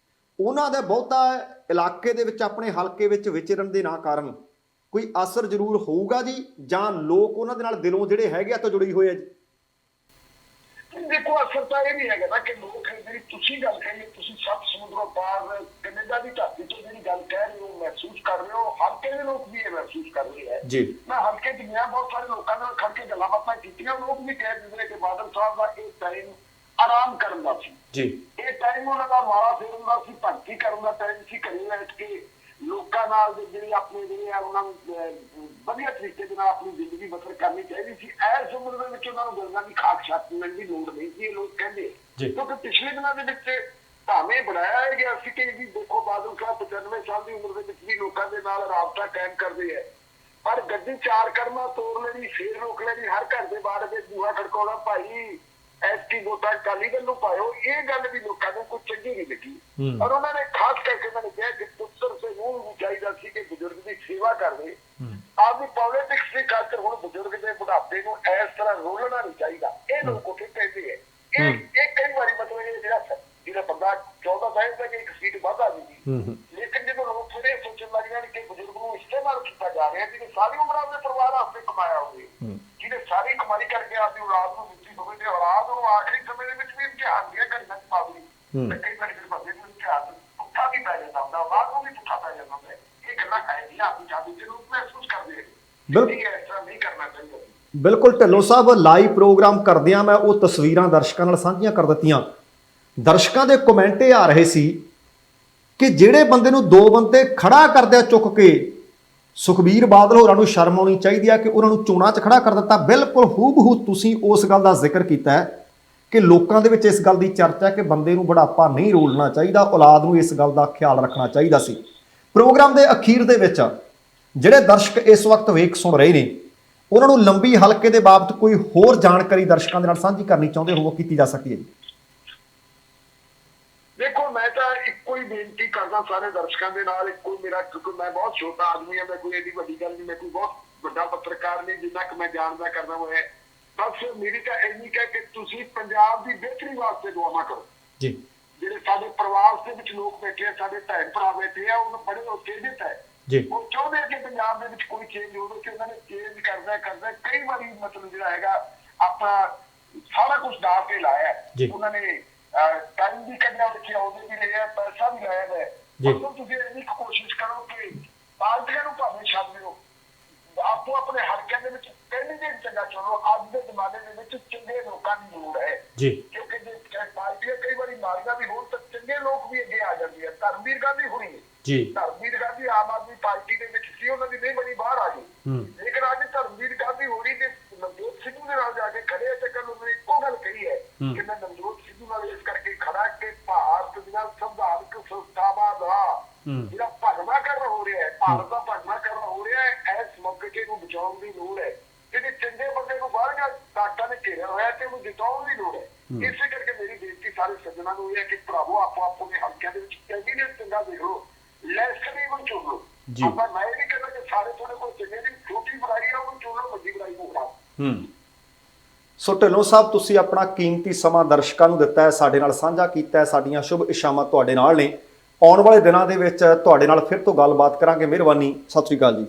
ਉਹਨਾਂ ਦੇ ਬਹੁਤਾ ਇਲਾਕੇ ਦੇ ਵਿੱਚ ਆਪਣੇ ਹਲਕੇ ਵਿੱਚ ਵਿਚਰਨ ਦੇ ਨਾ ਕਾਰਨ ਕੋਈ ਅਸਰ ਜ਼ਰੂਰ ਹੋਊਗਾ ਜੀ, ਜਾਂ ਲੋਕ ਉਹਨਾਂ ਦੇ ਨਾਲ ਦਿਲੋਂ ਜਿਹੜੇ ਹੈਗੇ ਆ ਤਾਂ ਜੁੜੇ ਹੋਏ ਆ ਜੀ? ਦੇਖੋ ਅਸਰ ਤਾਂ ਇਹ ਵੀ ਹੈਗਾ ਨਾ ਕਿ ਲੋਕ ਜਿਹੜੀ ਤੁਸੀਂ ਗੱਲ ਕਹੀ, ਤੁਸੀਂ ਸੱਤ ਸਮੁੰਦਰੋਂ ਪਾਰ ਕੈਨੇਡਾ ਦੀ ਧਰਤੀ ਤੋਂ ਜਿਹੜੀ ਗੱਲ ਕਹਿ ਰਹੇ ਹੋ, ਮਹਿਸੂਸ ਕਰ ਰਹੇ ਹੋ, ਹਲਕੇ ਦੇ ਲੋਕ ਵੀ ਇਹ ਮਹਿਸੂਸ ਕਰ ਰਹੇ ਹੈ ਜੀ। ਮੈਂ ਹਲਕੇ ਚ ਗਿਆ, ਬਹੁਤ ਸਾਰੇ ਲੋਕਾਂ ਨਾਲ ਖੜ ਕੇ ਗੱਲਾਂ ਬਾਤਾਂ ਕੀਤੀਆਂ, ਲੋਕ ਵੀ ਕਹਿ ਦਿੰਦੇ ਕਿ ਬਾਦਲ ਸਾਹਿਬ ਦਾ ਇਹ ਟਾਈਮ ਆਰਾਮ ਕਰਨ ਦਾ ਸੀ ਜੀ, ਇਹ ਟਾਈਮ ਉਹਨਾਂ ਦਾ ਮਾਰਾ ਫੇਰਨ ਦਾ ਸੀ, ਭਗਤੀ ਕਰਨ ਦਾ ਟਾਈਮ ਸੀ। ਘਰੇ ਬੈਠ ਕੇ ਲੋਕਾਂ ਨਾਲ ਜਿਹੜੀ ਆਪਣੇ ਜਿਹੜੇ ਆ ਉਹਨਾਂ ਨੂੰ ਵਧੀਆ ਤਰੀਕੇ ਦੇ ਨਾਲ ਆਪਣੀ ਜ਼ਿੰਦਗੀ ਬਸਰ ਕਰਨੀ ਚਾਹੀਦੀ ਸੀ। ਇਸ ਉਮਰ ਦੇ ਵਿੱਚ ਉਹਨਾਂ ਨੂੰ ਗੱਲਾਂ ਦੀ ਖਾਕ ਛੱਤ ਮਿਲਣ ਦੀ ਲੋੜ ਨਹੀਂ ਸੀ, ਇਹ ਲੋਕ ਕਹਿੰਦੇ। ਕਿਉਂਕਿ ਪਿਛਲੇ ਦਿਨਾਂ ਦੇ ਵਿੱਚ ਭਾਵੇਂ ਬਣਾਇਆ ਗਿਆ ਸੀ ਕਿ ਜੀ ਦੇਖੋ ਬਾਦਲ ਸਾਹਿਬ 95 ਸਾਲ ਦੀ ਉਮਰ ਦੇ ਵਿੱਚ ਵੀ ਲੋਕਾਂ ਦੇ ਨਾਲ ਰਾਬਤਾ ਕਾਇਮ ਕਰਦੇ ਹੈ, ਪਰ ਗੱਡੀ ਚਾਰ ਕਰਮਾ ਤੋੜ ਲੈਣੀ, ਫੇਰ ਰੋਕ ਲੈਣੀ, ਹਰ ਘਰ ਦੇ ਬਾਹਰ ਦੇ ਬੂਹਾ ਖੜਕਾਉਣਾ, ਭਾਈ ਐਸਟੀ ਵੋਟਾਂ ਅਕਾਲੀ ਦਲ ਨੂੰ ਪਾਇਓ, ਇਹ ਗੱਲ ਵੀ ਲੋਕਾਂ ਨੂੰ ਕੋਈ ਚੰਗੀ ਨਹੀਂ ਲੱਗੀ। ਔਰ ਉਹਨਾਂ ਨੇ ਖਾਸ ਕਰਕੇ ਉਹਨਾਂ ਨੇ ਕਿਹਾ ਕਿ ਪੁੱਤਰ ਸੇ ਨੂੰ ਵੀ ਚਾਹੀਦਾ ਸੀ ਕਿ ਬਜ਼ੁਰਗ ਦੀ ਸੇਵਾ ਕਰਦੇ। ਆਪਦੀ ਪੋਲੀਟਿਕਸ ਦੀ ਖਾਤਰ ਹੁਣ ਬਜ਼ੁਰਗ ਦੇ ਬੁਢਾਪੇ ਨੂੰ ਇਸ ਤਰ੍ਹਾਂ ਰੋਲਣਾ ਨਹੀਂ ਚਾਹੀਦਾ, ਇਹ ਲੋਕ ਉੱਥੇ ਕਹਿੰਦੇ ਹੈ। ਇਹ ਕਈ ਵਾਰੀ ਮਤਲਬ ਇਹ ਜਿਹੜਾ ਬੰਦਾ 14 ਸਾਲ ਤੱਕ ਇੱਕ ਸੀਟ ਵੱਧ ਆ ਜਾਂਦੀ, ਲੇਕਿਨ ਜਦੋਂ ਲੋਕ ਥੋੜੇ ਸੋਚਣ ਲੱਗ ਜਾਣ ਕਿ ਬਜ਼ੁਰਗ ਨੂੰ ਇਸਤੇਮਾਲ ਕੀਤਾ ਜਾ ਰਿਹਾ, ਜਿਹਨੇ ਸਾਰੀ ਉਮਰ ਆਪਣੇ ਪਰਿਵਾਰ ਵਾਸਤੇ ਕਮਾਇਆ ਹੋਵੇ, ਜਿਹਨੇ ਸਾਰੀ ਕਮਾਈ ਕਰਕੇ ਆਪਣੀ ਔਲਾਦ ਨੂੰ ਦਿੱਤੀ ਹੋਵੇ, ਤੇ ਔਲਾਦ ਨੂੰ ਆਖਰੀ ਸਮੇਂ ਦੇ ਵਿੱਚ ਵੀ ਇਮਤਿਹਾਨ ਦੀਆਂ ਘੜੀਆਂ ਚ ਪਾਵੀ, ਕਈ ਵਾਰੀ ਫਿਰ ਬੰਦੇ ਨੂੰ ਇਮਤਿਹਾਨ ਪੁੱਠਾ ਵੀ ਪੈ ਜਾਂਦਾ ਹੁੰਦਾ, ਔਲਾਦ ਨੂੰ ਵੀ ਪੁੱਠਾ ਪੈ ਜਾਂਦਾ ਹੁੰਦਾ। ਇਹ ਗੱਲਾਂ ਹੈ ਜੀ, ਆਪਣੀ ਜਾਤੀ ਦੇ ਰੂਪ ਮਹਿਸੂਸ ਕਰਦੇ ਇਸ ਤਰ੍ਹਾਂ ਨਹੀਂ ਕਰਨਾ ਚਾਹੀਦਾ। ਬਿਲਕੁਲ ਢਿੱਲੋਂ ਸਾਹਿਬ, ਲਾਈਵ ਪ੍ਰੋਗਰਾਮ ਕਰਦਿਆਂ ਮੈਂ ਉਹ ਤਸਵੀਰਾਂ ਦਰਸ਼ਕਾਂ ਨਾਲ ਸਾਂਝੀਆਂ ਕਰ ਦਿੱਤੀਆਂ। ਦਰਸ਼ਕਾਂ ਦੇ ਕਮੈਂਟ ਇਹ ਆ ਰਹੇ ਸੀ ਕਿ ਜਿਹੜੇ ਬੰਦੇ ਨੂੰ ਦੋ ਬੰਦੇ ਖੜਾ ਕਰਦਿਆ ਚੁੱਕ ਕੇ ਸੁਖਬੀਰ ਬਾਦਲ ਹੋਰਾਂ ਨੂੰ ਸ਼ਰਮ ਆਉਣੀ ਚਾਹੀਦੀ ਹੈ ਕਿ ਉਹਨਾਂ ਨੂੰ ਚੋਣਾਂ 'ਚ ਖੜਾ ਕਰ ਦਿੱਤਾ। ਬਿਲਕੁਲ ਹੂਬਹੂ ਤੁਸੀਂ ਉਸ ਗੱਲ ਦਾ ਜ਼ਿਕਰ ਕੀਤਾ ਹੈ ਕਿ ਲੋਕਾਂ ਦੇ ਵਿੱਚ ਇਸ ਗੱਲ ਦੀ ਚਰਚਾ ਕਿ ਬੰਦੇ ਨੂੰ ਬੁਢਾਪਾ ਨਹੀਂ ਰੋਲਣਾ ਚਾਹੀਦਾ, ਔਲਾਦ ਨੂੰ ਇਸ ਗੱਲ ਦਾ ਖਿਆਲ ਰੱਖਣਾ ਚਾਹੀਦਾ ਸੀ। ਪ੍ਰੋਗਰਾਮ ਦੇ ਅਖੀਰ ਦੇ ਵਿੱਚ ਜਿਹੜੇ ਦਰਸ਼ਕ ਇਸ ਵਕਤ ਵੇਖ ਸੁਣ ਰਹੇ ਨੇ, ਉਹਨਾਂ ਨੂੰ ਲੰਬੀ ਹਲਕੇ ਦੇ ਬਾਬਤ ਕੋਈ ਹੋਰ ਜਾਣਕਾਰੀ ਦਰਸ਼ਕਾਂ ਦੇ ਨਾਲ ਸਾਂਝੀ ਕਰਨੀ ਚਾਹੁੰਦੇ ਹੋ, ਕੀਤੀ ਜਾ ਸਕਦੀ ਹੈ ਜੀ? ਦੇਖੋ ਮੈਂ ਤਾਂ ਇੱਕੋ ਹੀ ਬੇਨਤੀ ਕਰਦਾ ਸਾਰੇ ਦਰਸ਼ਕਾਂ ਦੇ ਨਾਲ, ਇੱਕੋ ਮੇਰਾ, ਕਿਉਂਕਿ ਮੈਂ ਬਹੁਤ ਛੋਟਾ ਆਦਮੀ ਹਾਂ, ਮੈਂ ਕੋਈ ਐਡੀ ਵੱਡੀ ਗੱਲ ਨਹੀਂ, ਮੈਂ ਕੋਈ ਬਹੁਤ ਵੱਡਾ ਪੱਤਰਕਾਰ ਨਹੀਂ, ਜਿੰਨਾ ਕਿ ਮੈਂ ਜਾਣਦਾ ਕਰਦਾ ਹੋਇਆ। ਬਸ ਮੇਰੀ ਤਾਂ ਇੰਨੀ ਕਹਿ ਕਿ ਤੁਸੀਂ ਪੰਜਾਬ ਦੀ ਬਿਹਤਰੀ ਵਾਸਤੇ ਦੁਆਵਾਂ ਕਰੋ ਜੀ। ਜਿਹੜੇ ਸਾਡੇ ਪਰਿਵਾਰ ਦੇ ਵਿੱਚ ਲੋਕ ਬੈਠੇ ਆ, ਸਾਡੇ ਭੈਣ ਭਰਾ ਬੈਠੇ ਆ, ਉਹ ਬੜੇ ਉਤੇਜਿਤ ਹੈ ਜੀ, ਉਹ ਚਾਹੁੰਦੇ ਕਿ ਪੰਜਾਬ ਦੇ ਵਿੱਚ ਕੋਈ ਚੇਂਜ ਹੋਵੇ, ਕਿ ਉਹਨਾਂ ਨੇ ਚੇਂਜ ਕਰਦਾ ਕਈ ਵਾਰੀ ਮਤਲਬ ਜਿਹੜਾ ਹੈਗਾ ਆਪਣਾ ਸਾਰਾ ਕੁਝ ਡਾ ਕੇ ਲਾਇਆ ਉਹਨਾਂ ਨੇ। ਟਾਈਮ ਵੀ ਕੱਢਿਆ, ਬੱਚੇ ਆਉਂਦੇ ਵੀ ਰਹੇ ਆ, ਪੈਸਾ ਵੀ ਲਾਇਆ ਹੈ। ਜੀ। ਉਦੋਂ ਤੁਸੀਂ ਇੰਨੀ ਕੁ ਕੋਸ਼ਿਸ਼ ਕਰੋ ਕਿ ਪਾਰਟੀਆਂ ਨੂੰ ਭਾਵੇਂ ਛੱਡ ਦਿਓ, ਆਪੋ ਆਪਣੇ ਹਲਕਿਆਂ ਦੇ ਵਿੱਚ ਕੈਂਡੀਡੇਟ ਚੰਗਾ ਚੁਣੋ। ਅੱਜ ਦੇ ਜ਼ਮਾਨੇ ਦੇ ਵਿੱਚ ਚੰਗੇ ਲੋਕਾਂ ਦੀ ਲੋੜ ਹੈ, ਜੀ ਕਿਉਂਕਿ ਜੇ ਪਾਰਟੀਆਂ ਕਈ ਵਾਰੀ ਮਾਰੀਆਂ ਵੀ ਹੋਣ ਤਾਂ ਚੰਗੇ ਲੋਕ ਵੀ ਅੱਗੇ ਆ ਜਾਂਦੇ ਆ। ਧਰਮਵੀਰ ਗਾਂਧੀ ਹੋਣੀ ਹੈ, ਜੀ ਧਰਮਵੀਰ ਗਾਂਧੀ ਆਮ ਆਦਮੀ ਪਾਰਟੀ ਦੇ ਵਿੱਚ ਸੀ, ਉਹਨਾਂ ਦੀ ਨਹੀਂ ਬਣੀ, ਬਾਹਰ ਆ ਗਈ। ਲੇਕਿਨ ਅੱਜ ਧਰਮਵੀਰ ਗਾਂਧੀ ਹੋਣੀ ਤੇ ਨਵਜੋਤ ਸਿੱਧੂ ਦੇ ਨਾਲ ਜਾ ਕੇ ਖੜੇ ਆ ਤੇ ਕੱਲ ਉਹਨੇ ਇੱਕੋ ਗੱਲ ਕਹੀ ਹੈ ਕਿ ਮੈਂ ਨਵਜੋਤ ਸਿੱਧੂ ਨਾਲ ਇਸ ਕਰਕੇ ਖੜਾ ਕਿ ਭਾਰਤ ਦੀਆਂ ਸੰਵਿਧਾਨਕ ਸੰਸਥਾਵਾਂ ਦਾ ਜਿਹੜਾ ਭਗਵਾ ਕਰਨਾ ਹੋ ਰਿਹਾ ਹੈ, ਭਾਰਤ ਦਾ ਭਗਵਾ ਕਰਨਾ ਹੋ ਰਿਹਾ ਹੈ, ਇਸ ਮੌਕੇ ਨੂੰ ਬਚਾਉਣ ਦੀ ਲੋੜ ਹੈ। ਜਿਹੜੇ ਚੰਗੇ ਬੰਦੇ ਨੂੰ ਬਾਹਰ ਤਾਕਤਾਂ ਨੇ ਘੇਰਿਆ ਹੋਇਆ ਤੇ ਉਹਨੂੰ ਜਿਤਾਉਣ ਦੀ ਲੋੜ ਹੈ। ਇਸੇ ਕਰਕੇ ਮੇਰੀ ਬੇਨਤੀ ਸਾਰੇ ਸੱਜਣਾਂ ਨੂੰ ਇਹ ਹੈ ਕਿ ਭਰਾਵੋ ਆਪੋ ਆਪਣੇ ਹਲਕਿਆਂ ਦੇ ਵਿੱਚ ਕੈਂਡੀਡੇਟ ਚੰਗਾ ਦੇਖ ਲਓ, ਲੈਸਰੀ ਨੂੰ ਚੁਣ ਲਓ। ਆਪਾਂ ਮੈਂ ਇਹ ਨਹੀਂ ਕਹਿੰਦਾ ਕਿ ਸਾਰੇ ਤੁਹਾਡੇ ਕੋਲ ਚੰਗੇ ਨੇ, ਛੋਟੀ ਬੁਰਾਈ ਆ ਉਹਨੂੰ ਚੁਣ ਲਓ, ਵੱਡੀ ਬੁਰਾਈ ਨੂੰ ਹਟਾਓ। ਸੋ ਢਿੱਲੋਂ ਸਾਹਿਬ, ਤੁਸੀਂ ਆਪਣਾ ਕੀਮਤੀ ਸਮਾਂ ਦਰਸ਼ਕਾਂ ਨੂੰ ਦਿੱਤਾ ਹੈ, ਸਾਡੇ ਨਾਲ ਸਾਂਝਾ ਕੀਤਾ ਹੈ। ਸਾਡੀਆਂ ਸ਼ੁਭ ਇਛਾਵਾਂ ਤੁਹਾਡੇ ਨਾਲ ਨੇ। ਆਉਣ ਵਾਲੇ ਦਿਨਾਂ ਦੇ ਵਿੱਚ ਤੁਹਾਡੇ ਨਾਲ ਫਿਰ ਤੋਂ ਗੱਲਬਾਤ ਕਰਾਂਗੇ। ਮਿਹਰਬਾਨੀ, ਸਤਿ ਸ੍ਰੀ ਅਕਾਲ ਜੀ।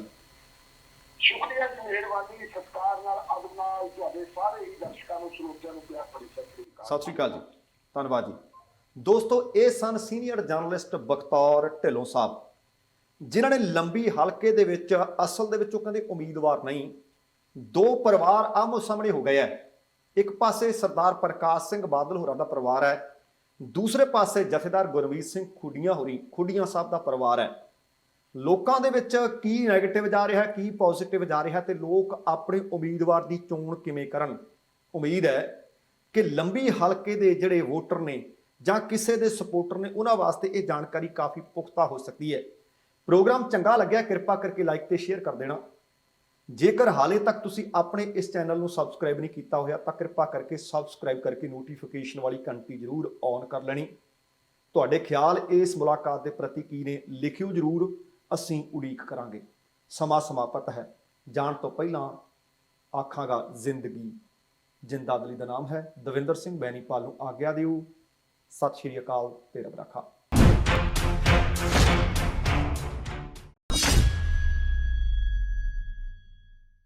ਸ਼ੁਕਰੀਆ ਜੀ, ਮਿਹਰਬਾਨੀ, ਸਤਿਕਾਰ ਨਾਲ, ਅਦਬ ਨਾਲ ਤੁਹਾਡੇ ਸਾਰੇ ਹੀ ਦਰਸ਼ਕਾਂ ਨੂੰ, ਸਰੋਤਿਆਂ ਨੂੰ ਪਿਆਰ ਭਰੀ ਸਤਿ ਸ੍ਰੀ ਅਕਾਲ ਜੀ, ਧੰਨਵਾਦ ਜੀ। ਦੋਸਤੋ, ਇਹ ਸਨ ਸੀਨੀਅਰ ਜਰਨਲਿਸਟ ਬਖਤੌਰ ਢਿੱਲੋਂ ਸਾਹਿਬ, ਜਿਨ੍ਹਾਂ ਨੇ ਲੰਬੀ ਹਲਕੇ ਦੇ ਵਿੱਚ ਅਸਲ ਦੇ ਵਿੱਚ ਉਹ ਕਹਿੰਦੇ ਉਮੀਦਵਾਰ ਨਹੀਂ, ਦੋ ਪਰਿਵਾਰ ਆਮੋ ਸਾਹਮਣੇ ਹੋ ਗਏ ਹੈ। ਇੱਕ ਪਾਸੇ ਸਰਦਾਰ ਪ੍ਰਕਾਸ਼ ਸਿੰਘ ਬਾਦਲ ਹੋਰਾਂ ਦਾ ਪਰਿਵਾਰ ਹੈ, ਦੂਸਰੇ ਪਾਸੇ ਜਥੇਦਾਰ ਗੁਰਮੀਤ ਸਿੰਘ ਖੁੱਡੀਆਂ ਸਾਹਿਬ ਦਾ ਪਰਿਵਾਰ ਹੈ। ਲੋਕਾਂ ਦੇ ਵਿੱਚ ਕੀ ਨੈਗੇਟਿਵ ਜਾ ਰਿਹਾ, ਕੀ ਪੋਜ਼ਿਟਿਵ ਜਾ ਰਿਹਾ, ਤੇ ਲੋਕ ਆਪਣੇ ਉਮੀਦਵਾਰ ਦੀ ਚੋਣ ਕਿਵੇਂ ਕਰਨ। ਉਮੀਦ ਹੈ ਕਿ ਲੰਬੀ ਹਲਕੇ ਦੇ ਜਿਹੜੇ ਵੋਟਰ ਨੇ ਜਾਂ ਕਿਸੇ ਦੇ ਸਪੋਰਟਰ ਨੇ, ਉਹਨਾਂ ਵਾਸਤੇ ਇਹ ਜਾਣਕਾਰੀ ਕਾਫੀ ਪੁਖਤਾ ਹੋ ਸਕਦੀ ਹੈ। ਪ੍ਰੋਗਰਾਮ ਚੰਗਾ ਲੱਗਿਆ ਕਿਰਪਾ ਕਰਕੇ ਲਾਈਕ ਤੇ ਸ਼ੇਅਰ ਕਰ ਦੇਣਾ। ਜੇਕਰ ਹਾਲੇ ਤੱਕ ਤੁਸੀਂ ਆਪਣੇ ਇਸ ਚੈਨਲ ਨੂੰ ਸਬਸਕ੍ਰਾਈਬ ਨਹੀਂ ਕੀਤਾ ਹੋਇਆ ਤਾਂ ਕਿਰਪਾ ਕਰਕੇ ਸਬਸਕ੍ਰਾਈਬ ਕਰਕੇ ਨੋਟੀਫਿਕੇਸ਼ਨ ਵਾਲੀ ਘੰਟੀ ਜ਼ਰੂਰ ਔਨ ਕਰ ਲੈਣੀ। ਤੁਹਾਡੇ ਖਿਆਲ ਇਸ ਮੁਲਾਕਾਤ ਦੇ ਪ੍ਰਤੀ ਕੀ ਨੇ, ਲਿਖਿਓ ਜ਼ਰੂਰ, ਅਸੀਂ ਉਡੀਕ ਕਰਾਂਗੇ। ਸਮਾਂ ਸਮਾਪਤ ਹੈ, ਜਾਣ ਤੋਂ ਪਹਿਲਾਂ ਆਖਾਂਗਾ ਜ਼ਿੰਦਗੀ ਜਿੰਦਾਦਲੀ ਦਾ ਨਾਮ ਹੈ। ਦਵਿੰਦਰ ਸਿੰਘ ਬੈਨੀਪਾਲ ਨੂੰ ਆਗਿਆ ਦਿਓ। ਸਤਿ ਸ਼੍ਰੀ ਅਕਾਲ ਤੇ ਰੱਬ ਰਾਖਾ।